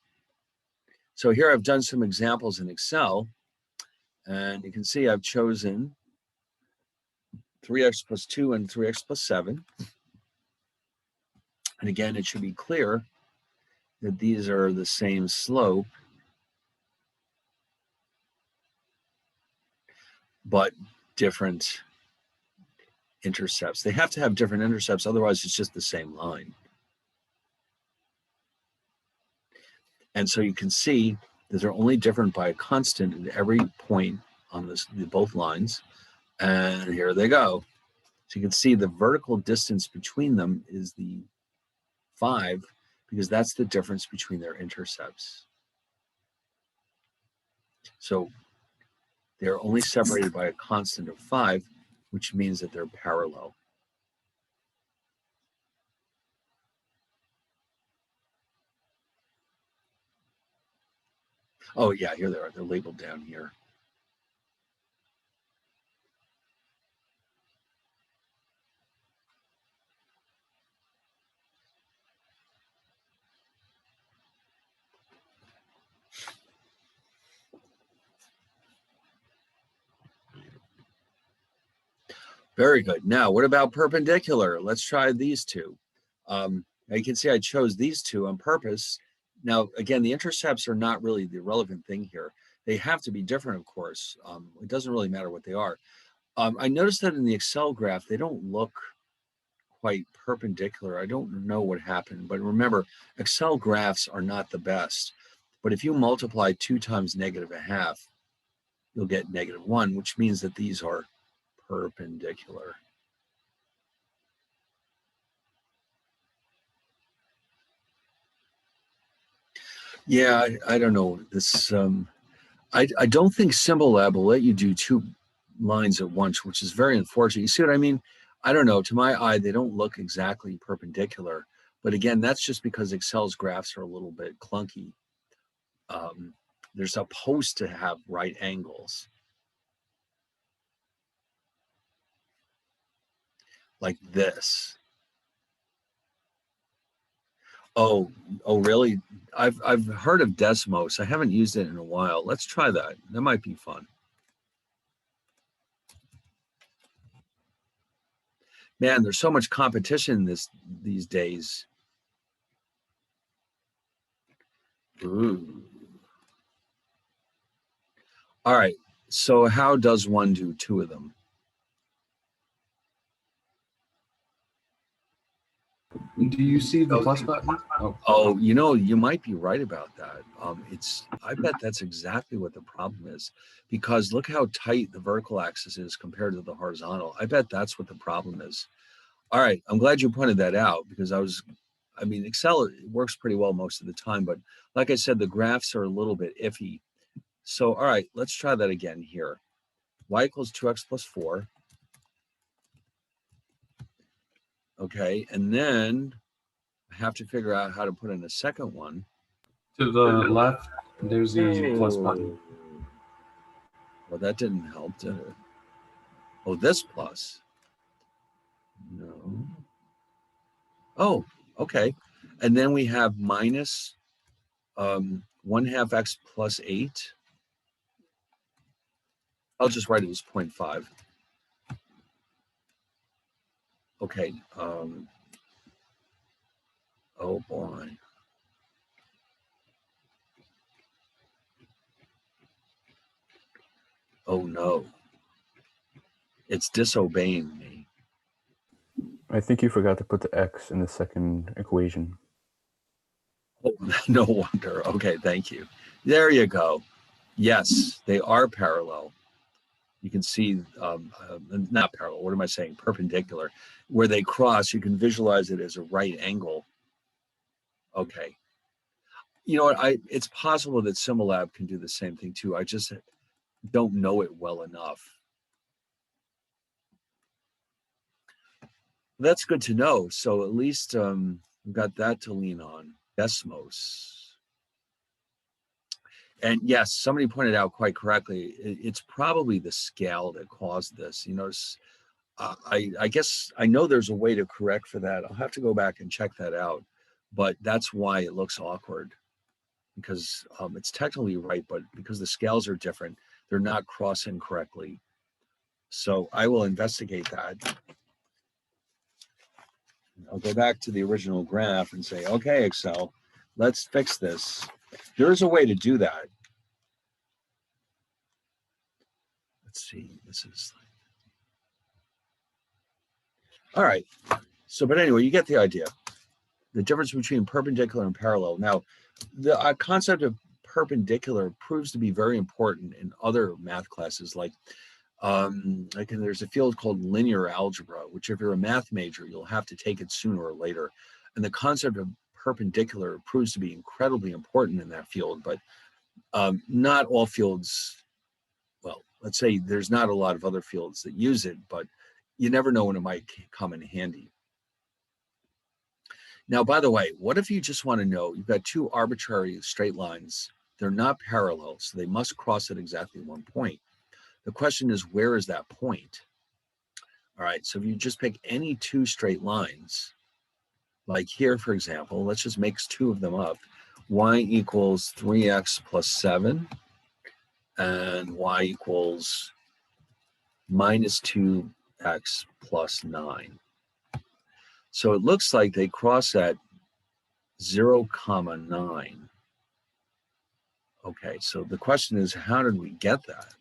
So here I've done some examples in Excel, and you can see I've chosen 3x plus 2 and 3x plus 7. And again, it should be clear that these are the same slope, but different intercepts. They have to have different intercepts, otherwise it's just the same line. And so you can see that they're only different by a constant at every point on both lines. And here they go. So you can see the vertical distance between them is the 5, because that's the difference between their intercepts. So they're only separated by a constant of 5, which means that they're parallel. Oh yeah, here they are. They're labeled down here. Very good. Now, what about perpendicular? Let's try these two. Now you can see I chose these two on purpose. Now, again, the intercepts are not really the relevant thing here. They have to be different, of course. It doesn't really matter what they are. I noticed that in the Excel graph, they don't look quite perpendicular. I don't know what happened, but remember, Excel graphs are not the best. But if you multiply 2 times -1/2, you'll get -1, which means that these are perpendicular. Yeah, I don't know. This I don't think Symbolab will let you do 2 lines at once, which is very unfortunate. You see what I mean? I don't know. To my eye, they don't look exactly perpendicular. But again, that's just because Excel's graphs are a little bit clunky. They're supposed to have right angles. Like this. Oh, really? I've heard of Desmos. I haven't used it in a while. Let's try that. That might be fun. Man, there's so much competition these days. Ooh. All right. So how does one do 2 of them? Do you see the plus button? Oh, you might be right about that. I bet that's exactly what the problem is, because look how tight the vertical axis is compared to the horizontal. I bet that's what the problem is. All right, I'm glad you pointed that out, because Excel works pretty well most of the time, but like I said, the graphs are a little bit iffy. So, all right, let's try that again here. Y equals 2x plus 4. Okay, and then I have to figure out how to put in a second one. To the left, there's the plus button. Well, that didn't help, did it? Oh, this plus. No. Oh, okay. And then we have minus 1/2 x plus 8. I'll just write it as 0.5. Okay. Oh boy. Oh no. It's disobeying me. I think you forgot to put the x in the second equation. Oh, no wonder. Okay, thank you. There you go. Yes, they are parallel. You can see, not parallel, what am I saying? Perpendicular. Where they cross, you can visualize it as a right angle. Okay. You know what? It's possible that Symbolab can do the same thing too. I just don't know it well enough. That's good to know. So at least we've got that to lean on. Desmos. And yes, somebody pointed out quite correctly, it's probably the scale that caused this. I guess I know there's a way to correct for that. I'll have to go back and check that out. But that's why it looks awkward, because it's technically right, but because the scales are different, they're not crossing correctly. So I will investigate that. I'll go back to the original graph and say, okay, Excel, let's fix this. There is a way to do that. Let's see, this is all right. So, but anyway, you get the idea. The difference between perpendicular and parallel. Now, the concept of perpendicular proves to be very important in other math classes, like there's a field called linear algebra, which if you're a math major, you'll have to take it sooner or later. And the concept of perpendicular proves to be incredibly important in that field, but not all fields, well, let's say there's not a lot of other fields that use it, but you never know when it might come in handy. Now, by the way, what if you just want to know, you've got 2 arbitrary straight lines. They're not parallel, so they must cross at exactly one point. The question is, where is that point? All right, so if you just pick any 2 straight lines, like here, for example, let's just make 2 of them up. Y equals 3x plus 7, and y equals minus 2x x plus 9. So it looks like they cross at 0, 9. Okay, so the question is, how did we get that?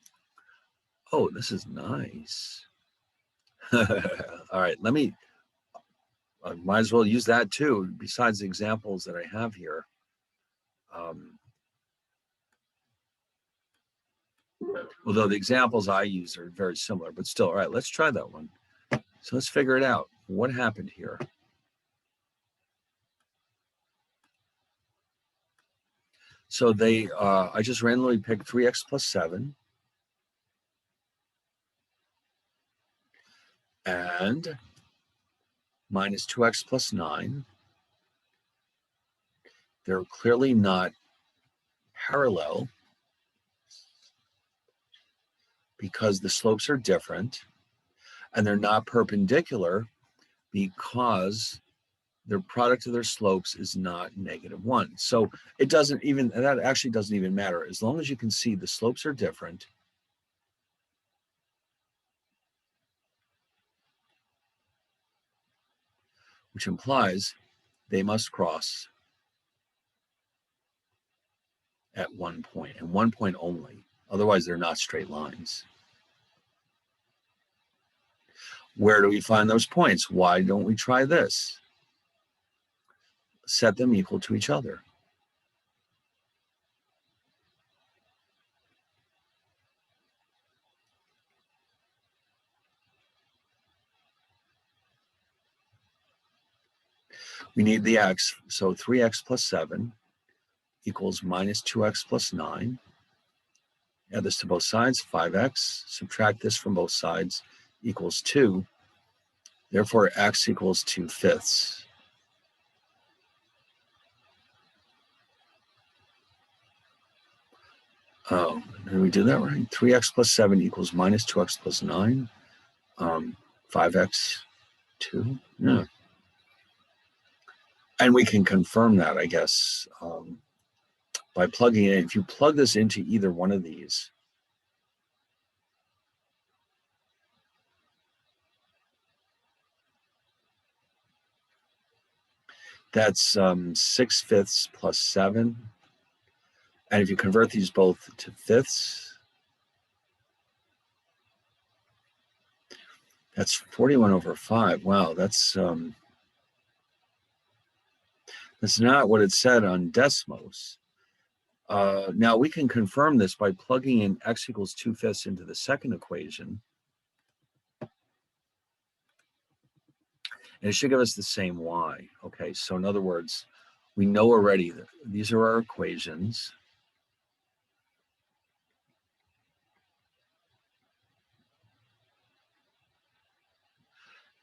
Oh, this is nice. All right, I might as well use that too, besides the examples that I have here. Although the examples I use are very similar, but still, all right, let's try that one. So let's figure it out. What happened here? So I just randomly picked 3x plus 7. And minus 2x plus 9. They're clearly not parallel because the slopes are different, and they're not perpendicular because their product of their slopes is not -1. So that actually doesn't even matter. As long as you can see the slopes are different, which implies they must cross at one point, and one point only. Otherwise, they're not straight lines. Where do we find those points? Why don't we try this? Set them equal to each other. We need the x, so 3x plus 7 equals minus 2x plus 9. Add this to both sides, 5x. Subtract this from both sides, equals 2. Therefore, x equals 2/5. Oh, did we do that right? 3x plus 7 equals minus 2x plus 9. 5x, 2. Yeah. And we can confirm that, I guess, by plugging it in. If you plug this into either one of these, that's 6/5 plus 7. And if you convert these both to fifths, that's 41/5. Wow, that's not what it said on Desmos. Now we can confirm this by plugging in x equals 2/5 into the second equation. And it should give us the same y. Okay, so in other words, we know already that these are our equations.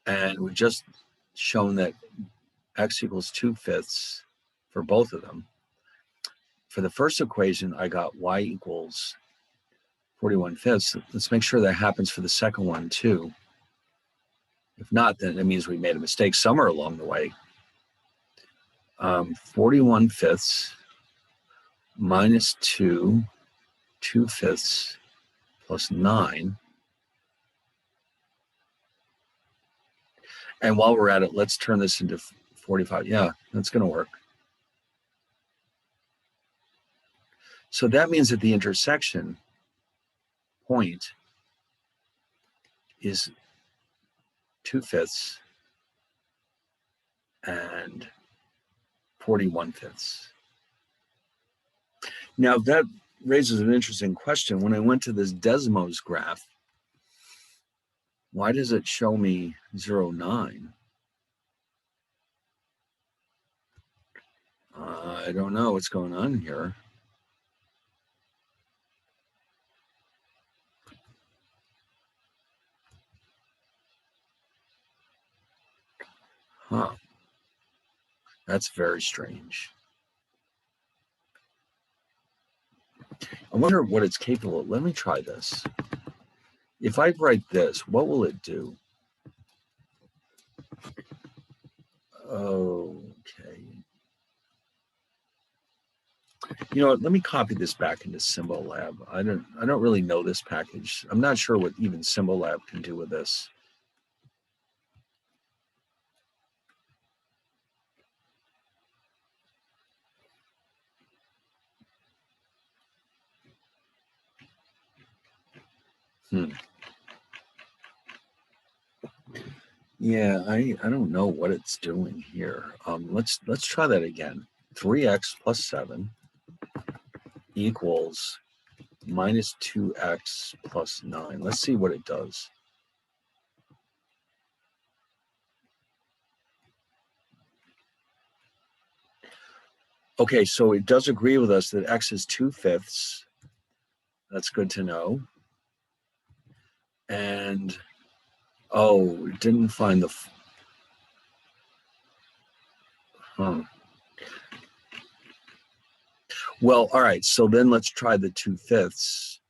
And we've just shown that x equals 2/5 for both of them. For the first equation, I got y equals 41/5. Let's make sure that happens for the second one too. If not, then it means we made a mistake somewhere along the way. 41/5 minus 2, 2/5 plus 9. And while we're at it, let's turn this into 45. Yeah, that's going to work. So that means that the intersection point is 2/5 and 41/5. Now that raises an interesting question. When I went to this Desmos graph, why does it show me 0, 9? I don't know what's going on here. Huh. That's very strange. I wonder what it's capable of. Let me try this. If I write this, what will it do? Okay. You know what? Let me copy this back into Symbolab. I don't really know this package. I'm not sure what even Symbolab can do with this. Yeah, I don't know what it's doing here. Let's try that again. 3x plus 7 equals minus 2x plus 9. Let's see what it does. Okay, so it does agree with us that x is 2/5. That's good to know. And oh, it didn't find the Well, all right, so then let's try the 2/5.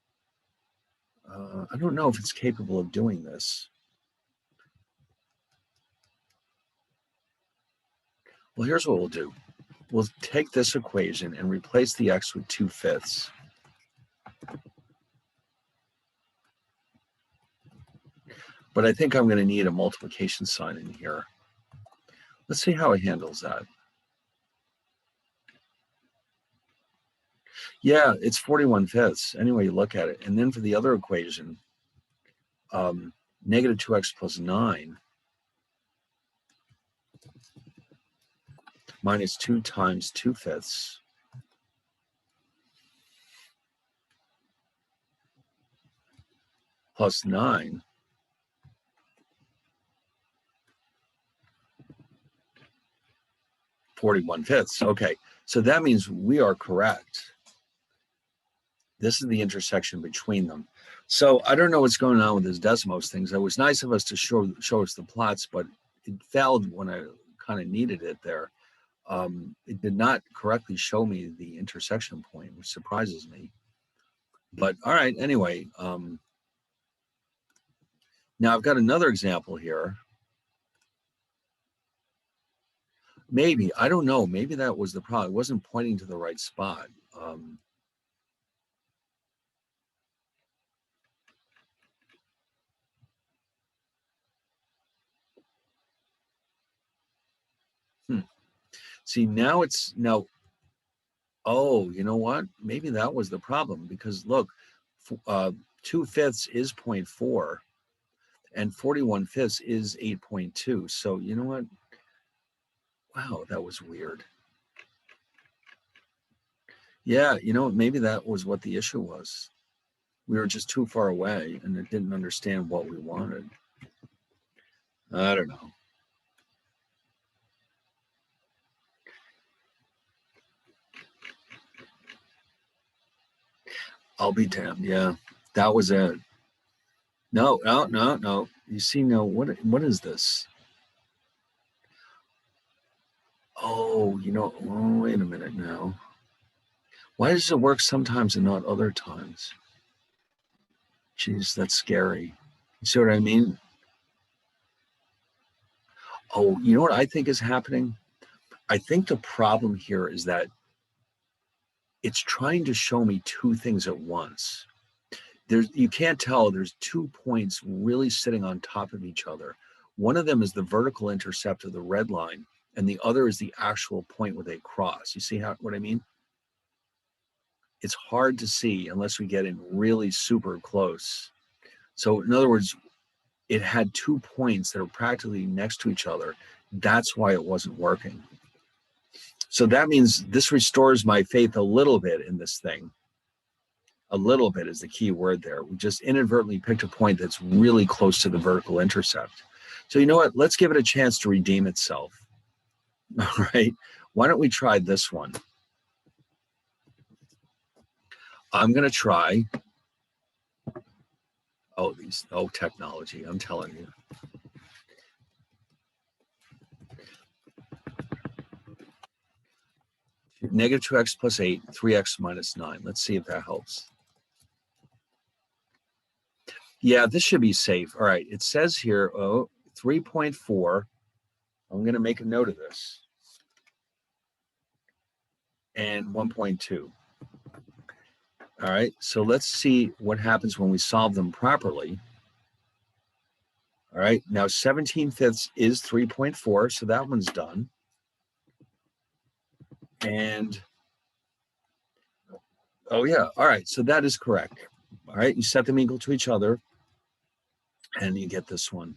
I don't know if it's capable of doing this. Well, here's what we'll do. We'll take this equation and replace the x with 2/5. But I think I'm going to need a multiplication sign in here. Let's see how it handles that. Yeah, it's 41/5 anyway you look at it. And then for the other equation, negative 2x plus 9 minus 2 times 2/5 plus 9 41/5. Okay, so that means we are correct. This is the intersection between them. So I don't know what's going on with this Desmos things. It was nice of us to show us the plots, but it failed when I kind of needed it there. It did not correctly show me the intersection point, which surprises me. But all right, anyway. Now I've got another example here. Maybe, I don't know, maybe that was the problem. It wasn't pointing to the right spot. See, now oh, you know what? Maybe that was the problem because look, 2/5 is 0.4 and 41/5 is 8.2. So you know what? Wow, that was weird. Yeah, you know, maybe that was what the issue was. We were just too far away and it didn't understand what we wanted. I don't know. I'll be damned. Yeah, that was it. No. You see, no, what is this? Oh, you know, oh, wait a minute now. Why does it work sometimes and not other times? Jeez, that's scary. You see what I mean? Oh, you know what I think is happening? I think the problem here is that it's trying to show me two things at once. You can't tell, there's 2 points really sitting on top of each other. One of them is the vertical intercept of the red line, and the other is the actual point where they cross. You see what I mean? It's hard to see unless we get in really super close. So in other words, it had 2 points that are practically next to each other. That's why it wasn't working. So that means this restores my faith a little bit in this thing. A little bit is the key word there. We just inadvertently picked a point that's really close to the vertical intercept. So you know what? Let's give it a chance to redeem itself. All right. Why don't we try this one? I'm going to try. Oh, technology. I'm telling you. Negative 2x plus 8, 3x minus 9. Let's see if that helps. Yeah, this should be safe. All right, it says here, 3.4. I'm going to make a note of this. And 1.2. All right, so let's see what happens when we solve them properly. All right, now 17/5 is 3.4, so that one's done. And, oh yeah, all right, so that is correct. All right, you set them equal to each other. And you get this one.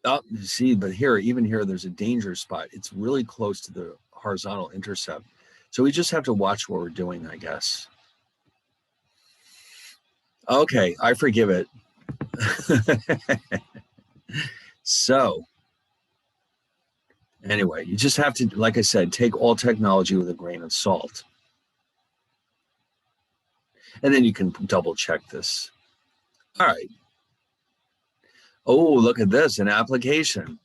Oh, you see, but here, even here, there's a danger spot. It's really close to the horizontal intercept. So we just have to watch what we're doing, I guess. Okay, I forgive it. So anyway, you just have to, like I said, take all technology with a grain of salt. And then you can double check this. All right. Oh, look at this, an application.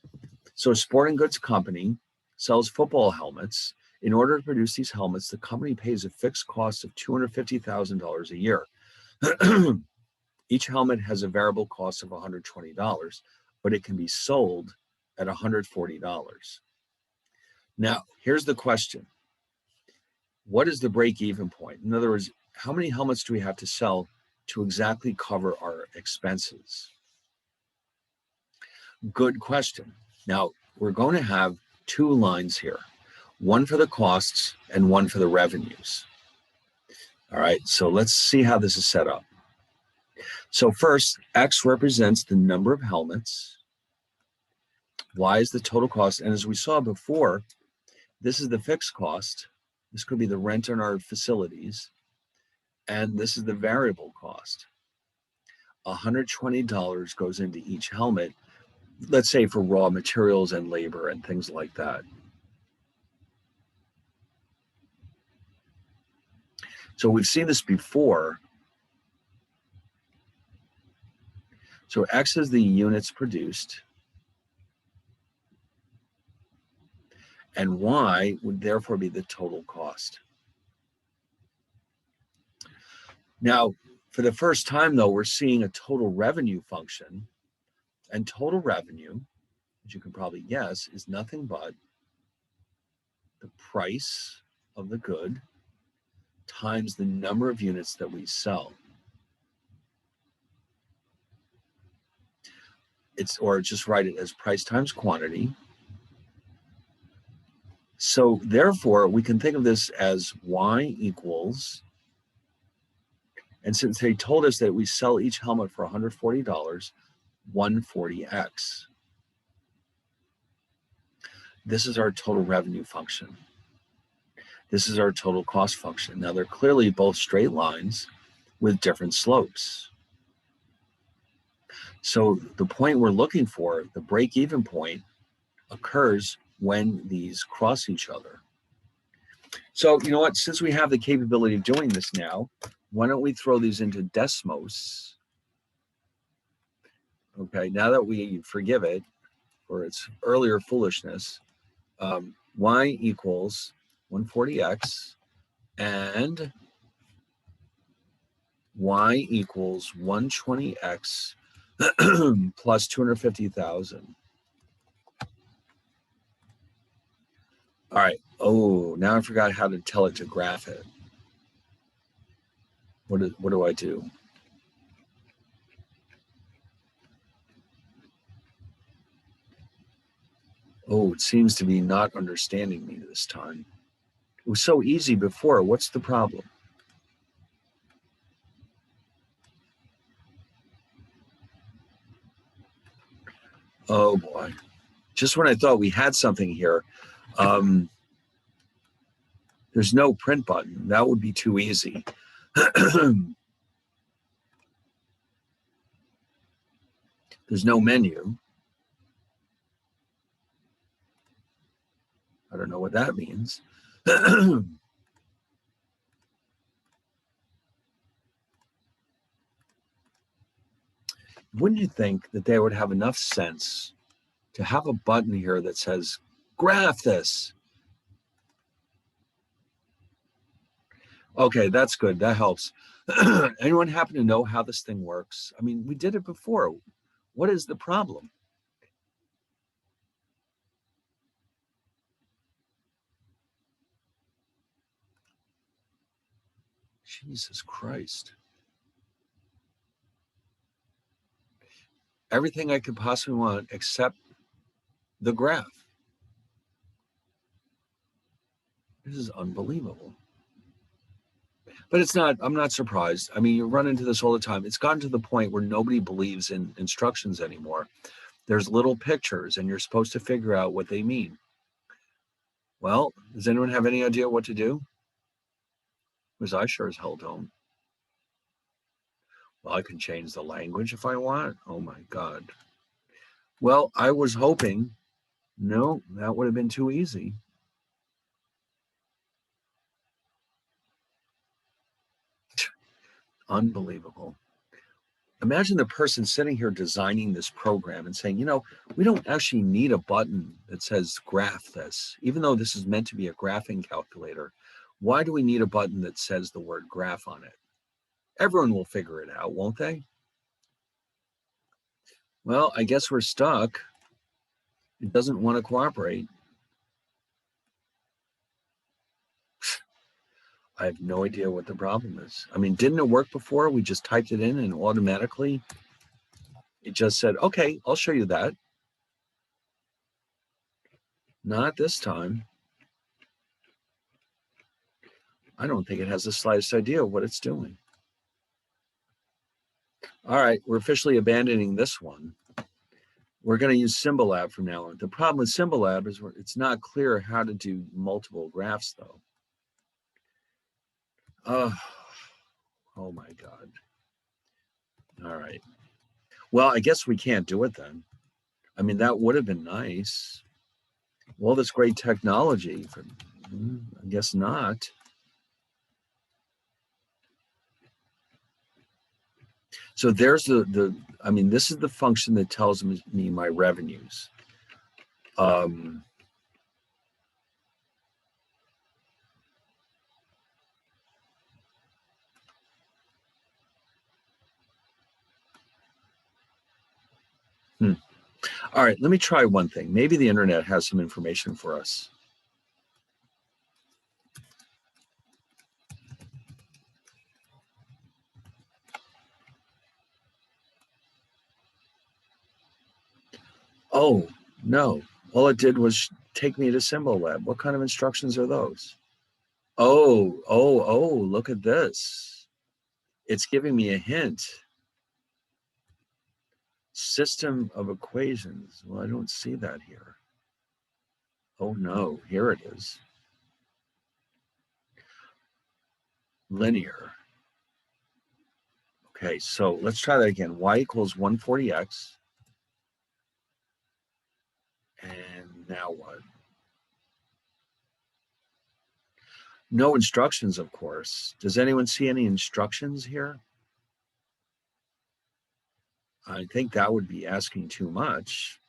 So a sporting goods company sells football helmets. In order to produce these helmets, the company pays a fixed cost of $250,000 a year. Each helmet has a variable cost of $120, but it can be sold at $140. Now, here's the question. What is the break-even point? In other words, how many helmets do we have to sell to exactly cover our expenses? Good question. Now, we're going to have two lines here, one for the costs and one for the revenues. All right, so let's see how this is set up. So first, X represents the number of helmets. Y is the total cost. And as we saw before, this is the fixed cost. This could be the rent on our facilities. And this is the variable cost. $120 goes into each helmet, let's say for raw materials and labor and things like that. So we've seen this before. So X is the units produced, and Y would therefore be the total cost. Now, for the first time, though, we're seeing a total revenue function, and total revenue, as you can probably guess, is nothing but the price of the good times the number of units that we sell. Or just write it as price times quantity. So therefore, we can think of this as Y equals, and since they told us that we sell each helmet for $140, 140X. This is our total revenue function. This is our total cost function. Now, they're clearly both straight lines with different slopes. So the point we're looking for, the break-even point, occurs when these cross each other. So you know what, since we have the capability of doing this now, why don't we throw these into Desmos? Okay, now that we forgive it for its earlier foolishness, Y equals 140X and Y equals 120X plus 250,000. All right. Oh, now I forgot how to tell it to graph it. What do I do? Oh, it seems to be not understanding me this time. It was so easy before. What's the problem? Oh boy. Just when I thought we had something here, there's no print button. That would be too easy. There's no menu. I don't know what that means. Wouldn't you think that they would have enough sense to have a button here that says, graph this? Okay, that's good. That helps. Anyone happen to know how this thing works? I mean, we did it before. What is the problem? Jesus Christ. Everything I could possibly want except the graph. This is unbelievable. But it's not, I'm not surprised. I mean, you run into this all the time. It's gotten to the point where nobody believes in instructions anymore. There's little pictures and you're supposed to figure out what they mean. Well, does anyone have any idea what to do? Because I sure as hell don't. Well, I can change the language if I want. Oh my God. Well, I was hoping, no, that would have been too easy. Unbelievable. Imagine the person sitting here designing this program and saying, you know, we don't actually need a button that says graph this, even though this is meant to be a graphing calculator. Why do we need a button that says the word graph on it? Everyone will figure it out, won't they? Well, I guess we're stuck. It doesn't want to cooperate. I have no idea what the problem is. I mean, didn't it work before? We just typed it in and automatically it just said, okay, I'll show you that. Not this time. I don't think it has the slightest idea what it's doing. All right, we're officially abandoning this one. We're going to use Symbolab from now on. The problem with Symbolab is it's not clear how to do multiple graphs, though. Oh my God. All right. Well, I guess we can't do it then. I mean, that would have been nice. All this great technology. I guess not. So there's I mean, this is the function that tells me my revenues. All right, let me try one thing. Maybe the internet has some information for us. Oh, no. All it did was take me to Symbolab. What kind of instructions are those? Oh, look at this. It's giving me a hint. System of equations. Well, I don't see that here. Oh no, here it is. Linear. Okay, so let's try that again. Y equals 140x. And now what? No instructions, of course. Does anyone see any instructions here? I think that would be asking too much.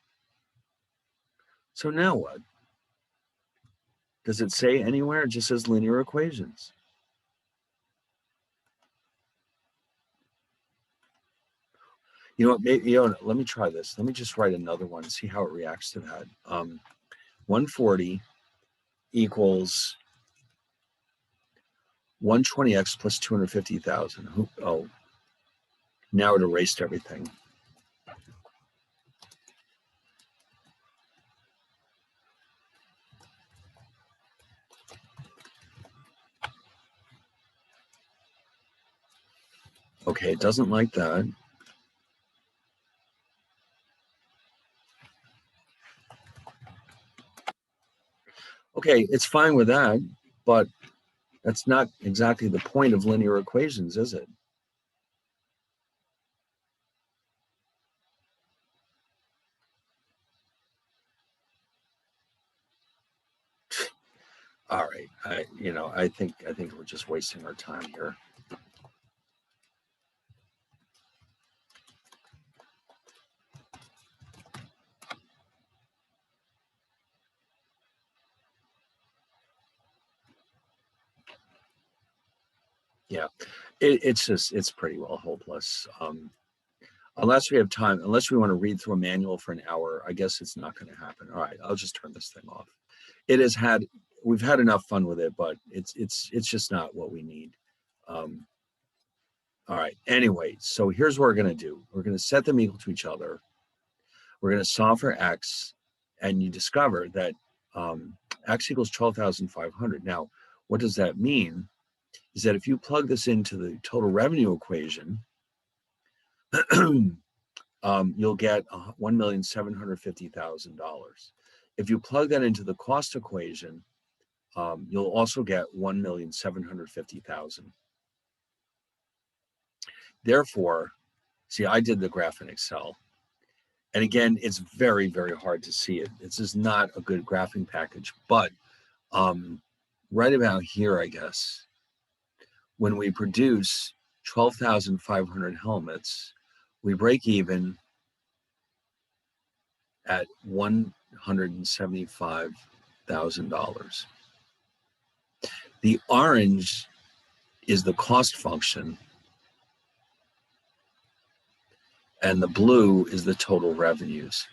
So now what? Does it say anywhere? It just says linear equations. You know what? Maybe, let me try this. Let me just write another one and see how it reacts to that. 140 equals 120x plus 250,000. Oh, now it erased everything. Okay, it doesn't like that. Okay, it's fine with that, but that's not exactly the point of linear equations, is it? All right, I think we're just wasting our time here. Yeah, it's pretty well hopeless. Unless we have time, unless we want to read through a manual for an hour, I guess it's not going to happen. All right, I'll just turn this thing off. We've had enough fun with it, but it's just not what we need. All right, anyway, so here's what we're going to do. We're going to set them equal to each other. We're going to solve for x, and you discover that x equals 12,500. Now, what does that mean? is that if you plug this into the total revenue equation, you'll get $1,750,000. If you plug that into the cost equation, you'll also get $1,750,000. Therefore, see, I did the graph in Excel. And again, it's very, very hard to see it. This is not a good graphing package, but right about here, I guess, when we produce 12,500 helmets, we break even at $175,000. The orange is the cost function, and the blue is the total revenues.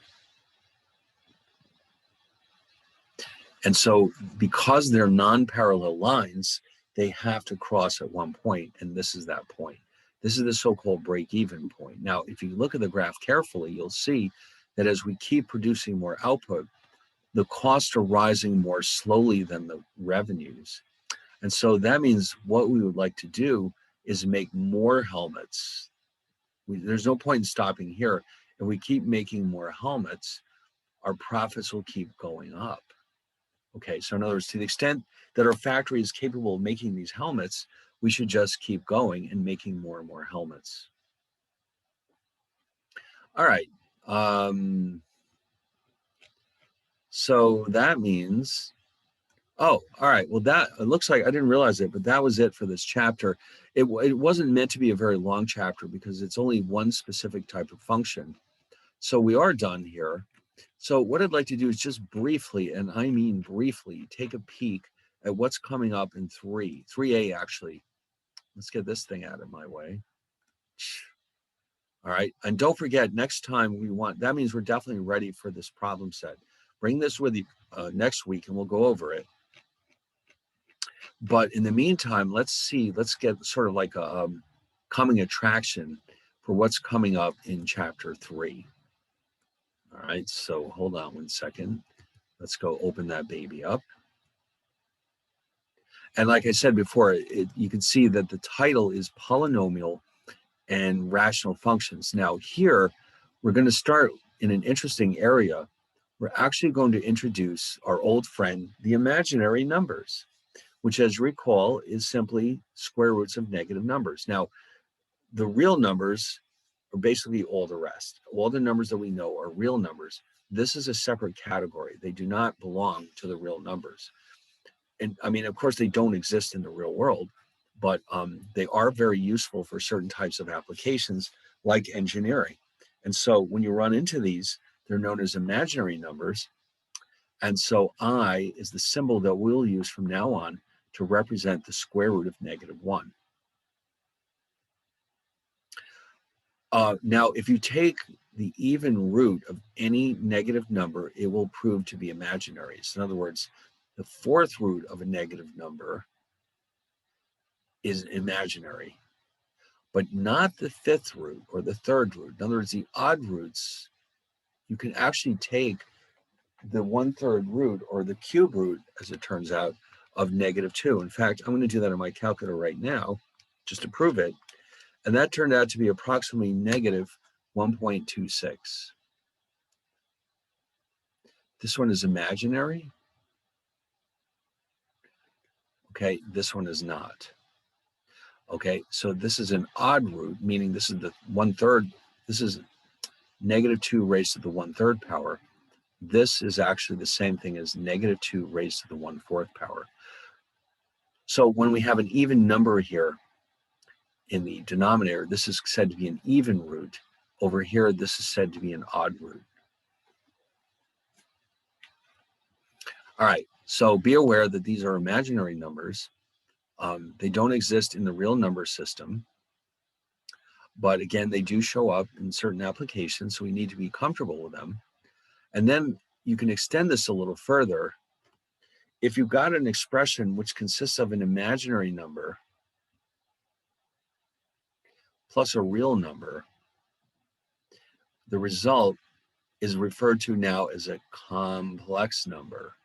And so because they're non-parallel lines, they have to cross at one point, and this is that point. This is the so-called break-even point. Now, if you look at the graph carefully, you'll see that as we keep producing more output, the costs are rising more slowly than the revenues. And so that means what we would like to do is make more helmets. There's no point in stopping here. If we keep making more helmets, our profits will keep going up. Okay, so in other words, to the extent that our factory is capable of making these helmets, we should just keep going and making more and more helmets. All right. So that means, oh, all right. Well, that it looks like I didn't realize it, but that was it for this chapter. It wasn't meant to be a very long chapter because it's only one specific type of function. So we are done here. So what I'd like to do is just briefly, and I mean briefly, take a peek at what's coming up in 3A actually. Let's get this thing out of my way. All right, and don't forget, next time that means we're definitely ready for this problem set. Bring this with you next week and we'll go over it. But in the meantime, let's get sort of like a coming attraction for what's coming up in chapter 3. All right, so hold on one second. Let's go open that baby up. And like I said before, you can see that the title is Polynomial and Rational Functions. Now here, we're going to start in an interesting area. We're actually going to introduce our old friend, the imaginary numbers, which, as you recall, is simply square roots of negative numbers. Now, the real numbers are basically all the rest. All the numbers that we know are real numbers. This is a separate category. They do not belong to the real numbers. And I mean, of course, they don't exist in the real world, but they are very useful for certain types of applications like engineering. And so when you run into these, they're known as imaginary numbers. And so I is the symbol that we'll use from now on to represent the square root of -1. Now, if you take the even root of any negative number, it will prove to be imaginary. So in other words, the fourth root of a negative number is imaginary, but not the fifth root or the third root. In other words, the odd roots, you can actually take the 1/3 root or the cube root, as it turns out, of -2. In fact, I'm going to do that on my calculator right now just to prove it. And that turned out to be approximately -1.26. This one is imaginary. Okay, this one is not. Okay, so this is an odd root, meaning this is the 1/3. This is -2 raised to the 1/3 power. This is actually the same thing as -2 raised to the 1/4 power. So when we have an even number here in the denominator, this is said to be an even root. Over here, this is said to be an odd root. All right, so be aware that these are imaginary numbers. They don't exist in the real number system. But again, they do show up in certain applications, so we need to be comfortable with them. And then you can extend this a little further. If you've got an expression which consists of an imaginary number plus a real number, the result is referred to now as a complex number.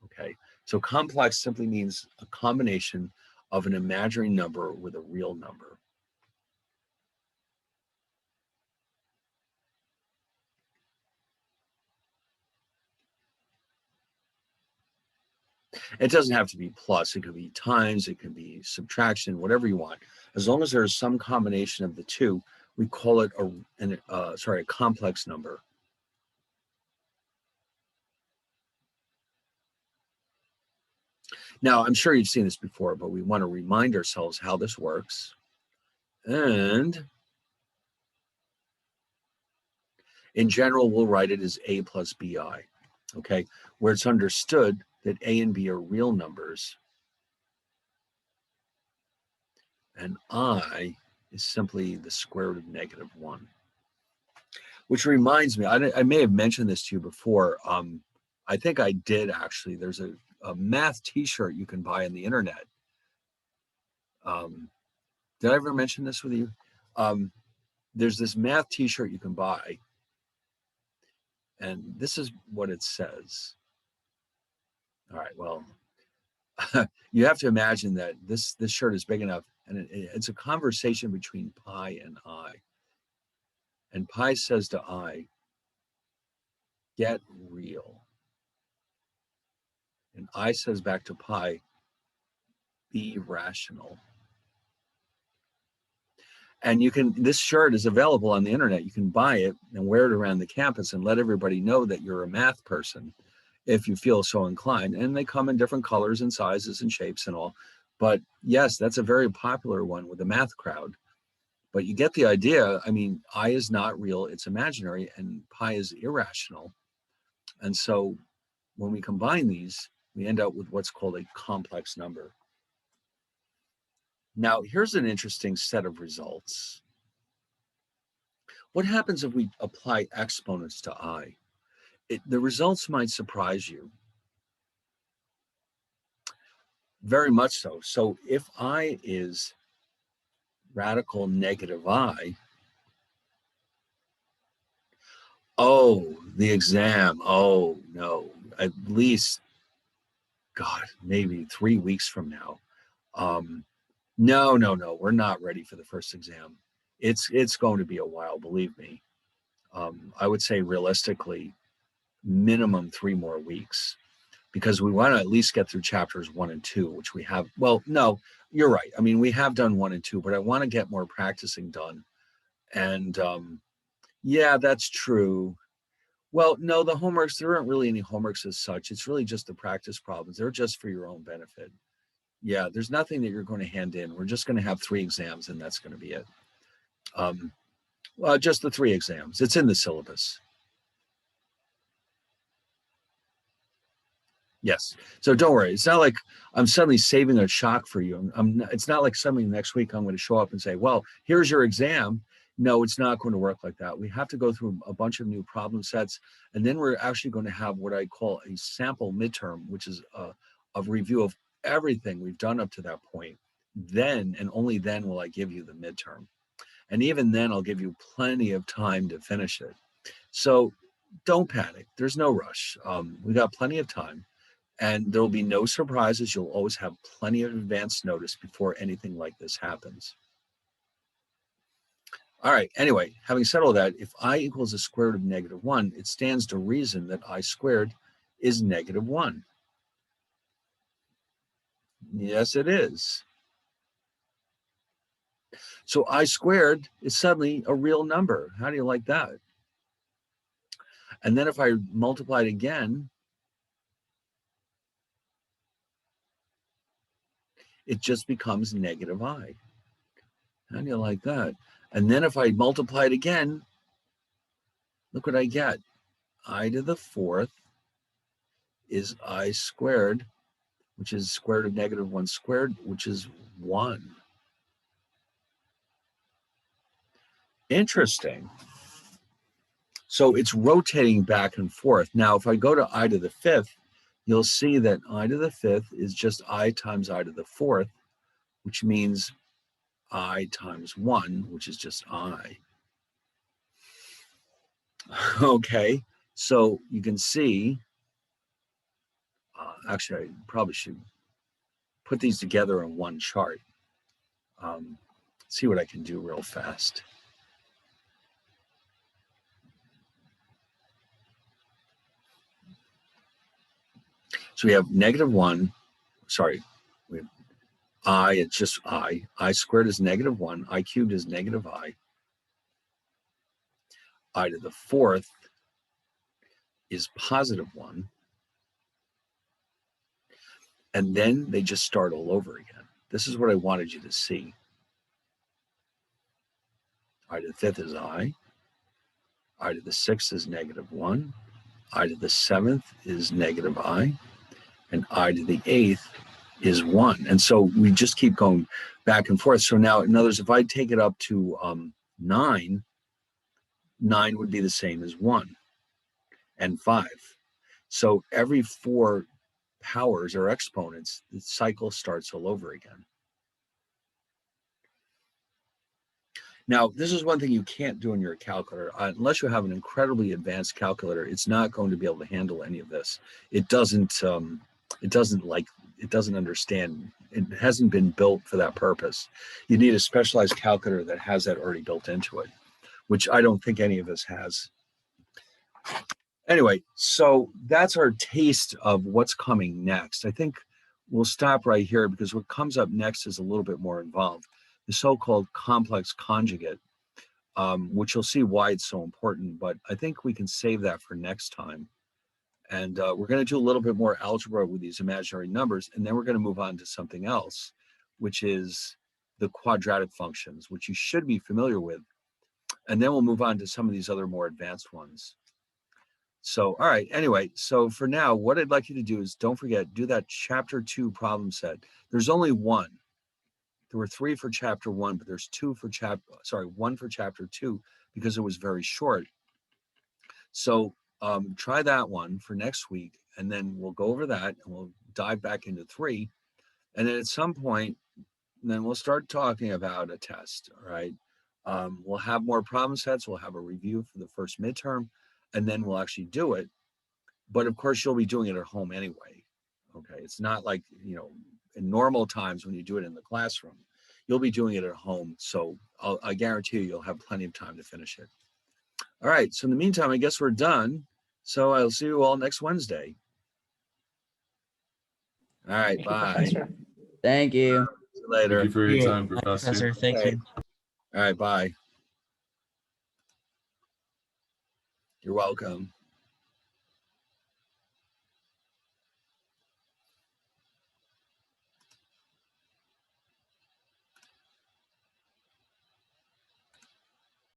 Okay, so complex simply means a combination of an imaginary number with a real number. It doesn't have to be plus, it could be times, it could be subtraction, whatever you want. As long as there's some combination of the two, we call it a complex number. Now, I'm sure you've seen this before, but we want to remind ourselves how this works. And in general, we'll write it as a plus bi, okay? Where it's understood that a and b are real numbers, and I is simply the square root of -1. Which reminds me, I may have mentioned this to you before. I think I did actually. There's a math T-shirt you can buy on the internet. Did I ever mention this with you? There's this math T-shirt you can buy, and this is what it says. All right, well, you have to imagine that this shirt is big enough, and it's a conversation between Pi and I. And Pi says to I, "Get real." And I says back to Pi, "Be rational." And this shirt is available on the internet. You can buy it and wear it around the campus and let everybody know that you're a math person if you feel so inclined. And they come in different colors and sizes and shapes and all. But yes, that's a very popular one with the math crowd. But you get the idea. I mean, I is not real, it's imaginary, and Pi is irrational. And so when we combine these, we end up with what's called a complex number. Now, here's an interesting set of results. What happens if we apply exponents to I? The results might surprise you. Very much so. So if I is radical negative I, oh, the exam, oh no, at least, God, maybe 3 weeks from now. No, we're not ready for the first exam. It's going to be a while, believe me. I would say realistically, minimum 3 more weeks, because we want to at least get through chapters 1 and 2, which we have. Well, no, you're right. I mean, we have done 1 and 2, but I want to get more practicing done. And yeah, that's true. Well, no, the homeworks, there aren't really any homeworks as such. It's really just the practice problems. They're just for your own benefit. Yeah, there's nothing that you're going to hand in. We're just going to have 3 exams, and that's going to be it. Well, just the 3 exams. It's in the syllabus. Yes. So don't worry. It's not like I'm suddenly saving a shock for you. It's not like suddenly next week I'm going to show up and say, well, here's your exam. No, it's not going to work like that. We have to go through a bunch of new problem sets. And then we're actually going to have what I call a sample midterm, which is a review of everything we've done up to that point. Then and only then will I give you the midterm. And even then, I'll give you plenty of time to finish it. So don't panic. There's no rush. We got plenty of time. And there will be no surprises. You'll always have plenty of advance notice before anything like this happens. All right, anyway, having said all that, if I equals the square root of -1, it stands to reason that I squared is -1. Yes, it is. So I squared is suddenly a real number. How do you like that? And then if I multiply it again, it just becomes -I. How do you like that? And then if I multiply it again, look what I get. I to the 4th is I squared, which is square root of -1 squared, which is 1. Interesting. So it's rotating back and forth. Now, if I go to I to the 5th, you'll see that I to the 5th is just I times I to the 4th, which means I times 1, which is just I. Okay, so you can see, actually, I probably should put these together in one chart. See what I can do real fast. So we have -1, sorry, we have I, it's just I squared is -1, I cubed is -I to the 4th is +1, and then they just start all over again. This is what I wanted you to see. I to the 5th is I to the 6th is -1, I to the 7th is -I, and I to the 8th is 1. And so we just keep going back and forth. So now, in other words, if I take it up to 9, 9 would be the same as 1 and 5. So every 4 powers or exponents, the cycle starts all over again. Now, this is one thing you can't do in your calculator. Unless you have an incredibly advanced calculator, it's not going to be able to handle any of this. It doesn't understand. It hasn't been built for that purpose. You need a specialized calculator that has that already built into it, which I don't think any of us has. Anyway, so that's our taste of what's coming next. I think we'll stop right here because what comes up next is a little bit more involved. The so-called complex conjugate, which you'll see why it's so important, but I think we can save that for next time. And we're going to do a little bit more algebra with these imaginary numbers, and then we're going to move on to something else, which is the quadratic functions, which you should be familiar with. And then we'll move on to some of these other more advanced ones. So, all right, anyway, so for now, what I'd like you to do is don't forget, do that chapter 2 problem set. There's only one. There were 3 for chapter 1, but there's 1 for chapter 2 because it was very short. So try that one for next week, and then we'll go over that and we'll dive back into 3. And then at some point, then we'll start talking about a test, all right? We'll have more problem sets. We'll have a review for the first midterm, and then we'll actually do it. But of course, you'll be doing it at home anyway, okay? It's not like, in normal times when you do it in the classroom, you'll be doing it at home. So I guarantee you'll have plenty of time to finish it. All right, so in the meantime, I guess we're done. So I'll see you all next Wednesday. All right, bye. Thank you. See you later. Thank you for your Yeah. time, Professor. Thank Okay. you. All right, bye. You're welcome.